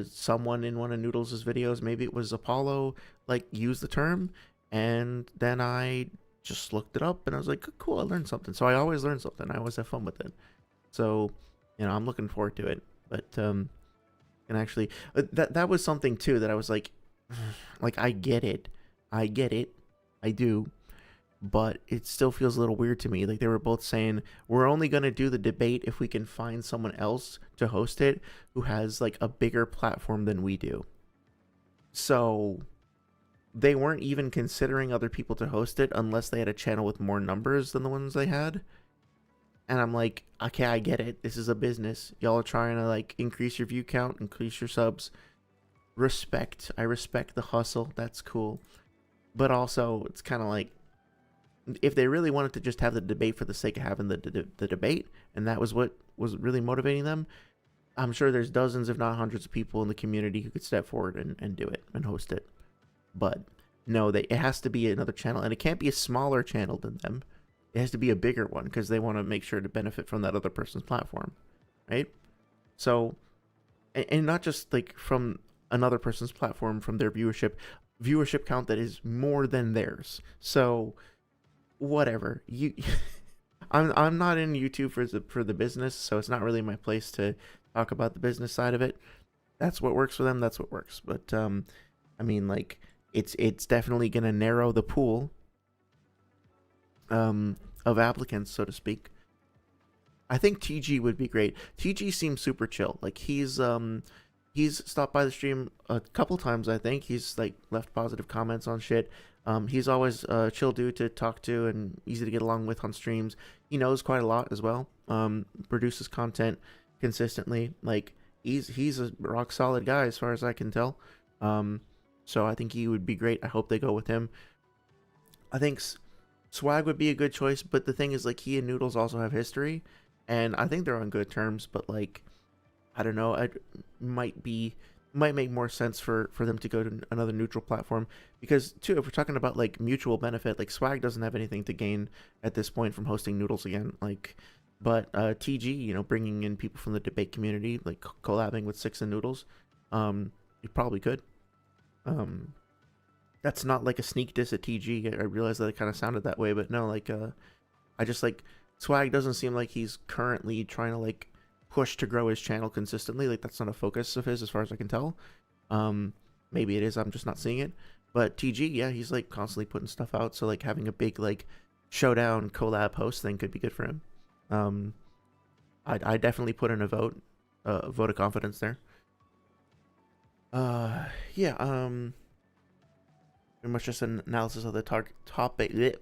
someone in one of Noodles' videos, maybe it was Apollo, like, used the term, and then I just looked it up and I was like, cool, I learned something. So I always learn something. I always have fun with it. So, I'm looking forward to it. But and actually, that was something too that I was like I get it, I do, but it still feels a little weird to me. Like, they were both saying we're only gonna do the debate if we can find someone else to host it who has like a bigger platform than we do. So they weren't even considering other people to host it unless they had a channel with more numbers than the ones they had. And I'm like, okay, I get it. This is a business. Y'all are trying to like increase your view count, increase your subs. Respect. I respect the hustle. That's cool. But also, it's kind of like, if they really wanted to just have the debate for the sake of having the debate, and that was what was really motivating them, I'm sure there's dozens, if not hundreds of people in the community who could step forward and do it and host it. But no, it has to be another channel, and it can't be a smaller channel than them. It has to be a bigger one because they want to make sure to benefit from that other person's platform, right? So, and not just like from another person's platform, from their viewership count that is more than theirs. So, whatever. I'm not in YouTube for the business, so it's not really my place to talk about the business side of it. That's what works for them. That's what works. But I mean, like, it's definitely gonna narrow the pool of applicants, so to speak. I think TG would be great. TG seems super chill. Like, he's stopped by the stream a couple times, I think. He's like left positive comments on shit. He's always a chill dude to talk to and easy to get along with on streams. He knows quite a lot as well. Produces content consistently. Like, he's a rock solid guy as far as I can tell. So I think he would be great. I hope they go with him. I think Swag would be a good choice, but the thing is, like, he and Noodles also have history, and I think they're on good terms, but like, I don't know, it might make more sense for them to go to another neutral platform, because too, if we're talking about like mutual benefit, like, Swag doesn't have anything to gain at this point from hosting Noodles again, like, but TG, bringing in people from the debate community, like collabing with Six and Noodles, you probably could. That's not like a sneak diss at TG. I realized that it kind of sounded that way, but no, like, I just, like, Swag doesn't seem like he's currently trying to like push to grow his channel consistently. Like, that's not a focus of his as far as I can tell. Maybe it is, I'm just not seeing it. But TG, yeah, he's like constantly putting stuff out, so like having a big like showdown collab host thing could be good for him. I definitely put in a vote of confidence there. Yeah, pretty much just an analysis of the topic.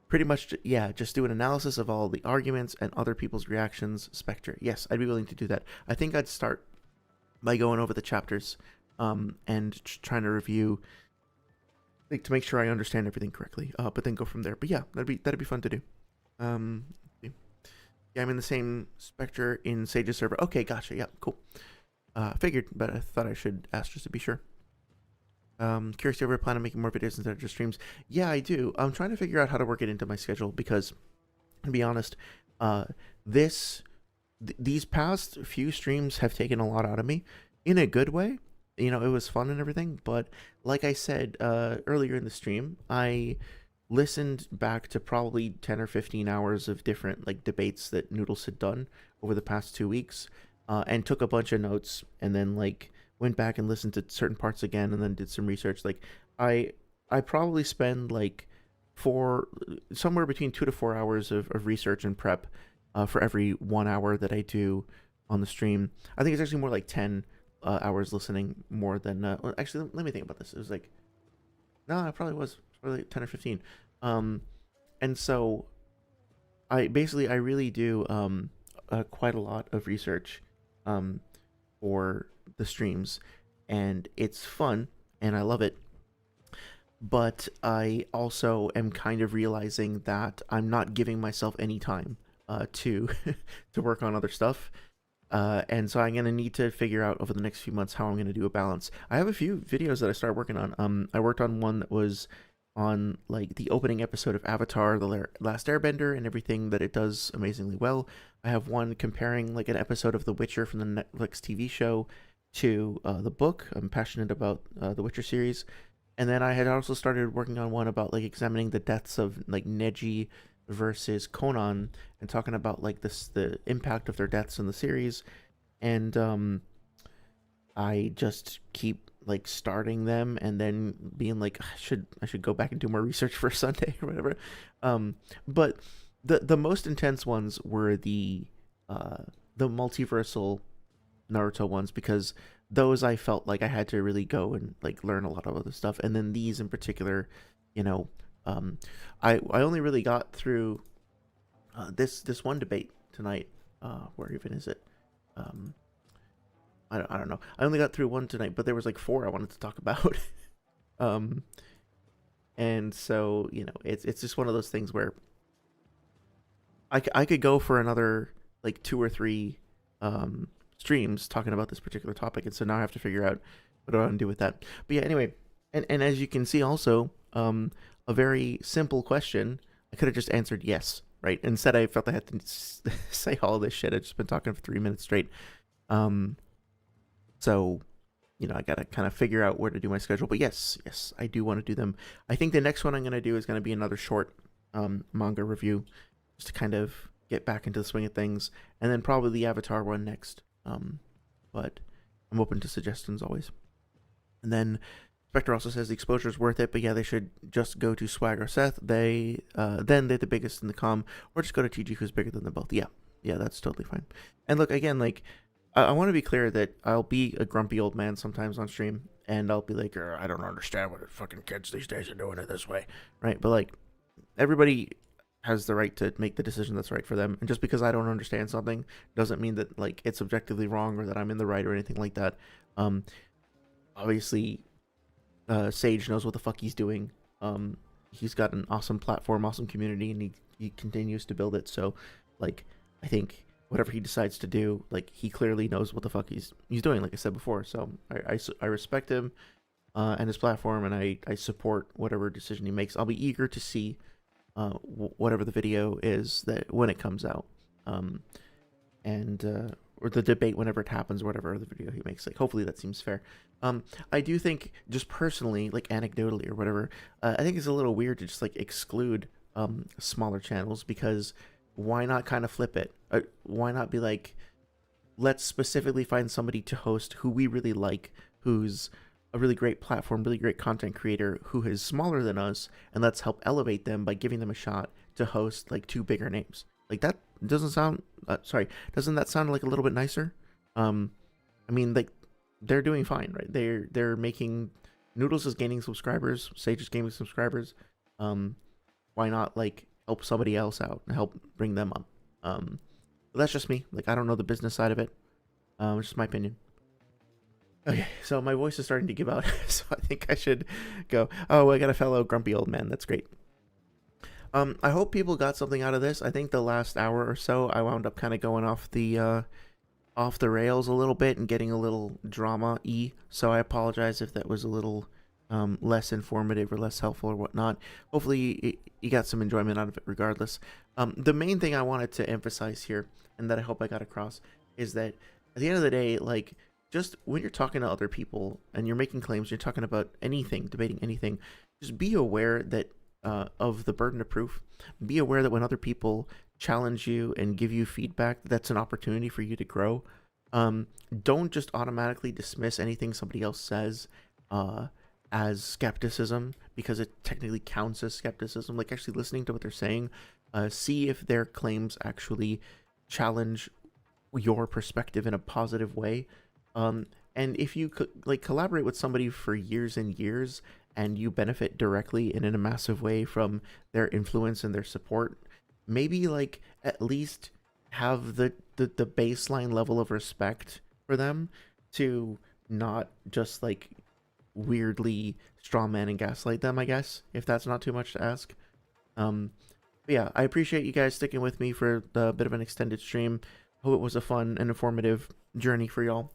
Pretty much, yeah, just do an analysis of all the arguments and other people's reactions. Spectre, yes, I'd be willing to do that. I think I'd start by going over the chapters, and trying to review, like, to make sure I understand everything correctly. But then go from there. But yeah, that'd be fun to do. Yeah, I'm in the same Spectre in Sage's server. Okay, gotcha. Yeah, cool. Figured, but I thought I should ask just to be sure. Curious, do you ever plan on making more videos instead of just streams? Yeah, I do. I'm trying to figure out how to work it into my schedule because, to be honest, these past few streams have taken a lot out of me in a good way. It was fun and everything, but like I said earlier in the stream, I listened back to probably 10 or 15 hours of different like debates that Noodles had done over the past 2 weeks, and took a bunch of notes, and then like went back and listened to certain parts again, and then did some research. Like, I probably spend like somewhere between 2 to 4 hours of research and prep for every 1 hour that I do on the stream. I think it's actually more like 10 hours listening more than actually, let me think about this. It was like, no, it probably was probably 10 or 15. And so I really do quite a lot of research for the streams, and it's fun and I love it, but I also am kind of realizing that I'm not giving myself any time to to work on other stuff, And so I'm going to need to figure out over the next few months how I'm going to do a balance. I have a few videos that I started working on. I worked on one that was on like the opening episode of Avatar, The Last Airbender, and everything that it does amazingly well. I have one comparing like an episode of The Witcher from the Netflix TV show to the book. I'm passionate about the Witcher series. And then I had also started working on one about like examining the deaths of like Neji versus Conan and talking about like the impact of their deaths in the series. And I just keep like starting them and then being like I should go back and do more research for Sunday or whatever. But the most intense ones were the multiversal Naruto ones, because those I felt like I had to really go and like learn a lot of other stuff. And then these in particular, you know, I only really got through this one debate tonight. Where even is it? I don't know. I only got through one tonight, but there was like 4 I wanted to talk about. And so, you know, it's just one of those things where I could go for another like 2 or 3 streams talking about this particular topic, and so now I have to figure out what do I want to do with that. But yeah, anyway, and as you can see also, a very simple question, I could have just answered yes, right? Instead, I felt I had to say all this shit. I've just been talking for 3 minutes straight. So, you know, I gotta kind of figure out where to do my schedule. But yes, I do want to do them. I think the next one I'm gonna do is gonna be another short manga review, just to kind of get back into the swing of things, and then probably the Avatar one next. But I'm open to suggestions always. And then Spectre also says the exposure is worth it, but yeah, they should just go to Swag or Seth. Then they're the biggest in the com, or just go to TG, who's bigger than them both. Yeah, that's totally fine. And look, again, like, I want to be clear that I'll be a grumpy old man sometimes on stream, and I'll be like, I don't understand what fucking kids these days are doing it this way, right? But like, everybody has the right to make the decision that's right for them, and just because I don't understand something doesn't mean that like it's objectively wrong or that I'm in the right or anything like that. Obviously, Sage knows what the fuck he's doing. He's got an awesome platform, awesome community, and he continues to build it. So, like, I think whatever he decides to do, like, he clearly knows what the fuck he's doing, like I said before. So I respect him and his platform, and I support whatever decision he makes. I'll be eager to see whatever the video is that when it comes out, or the debate whenever it happens, or whatever other video he makes. Like, hopefully that seems fair. I do think, just personally, like anecdotally or whatever, I think it's a little weird to just like exclude smaller channels, because why not kind of flip it? Why not be like, let's specifically find somebody to host who we really like, who's a really great platform, really great content creator, who is smaller than us, and let's help elevate them by giving them a shot to host like 2 bigger names. Like, that doesn't sound doesn't that sound like a little bit nicer? I mean, like, they're doing fine, right? They're making, Noodles is gaining subscribers, Sage is gaining subscribers. Why not like help somebody else out and help bring them up? But that's just me. Like, I don't know the business side of it. It's just my opinion. Okay, so my voice is starting to give out, so I think I should go. Oh, I got a fellow grumpy old man. That's great. I hope people got something out of this. I think the last hour or so, I wound up kind of going off the rails a little bit and getting a little drama-y. So I apologize if that was a little less informative or less helpful or whatnot. Hopefully you got some enjoyment out of it regardless. The main thing I wanted to emphasize here, and that I hope I got across, is that at the end of the day, like, just when you're talking to other people and you're making claims, you're talking about anything, debating anything, just be aware that of the burden of proof. Be aware that when other people challenge you and give you feedback, that's an opportunity for you to grow. Don't just automatically dismiss anything somebody else says as skepticism, because it technically counts as skepticism. Like, actually listening to what they're saying, see if their claims actually challenge your perspective in a positive way. And if you like collaborate with somebody for years and years, and you benefit directly and in a massive way from their influence and their support, maybe like at least have the baseline level of respect for them, to not just like weirdly strawman and gaslight them, I guess, if that's not too much to ask. But yeah, I appreciate you guys sticking with me for a bit of an extended stream. Hope it was a fun and informative journey for y'all.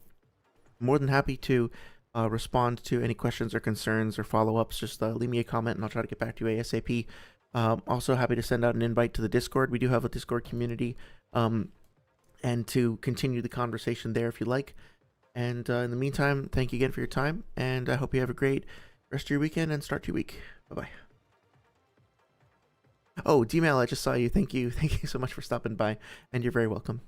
More than happy to respond to any questions or concerns or follow-ups. Just leave me a comment and I'll try to get back to you ASAP. Also happy to send out an invite to the Discord. We do have a Discord community, and to continue the conversation there if you like. And in the meantime, thank you again for your time, and I hope you have a great rest of your weekend and start to your week. Bye-bye. Oh, D-Mail, I just saw you. Thank you. Thank you so much for stopping by, and you're very welcome.